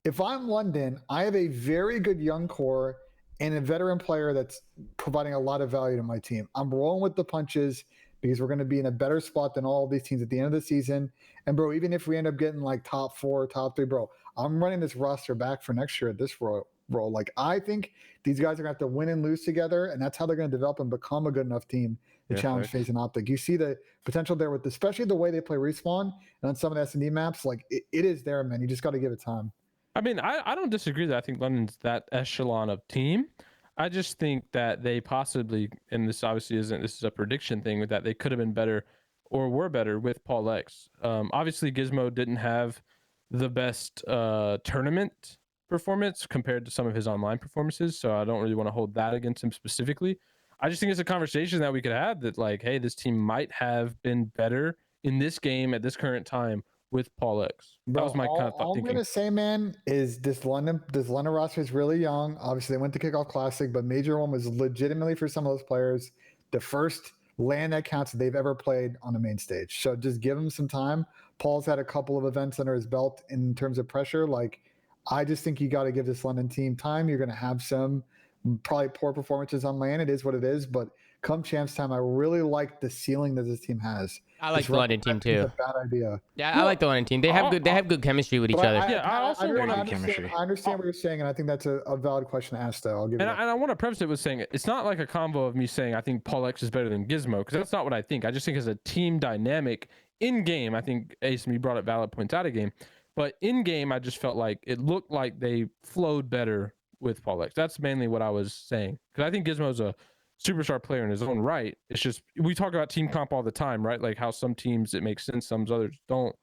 If I'm London, I have a very good young core and a veteran player that's providing a lot of value to my team. I'm rolling with the punches because we're going to be in a better spot than all of these teams at the end of the season. And bro, even if we end up getting like top 4, top 3, bro, I'm running this roster back for next year at this role. Like I think these guys are going to have to win and lose together, and that's how they're going to develop and become a good enough team to Yeah, challenge thanks. Faze and Optic. You see the potential there with, especially the way they play respawn and on some of the S&D maps. Like it is there, man. You just got to give it time. I mean, I don't disagree that I think London's that echelon of team. I just think that they possibly, and this obviously isn't, this is a prediction thing, that they could have been better or were better with Paul X. Obviously, Gizmo didn't have the best tournament performance compared to some of his online performances, so I don't really want to hold that against him specifically. I just think it's a conversation that we could have that, like, hey, this team might have been better in this game at this current time with Paul X. That was my kind of all thought I'm thinking. gonna say, man, is this London roster is really young. Obviously, they went to Kickoff Classic, but Major One was legitimately for some of those players the first land that counts that they've ever played on the main stage. So just give him some time. Paul's had a couple of events under his belt in terms of pressure. Like, I just think you got to give this London team time. You're going to have some probably poor performances on land. It is what it is, but come champs time, I really like the ceiling that this team has. I like This the London team record, I too. think, is a bad idea. Yeah, I like the London team. They have good chemistry with each But other. Yeah, I also under- wanna- chemistry. I understand what you're saying, and I think that's a valid question to ask, though. I'll give you And that. I want to preface it with saying it's not like a combo of me saying I think Paul X is better than Gizmo, because that's not what I think. I just think as a team dynamic in game, I think Ace, you brought up valid points out of game, but in game, I just felt like it looked like they flowed better with Paul X. That's mainly what I was saying, because I think Gizmo's a superstar player in his own right. It's just we talk about team comp all the time, right? Like how some teams it makes sense, some others don't.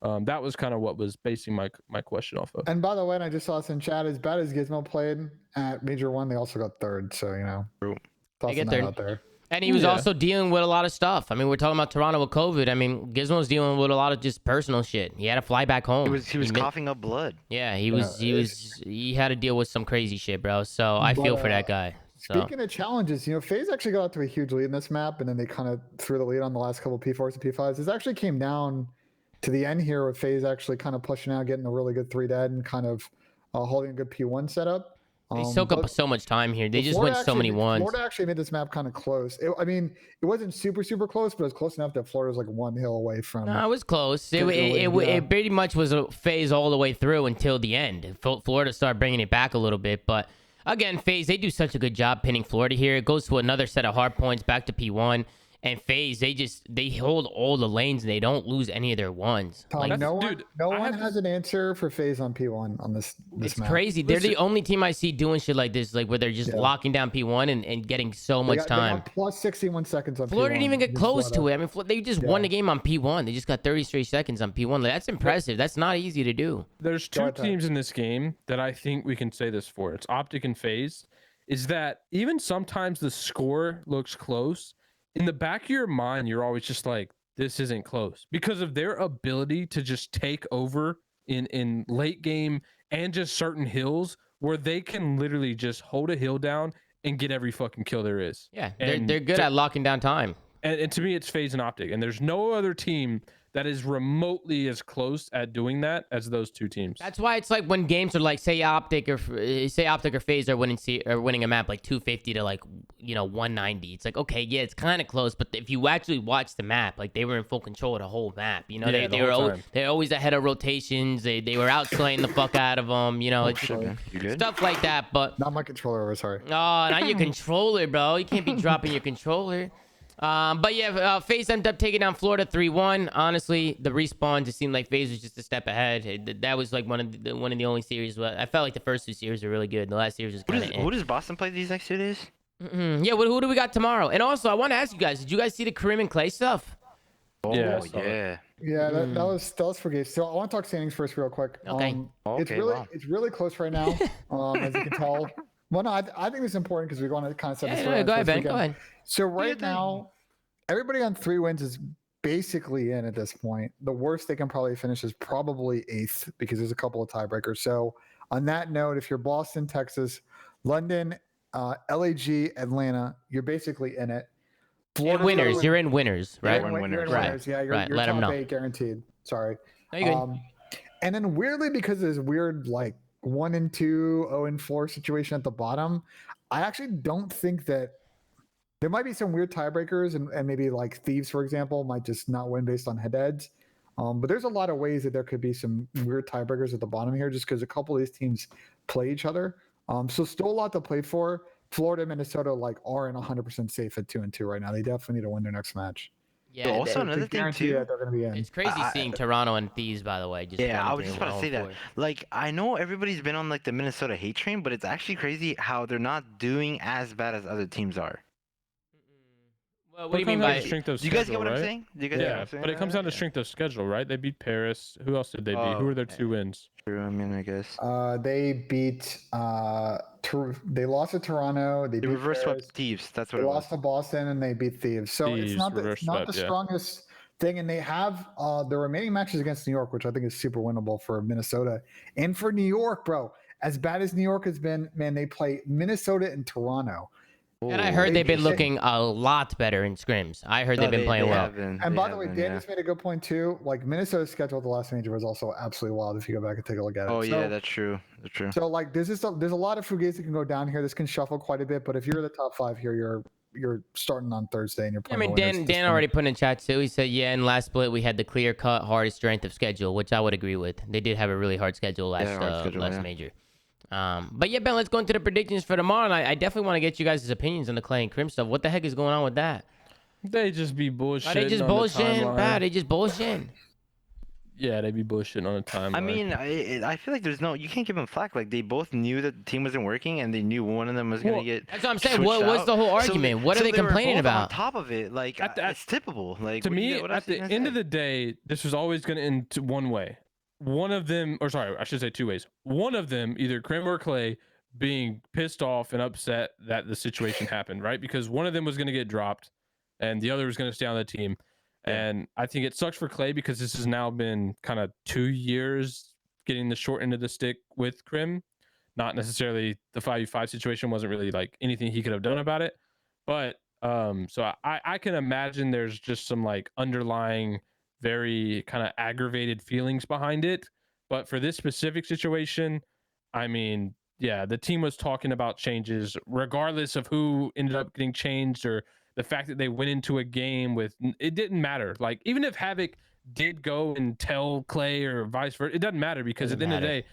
That was kind of what was basing my question off of. And by the way, and I just saw this in chat, as bad as Gizmo played at Major One, they also got third. So, True. tossing get that third. out there. And he was Yeah. also dealing with a lot of stuff. I mean, we're talking about Toronto with COVID. I mean, Gizmo's dealing with a lot of just personal shit. He had to fly back home. He was coughing up blood. Yeah, he had to deal with some crazy shit, bro. So I feel for that guy. So Speaking of challenges, FaZe actually got out to a huge lead in this map, and then they kind of threw the lead on the last couple P4s and P5s. This actually came down to the end here with FaZe actually kind of pushing out, getting a really good 3 dead, and kind of holding a good P1 setup. they soak up so much time here. They just win Florida so many ones. Florida actually made this map kind of close. It wasn't super close, but it was close enough that Florida was like 1 hill away from. No, it was close. Yeah. It pretty much was a phase all the way through until the end. Florida started bringing it back a little bit, but again, FaZe, they do such a good job pinning Florida here. It goes to another set of hard points back to P1. And FaZe, they hold all the lanes and they don't lose any of their ones. Tom, Like, no one have has an answer for FaZe on P1 on this it's map. crazy. They're the only team I see doing shit like this, like where they're just locking down P1 and getting so much time. They got plus 61 seconds on Florida P1. didn't even get Just close to Florida. it. I mean, they just won the game on P1. They just got 30 straight seconds on P1. Like, that's impressive. That's not easy to do. There's Go two ahead, Ty. teams in this game that I think we can say this for. It's Optic and FaZe. Is that even sometimes the score looks close, in the back of your mind, you're always just like, this isn't close because of their ability to just take over in late game and just certain hills where they can literally just hold a hill down and get every fucking kill there is. Yeah, And they're good at locking down time. And to me, it's FaZe and Optic. And there's no other team that is remotely as close at doing that as those two teams. That's why it's like when games are like, say Optic or FaZe are winning a map like 250 to like 190. It's like, okay, yeah, it's kind of close, but if you actually watch the map, like they were in full control of the whole map. Yeah, they the were whole time. they're always ahead of rotations. They were outslaying the fuck out of them. It's Shit, man. You good? stuff like that. But Not my controller, sorry. oh, not your controller, bro. You can't be dropping your controller. But yeah, FaZe ended up taking down Florida 3-1. Honestly, the respawns, it seemed like FaZe was just a step ahead. That was like one of the only series where I felt like the first 2 series were really good. The last series was kind of. Who does Boston play these next 2 days? Yeah, who do we got tomorrow? And also, I want to ask you guys: did you guys see the Kareem and Clay stuff? Oh Yeah, I saw yeah. Yeah, that was for games. So I want to talk standings first, real quick. Okay. It's really close right now, as you can tell. Well, no, I think it's important because we're going to kind of set the story. Go ahead, Ben. Go ahead. So right now, everybody on 3 wins is basically in at this point. The worst they can probably finish is probably 8th because there's a couple of tiebreakers. So on that note, if you're Boston, Texas, London, LAG, Atlanta, you're basically in it. You're winners. You're in winners, right? You're in winners. winners. Yeah, you're Let 'em top know. 8 guaranteed. Sorry. No, you're good. And then weirdly, because of this weird like 1 and 2, 0 and 4 situation at the bottom, I actually don't think that there might be some weird tiebreakers, and maybe like Thieves, for example, might just not win based on head-to-heads. But there's a lot of ways that there could be some weird tiebreakers at the bottom here, just because a couple of these teams play each other. So still a lot to play for. Florida and Minnesota aren't 100% safe at 2 and 2 right now. They definitely need to win their next match. Yeah, Also, To another thing guarantee too. that they're going to be in. it's crazy seeing Toronto and Thieves, by the way. Just Yeah, I running was just through about to say that. 1-4. Like, I know everybody's been on like the Minnesota hate train, but it's actually crazy how they're not doing as bad as other teams are. Well, what do you mean by? strength of Do you guys get schedule, what I'm right? saying? Do you guys get what Yeah, I'm saying? but it comes down to strength of schedule, right? They beat Paris. Who else did they beat? Who were their 2 wins? True, I mean, I guess. They beat. They lost to Toronto. They They beat reverse Paris, swept Thieves. That's what They it was. lost to Boston, and they beat Thieves. So it's Thieves, not the reverse swept, yeah. strongest thing. And they have the remaining matches against New York, which I think is super winnable for Minnesota and for New York, bro. As bad as New York has been, man, they play Minnesota and Toronto. And I heard they've been Interesting. looking a lot better in scrims. I heard they've been playing well. And by the way, Dan just made a good point too. Like Minnesota's schedule at the last major was also absolutely wild if you go back and take a look at it. Oh yeah, So- that's true. That's true. So like there's a lot of fugazi that can go down here. This can shuffle quite a bit, but if you're the top 5 here, you're starting on Thursday and you're I playing. mean, Dan already put in chat too. He said, yeah, in last split we had the clear cut hardest strength of schedule, which I would agree with. They did have a really hard schedule last yeah. major. But yeah, Ben, let's go into the predictions for tomorrow. And I definitely want to get you guys' opinions on the Clay and Crim stuff. What the heck is going on with that? They just be bullshitting. Are they just on the bullshitting? timeline. Bro, they just bullshitting. Yeah, they be bullshitting on the timeline. I mean, I feel like you can't give them flack. Like they both knew that the team wasn't working, and they knew one of them was gonna get. That's what I'm saying. switched What's out. the whole So argument? What are they were complaining both about? On top of it, like it's typical. Like to what do me, you- what at else are you the gonna end say? of the day, this was always going to end to one way. One of them, or sorry, I should say 2 ways. One of them, either Crim or Clay, being pissed off and upset that the situation happened, right? Because one of them was going to get dropped, and the other was going to stay on the team. And I think it sucks for Clay because this has now been kind of 2 years getting the short end of the stick with Crim. not necessarily the 5v5 situation wasn't really like anything he could have done about it. But so I can imagine there's just some like underlying, very kind of aggravated feelings behind it. But for this specific situation, I mean, yeah, the team was talking about changes, regardless of who ended up getting changed or the fact that they went into a game with it didn't matter. Like even if Havoc did go and tell Clay or vice versa, it doesn't matter because at the end of the day,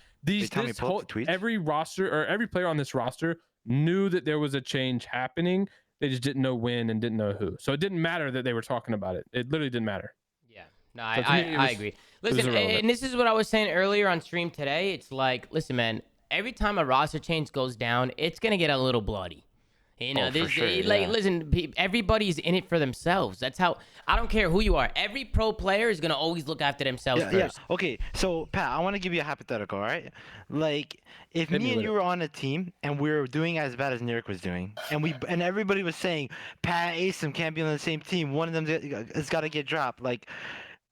every roster or every player on this roster knew that there was a change happening. They just didn't know when and didn't know who. So it didn't matter that they were talking about it. It literally didn't matter. Yeah. No, So to me, it I was- agree. was Listen, irrelevant. and this is what I was saying earlier on stream today. It's like, listen, man, every time a roster change goes down, it's going to get a little bloody. You know, Oh, for sure, like, yeah. listen, everybody's in it for themselves. That's how, I don't care who you are. Every pro player is going to always look after themselves first. Okay, so Pat, I want to give you a hypothetical, all right? Like, if Hit me me and with you it. were on a team and we were doing as bad as Neric was doing, and everybody was saying Pat, Asim can't be on the same team. One of them has got to get dropped. Like,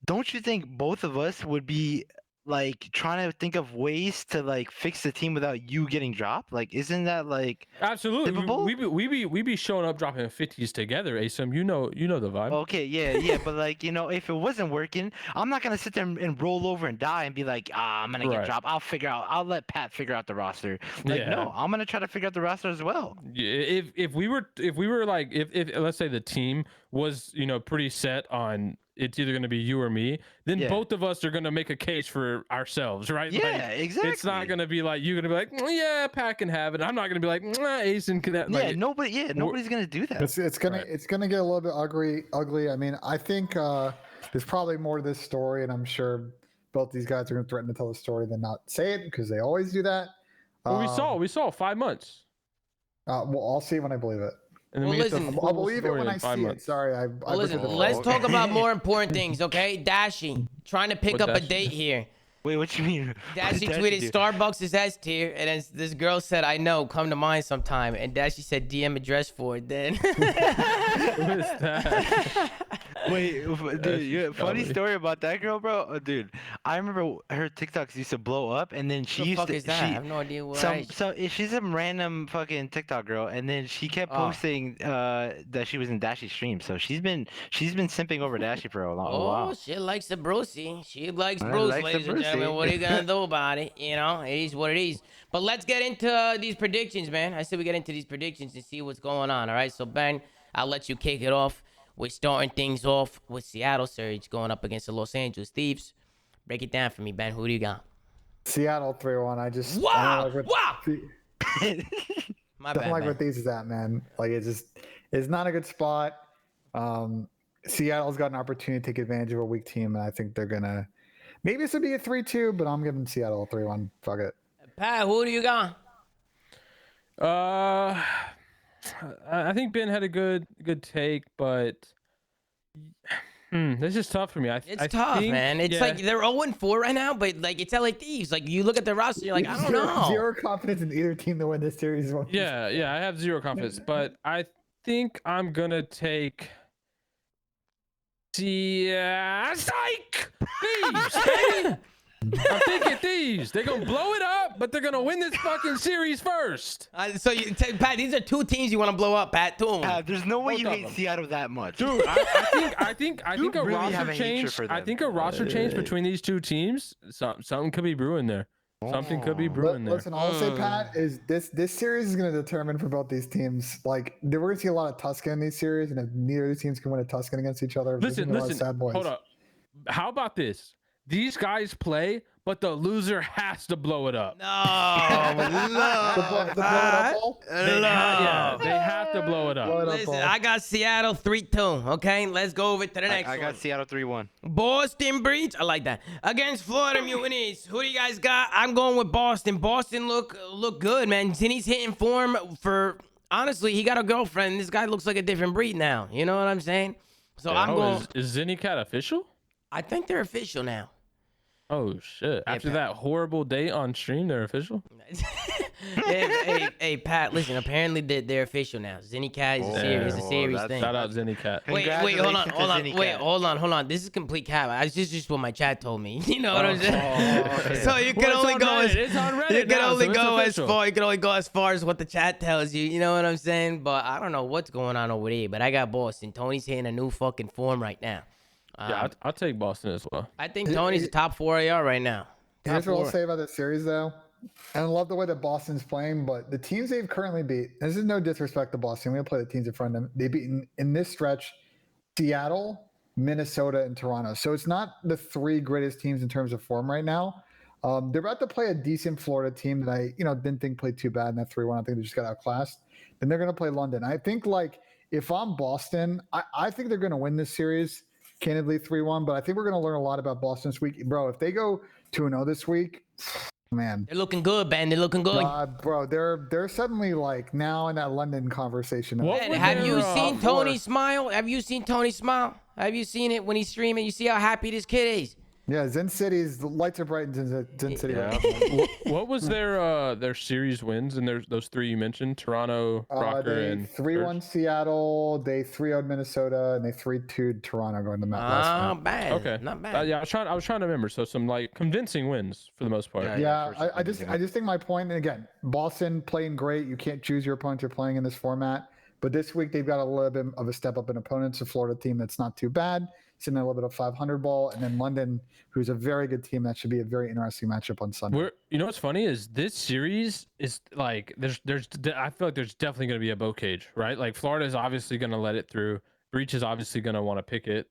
don't you think both of us would be like trying to think of ways to like fix the team without you getting dropped? Like, isn't that like Absolutely. typical? We be showing up dropping 50s together, Asim. You know the vibe. Okay, yeah, but like, if it wasn't working, I'm not gonna sit there and roll over and die and be like, I'm gonna get Right. dropped. I'll let Pat figure out the roster. Like, Yeah. no, I'm gonna try to figure out the roster as well. If we were like if let's say the team was pretty set on it's either going to be you or me, then Yeah. both of us are going to make a case for ourselves, right? Yeah, Like, exactly. it's not going to be like you're going to be like, yeah, Pat can have it. I'm not going to be like, Asen can have it. Yeah, Like, nobody's gonna do that. It's gonna get a little bit ugly. I mean, I think there's probably more to this story, and I'm sure both these guys are gonna threaten to tell the story than not say it because they always do that. well, we saw 5 months. Well, I'll see it when I believe it. And then Well, we get the listen- full I'll believe it story when in I 5 see it. months. Sorry, I Well, listen, butchered the let's flow. talk about more important things, okay? Dashi, trying to pick What up a Dashi? date here. Wait, what you mean? What Dashi did tweeted do? Starbucks is S tier, and then this girl said, "I know, come to mine sometime." And Dashi said, "DM address for it." Then Who is that? Wait, dude, funny funny. story about that girl, bro. Dude, I remember her TikToks used to blow up, and then she the used fuck to. is that? I have no idea what. She's some random fucking TikTok girl, and then she kept Oh. posting that she was in Dashi's stream. So she's been simping over Dashi for a while. She likes the Brucey. She likes I Bruce, like the ladies and gentlemen. Brucey. What are you gonna do about it? You know, it is what it is. But let's get into these predictions, man. I said we get into these predictions and see what's going on. All right, so Ben, I'll let you kick it off. We're starting things off with Seattle Surge going up against the Los Angeles Thieves. Break it down for me, Ben. Who do you got? Seattle 3-1. I just I Wow! don't like Wow! what- My don't bad, like man. what these is at, man. Like it's not a good spot. Seattle's got an opportunity to take advantage of a weak team, and I think they're gonna. Maybe this would be a 3-2, but I'm giving Seattle a 3-1. Fuck it. Pat, who do you got? I think Ben had a good take, but this is tough for me. It's tough, think, man. It's yeah, like they're 0-4 right now, but like it's LA Thieves. Like you look at the roster, you're like, I don't Zero- know. Zero confidence in either team to win this series. yeah, I have zero confidence, but I think I'm gonna take. Psych! Thieves! Hey! I'm thinking Thieves. They're gonna blow it up, but they're gonna win this fucking series first. So Pat, these are two teams you want to blow up, Pat. Two of them. There's no way you Both of hate them. Seattle that much. Dude, I think You a really roster have a hatred change. for I them. think a roster change between these two teams. Something could be brewing there. Something could be brewing there. Listen, all I'll say, Pat, is this series is going to determine for both these teams. Like, we're going to see a lot of Tuscan in these series, and if neither of these teams can win a Tuscan against each other, there's Listen, gonna be a lot of sad boys. hold up. How about this? These guys play, but the loser has to blow it up. No, The blow it up ball? They have to blow it Blow up. it up Listen, ball. I got Seattle 3-2. Okay, let's go over to the next I got one. Seattle 3-1. Boston Breach. I like that. Against Florida Mutinies. Who do you guys got? I'm going with Boston. Boston look good, man. Zinni's hitting form for. Honestly, he got a girlfriend. This guy looks like a different breed now. You know what I'm saying? So I'm going. Is Zinni Cat official? I think they're official now. Oh shit! Yeah, After Pat. that horrible date on stream, they're official. hey, Pat, listen. Apparently they're official now. ZennyCat is a serious, it's a serious that's- thing. Shout out ZennyCat. Wait, hold on, Congratulations to hold on, wait, ZennyCat. hold on. This is complete cap. This is just what my chat told me. You know what I'm saying? okay. So you can Well, it's only on go Reddit. as It's on Reddit you can now, only so it's go as official. far. You can only go as far as what the chat tells you. You know what I'm saying? But I don't know what's going on over there. But I got Boston. Tony's hitting a new fucking form right now. Yeah, I'll take Boston as well. I think Tony's a top 4 AR right now. Here's what I'll 4. say about this series, though. And I love the way that Boston's playing, but the teams they've currently beat, this is no disrespect to Boston. We'll play the teams in front of them. They beat in this stretch Seattle, Minnesota, and Toronto. So it's not the 3 greatest teams in terms of form right now. They're about to play a decent Florida team that I didn't think played too bad in that 3-1. I think they just got outclassed. Then they're going to play London. I think, like, if I'm Boston, I think they're going to win this series, candidly 3-1, but I think we're going to learn a lot about Boston this week. Bro, if they go 2-0 this week, man. They're looking good, Ben. They're looking good. Bro, they're suddenly like now in that London conversation. What Ben, would have their, you seen top Tony four- smile? Have you seen Tony smile? Have you seen it when he's streaming? You see how happy this kid is. Yeah, Zen City's the lights are bright in Zen City. Yeah. Right now. What was their series wins? And there's those 3 you mentioned: Toronto, Rocker, They and 3-1 Seattle, they 3-0 Minnesota, and they 3-2 Toronto going to the last Ah, match. bad. Okay, Not bad. yeah, I was trying to remember. So some like convincing wins for the most part. Yeah. Yeah, I just think my point, and again, Boston playing great. You can't choose your opponents you're playing in this format. But this week they've got a little bit of a step up in opponents. A Florida team that's not too bad, sitting at a little bit of 500 ball, and then London, who's a very good team. That should be a very interesting matchup on Sunday. You know what's funny is this series is like I feel like there's definitely going to be a bow cage, right? Like Florida is obviously going to let it through. Breach is obviously going to want to pick it.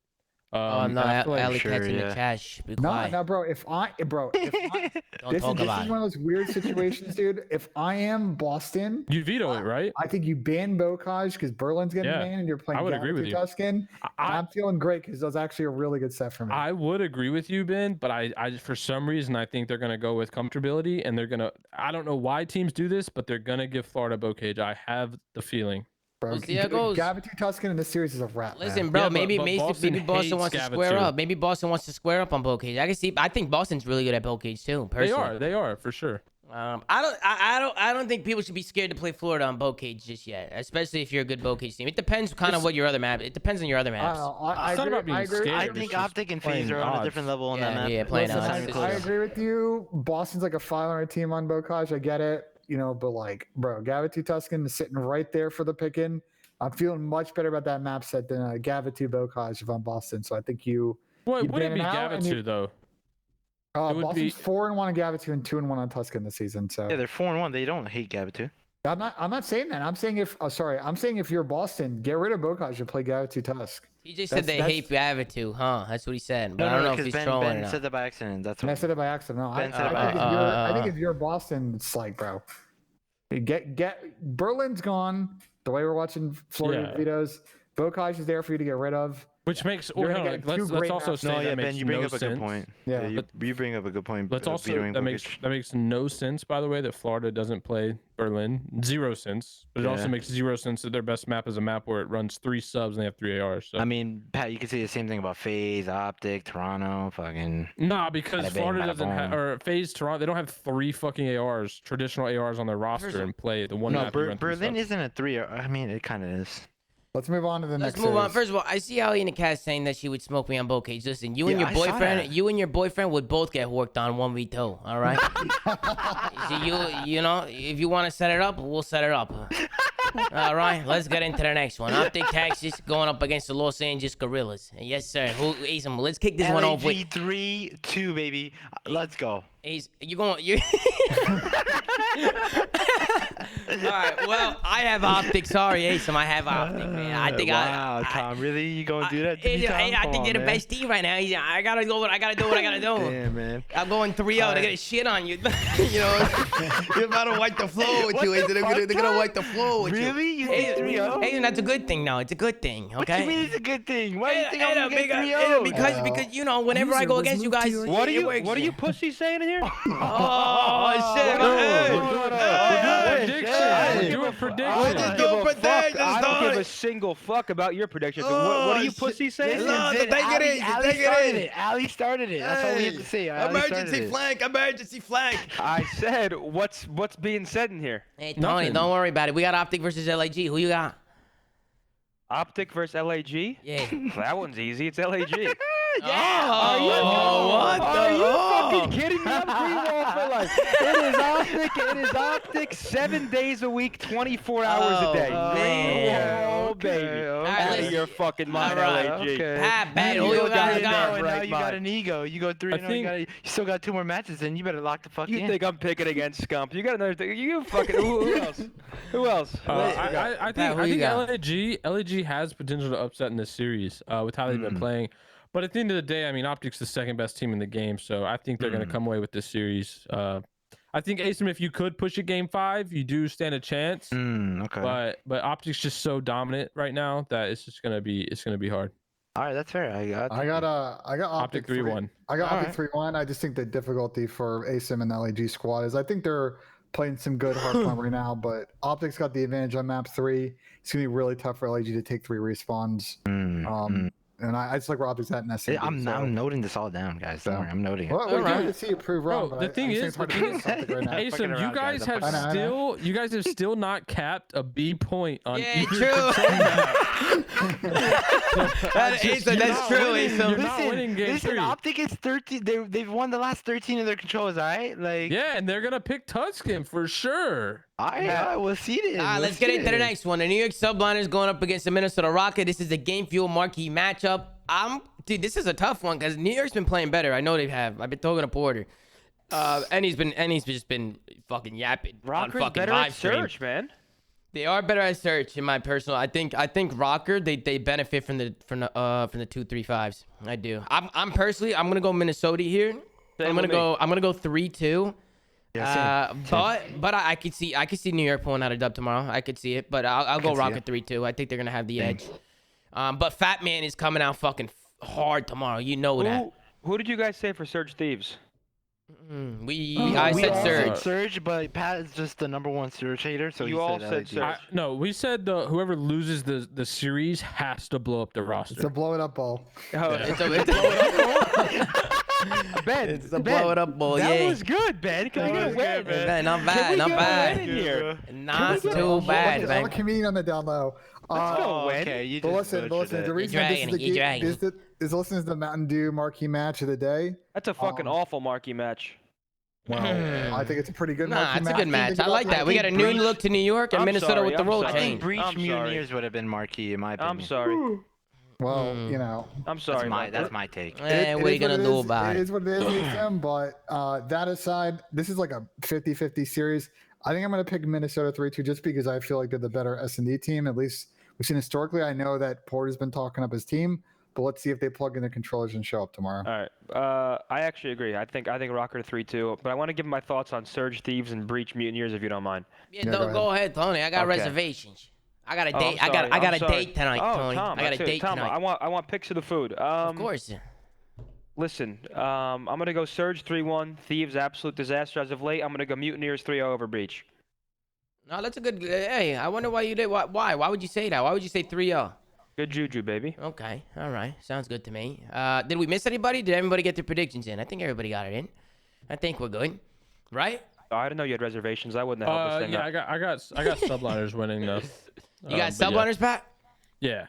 Oh no, and I feel like- Alley sure, Cat's in the yeah. chat. Shh, be No, quiet. no, bro. If I Don't this talk is about one it. of those weird situations, dude. If I am Boston, you veto it, right? I think you ban Bocage because Berlin's getting Yeah, banned, and you're playing I would agree with you. Tuscan. I- I'm feeling great because that was actually a really good set for me. I would agree with you, Ben, but I for some reason I think they're gonna go with comfortability, and they're gonna. I don't know why teams do this, but they're gonna give Florida bow cage. I have the feeling. Bro, We'll see how it goes. Gavitu Tuscan in this series is a wrap. Listen, man. bro, Yeah, but maybe Boston Boston hates wants to Gavin square too. up. Maybe Boston wants to square up on bow cage. I think Boston's really good at bow cage too. Personally, They are for sure. I don't think people should be scared to play Florida on bow cage just yet, especially if you're a good bow cage team. It depends kind of what your other map. It depends on your other maps. I It's not agree, about being I agree. scared. I It's think just Optic and playing Faze are on a odds. different level on that map. Yeah, playing Listen, odds. I agree with you. Boston's like a 500 team on Bocage. I get it, but like, bro, Gavitu Tuscan is sitting right there for the picking. I'm feeling much better about that map set than Gavitu Bocage if I'm Boston. So I think you. What You'd would it ban be it out and you- Gavitu though? It would Boston's be- 4-1 on Gavitu and 2-1 on Tuscan this season. So Yeah, they're 4-1. They don't hate Gavitu. I'm not saying that. I'm saying I'm saying if you're Boston, get rid of Bocage and play Gavitu Tusk. He just said they That's- hate Gavitu, huh? That's what he said. But No, I don't no, know if because he's trolling or Ben not. said that by accident. That's And I what. said it by accident. No, Ben said it by I think if you're Boston, it's like, bro, get Berlin's gone. The way we're watching Florida Yeah. videos, Bocage is there for you to get rid of. Which makes You're well, gonna no, get like, two let's great also maps. say No, that yeah, makes Ben, you bring no up a sense. good point. Yeah. You bring up a good point. Let's also vetoing that makes no sense, by the way, that Florida doesn't play Berlin. 0 sense. But it also Yeah. makes 0 sense that their best map is a map where it runs 3 subs and they have 3 ARs. So. I mean, Pat, you could say the same thing about Faze, Optic, Toronto, fucking. Nah, because Bada bing, Florida bada doesn't have, boom. or Faze Toronto, they don't have 3 fucking ARs, traditional ARs on their roster and play the one No, map. you run 3 Berlin subs. isn't a 3. I mean, it kind of is. Let's move on to the Let's next. move on. series. First of all, I see Ali in the cast saying that she would smoke me on bow cage. Listen, you and Yeah, your I saw boyfriend, that. you and your boyfriend would both get worked on 1v2. All right. So you know, if you want to set it up, we'll set it up. All right. Let's get into the next one. Optic Texas going up against the Los Angeles Gorillas. Yes, sir. Asim, let's kick this one off with. LAG 3-2, baby. Let's go. You going? You. All right. Well, I have Optic. Sorry, Asim. I have Optic, man. I think wow, Tom, really? You gonna do that to me, Tom? I Come think on, you're the man. best team right now. I gotta do what I gotta do. Damn, man. I'm going 3-0. They're gonna shit on you. You know, you're about to wipe the floor with you. They're gonna wipe the floor with you. Really? You Hey, think 3-0? hey, that's a good thing, though. It's a good thing, What you okay? mean it's a good thing? Why do you think Hey, I'm gonna get 3-0? because you know, whenever I go against you guys, What are it works. you pussy saying in here? Oh shit! We're doing Hey, prediction. Hey, do a We're prediction. just doing predictions, I don't give dog. a single fuck about your predictions. what do you pussies say? No, Listen, take it easy, Ali take it started easy. it. Ali started it. That's all we have to say. Ali started Emergency it. flank, emergency flank. I said, what's being said in here? Hey, Tony, Nothing. don't worry about it. We got Optic versus LAG. Who you got? Optic versus LAG? Yeah. That one's easy. It's LAG. Oh, what Are the? you Oh. fucking kidding me? I'm green wall for life. It is Optic. It is Optic. 7 days a week, 24 hours a day. Oh, Green man. wall, baby. right, Out of listen. your fucking mind, All right, LAG. Pat, bet. You Who you go got? three and Got? oh, and now Right you got mind. an ego. You go 3 I and think- you still got 2 more matches, and you better lock the fuck You in. think I'm picking against Scump? You got another thing? You fucking who else? Who else? I Pat, who think you got? LAG has potential to upset in this series with how they've been playing. But at the end of the day, I mean, Optic's the second best team in the game, so I think they're going to come away with this series. I think Asim, if you could push it game 5, you do stand a chance. Okay. But Optic's just so dominant right now that it's gonna be hard. All right, that's fair. I got Optic 3-1. I got All Optic 3-1. I just think the difficulty for ASIM and the LAG squad is I think they're playing some good hardpoint right now, but Optic's got the advantage on map 3. It's gonna be really tough for LAG to take 3 respawns. And I just like where Optic's at in SMB. I'm noting this all down, guys. Don't worry, I'm noting it. Well, we're Alright. good to see you prove wong. Bro, but the I thing think is, it's hard the to thing beat is- Optic right now. Asim, fucking you around, guys guys. have I know, I know. you guys have still not capped a B point on Yeah, either true. control map. That's You're that's not true, winning. Asim. You're not winning game 3. Optic is 13. They've won the last 13 of their controls, all right? Like, Yeah, and they're gonna pick Tuscan for sure. all right, we'll see it. Let's get into the next one. The New York Subliners going up against the Minnesota Rocket. This is a game fuel marquee matchup. Dude, this is a tough one because New York's been playing better. I know they have. I've been talking to Porter. And he's just been fucking yapping on Rocker's fucking better live at stream. search, man. They are better at search, in my personal. I think Rocker they benefit from the 2-3-5s. I do. I'm personally I'm gonna go Minnesota here. I'm gonna go 3-2. But I could see New York pulling out a dub tomorrow. I could see it, but I'll go Rocket 3-2. I think they're gonna have the edge. But Fat Man is coming out fucking hard tomorrow. You know that. Who did you guys say for Surge Thieves? I said all Surge. Surge, but Pat is just the #1 Surge hater, so You he all said said Surge. No, we said whoever loses the series has to blow up the It's roster. a blow it up ball. Oh, It's Ben, It's a blow it up ball, that yeah. was good, Ben. Can we get a win? Man, not Can bad, we not get a bad. win in here? Not get too bad, I'm a man. comedian on the down low. Let's go win. Okay, you But just listen, butchered the it. reason this is dragging the it, you're game dragging is listen to the Mountain Dew marquee match of the day. That's a fucking awful marquee match. Well, I think it's a pretty good Nah, marquee it's a match. good match. I like that. We got a new look to New York and I'm Minnesota sorry, with the I'm roll sorry. I think change. Breach I'm sorry. Mutineers would have been marquee, in my opinion. I'm sorry. Well, you know, I'm sorry. That's my take. Eh, it what are you is gonna it do is. about It it? is what it is with them. But that aside, this is like a 50-50 series. I think I'm going to pick Minnesota 3-2 just because I feel like they're the better S&D team. At least we've seen historically. I know that Porter's been talking up his team, but let's see if they plug in the controllers and show up tomorrow. All right. I actually agree. I think Rocker 3-2, but I want to give my thoughts on Surge Thieves and Breach Mutineers if you don't mind. Yeah, Yeah, no, go ahead, Tony. I got Okay. reservations. I got a Oh, date. I'm sorry, I got I'm a sorry. date tonight, Oh, Tony. Tom, I got a that's it. date Tom, tonight. I want picks of the food. Of course. Listen, I'm gonna go Surge 3-1, Thieves absolute disaster as of late. I'm gonna go Mutineers 3-0 over Breach. No, that's a good. Hey, I wonder why you did. Why? Why would you say that? Why would you say 3-0? Good juju, baby. Okay. All right. Sounds good to me. Did we miss anybody? Did everybody get their predictions in? I think everybody got it in. I think we're good. Right? Oh, I didn't know you had reservations. I wouldn't have helped this thing Yeah, up. I got subliners winning though. You got But subliners, Pat? Yeah.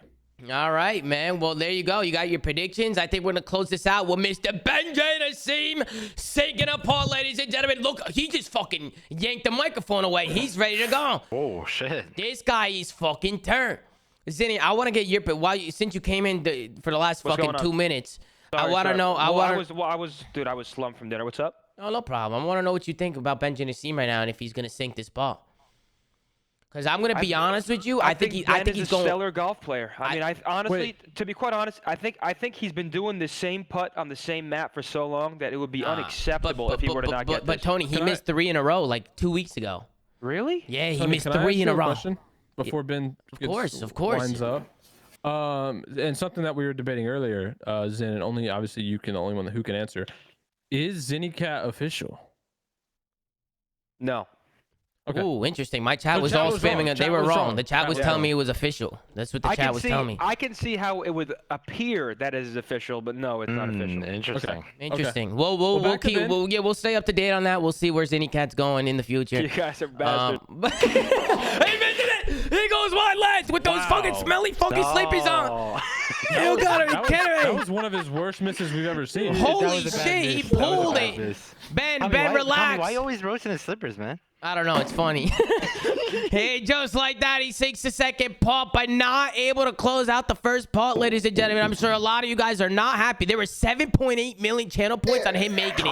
All right, man. Well, there you go. You got your predictions. I think we're going to close this out with Mr. Benjay Nassim sinking apart, ladies and gentlemen. Look, he just fucking yanked the microphone away. He's ready to go. Oh shit! This guy is fucking turned. Zinni, I want to get your, since you came in for the last What's fucking going 2 on? minutes, I Sorry, want to sorry. know. Dude, I was slumped from dinner. What's up? Oh, no problem. I want to know what you think about Benjay Nassim right now and if he's going to sink this ball. Because I'm going to be honest with you. I think Ben he's is a going. stellar golf player. I mean, honestly, to be quite honest, I think he's been doing the same putt on the same map for so long that it would be unacceptable if he were to not get But this. Tony, he missed 3 in a row like 2 weeks ago. Really? Yeah, he Tony, missed can I 3 ask in you a row. question before Ben Of course. winds up. And something that we were debating earlier, Zen, and only obviously you can the only one who can answer. Is ZinnyCat official? No. Okay. Ooh, interesting. My chat The was chat all was spamming wrong. it. They Chat were was wrong. wrong. The chat Chat was was telling wrong. me it was official. That's what the chat was telling me. I can see how it would appear that it is official, but no, it's not official. Interesting. Interesting. We'll back to keep Ben. we'll stay up to date on that. We'll see where Zinnycat's going in the future. You guys are bastards. Hey, mention it. He goes one last with those fucking smelly fucking sleepies on. You gotta be kidding That me. was one of his worst misses we've ever seen. Holy shit, he pulled it. Ben, relax. Why you always roasting his slippers, man? I don't know. It's funny. Hey, just like that, he sinks the second pot, but not able to close out the first pot, ladies and gentlemen. I'm sure a lot of you guys are not happy. There were 7.8 million channel points on him making it.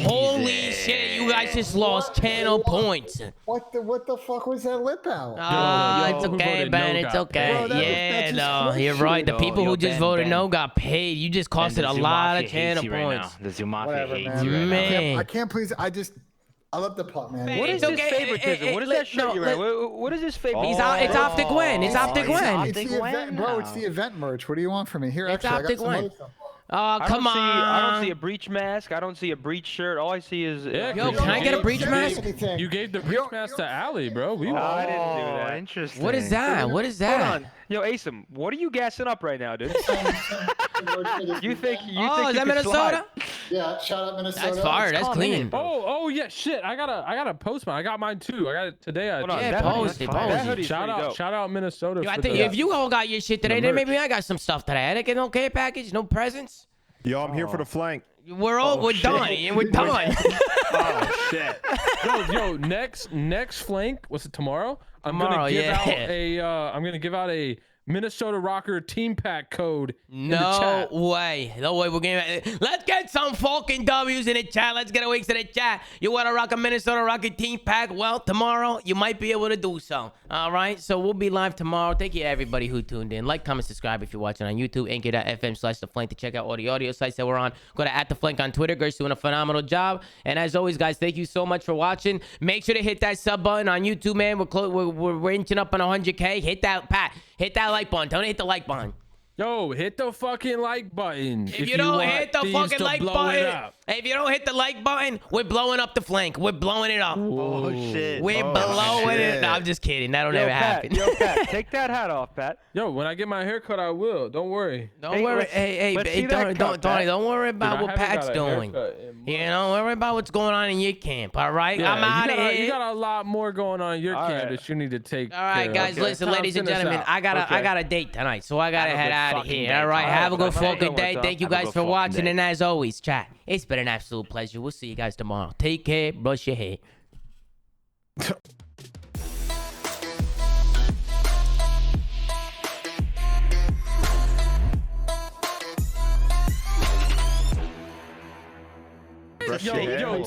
Holy shit, you guys just lost channel points. What the fuck was that lip out? It's who okay, voted Ben. no It's got okay. paid. Bro, Yeah, that's no, just you're right. The bullshit. people who just Ben, voted Ben. no got paid. You just costed a lot of channel points. The Zoomafia Whatever, hates man. you right now. Man. I can't please. I love the putt, man. What is It's this okay. favoritism? What is that shirt you're wearing? What is this favoritism? It's Optic Gwen. It's Optic Gwen. It's the event, bro. It's the event merch. What do you want from me? Here, It's actually, I got Optic some Gwen. other stuff. Oh, come on. I don't see a breach mask. I don't see a breach shirt. All I see is. Yeah, Yo, can I get a breach mask? You gave the breach mask to Allie, bro. I didn't do that. Interesting. What is that? What is that? Hold on. Yo, Asim, what are you gassing up right now, dude? You think Oh, is you that can Minnesota? slide? Yeah, shout out Minnesota. That's fire. That's clean. Oh yeah, shit. I gotta post mine. I got mine too. I got it today. Hold on, Yeah, that hoodie- post it, that post it. hoodie's Shout pretty out, dope. shout out Minnesota. Yo, I for think the- if you all got your shit today, then merch. maybe I got some stuff today. I didn't get no care package, no presents. Yo, I'm here for the flank. We're done. We're done. Oh shit. yo, next flank was it tomorrow? Tomorrow, I'm gonna give out a Minnesota Rocker team pack code in the No chat. way. No way. Let's get some fucking W's in the chat. Let's get a week to the chat. You want to rock a Minnesota Rocket team pack? Well, tomorrow you might be able to do so. All right. So we'll be live tomorrow. Thank you to everybody who tuned in. Like, comment, subscribe if you're watching on YouTube. Anchor.fm/theflank to check out all the audio sites that we're on. Go to @theflank on Twitter. Girls doing a phenomenal job. And as always, guys, thank you so much for watching. Make sure to hit that sub button on YouTube, man. We're inching up on 100K. Hit that, Pat. Hit that like button. Don't hit the like button. Yo, hit the fucking like button. If you don't want hit the these fucking to like blow it button, up. if you don't hit the like button, we're blowing up the flank. We're blowing it up. Oh shit. We're blowing it. No, I'm just kidding. That'll never happen. Pat, take that hat off, Pat. Yo, when I get my haircut, I will. Don't worry. Don't worry. Hey, let's see that cut, Pat. don't worry about Dude, I what haven't Pat's got a doing. haircut in months. You know, worry about what's going on in your camp. All right, Yeah, I'm out of you here. got a lot more going on in your All camp right. that you need to take. All right, care guys, of. listen, Tom, ladies and send us gentlemen, out. I Okay. got a date tonight, so I gotta Have a head good out of fucking here. day, All right, Tom. have a good Have a good fucking one, day. Tom. Thank you Have a guys good for fucking watching, day. and as always, chat, it's been an absolute pleasure. We'll see you guys tomorrow. Take care. Brush your hair. Yo,